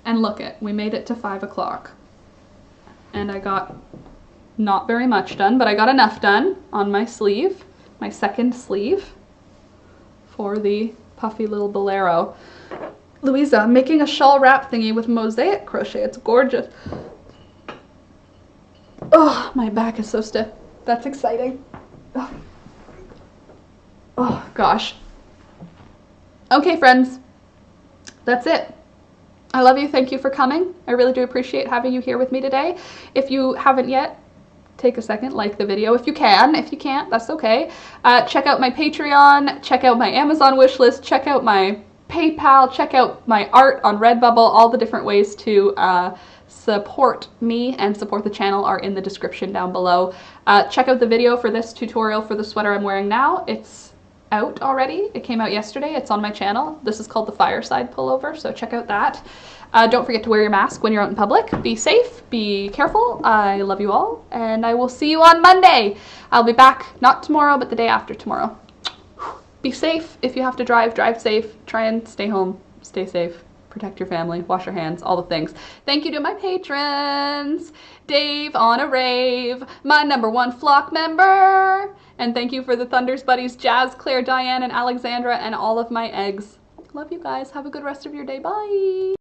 S1: and look it, we made it to 5 o'clock. And I got not very much done, but I got enough done on my sleeve, my second sleeve for the puffy little bolero. Louisa, I'm making a shawl wrap thingy with mosaic crochet. It's gorgeous. Oh, my back is so stiff. That's exciting. Oh gosh. Okay, friends. That's it. I love you. Thank you for coming. I really do appreciate having you here with me today. If you haven't yet, take a second, like the video if you can. If you can't, that's okay. Check out my Patreon, check out my Amazon wishlist, check out my PayPal, check out my art on Redbubble. All the different ways to support me and support the channel are in the description down below. Check out the video for this tutorial for the sweater I'm wearing now. It's out already. It came out yesterday. It's on my channel. This is called the Fireside Pullover, so check out that. Don't forget to wear your mask when you're out in public. Be safe, be careful. I love you all, and I will see you on Monday. I'll be back, not tomorrow, but the day after tomorrow. Be safe. If you have to drive, drive safe. Try and stay home. Stay safe. Protect your family. Wash your hands. All the things. Thank you to my patrons. Dave on a rave. My #1 flock member. And thank you for the Thunders buddies, Jazz, Claire, Diane, and Alexandra, and all of my eggs. Love you guys. Have a good rest of your day. Bye.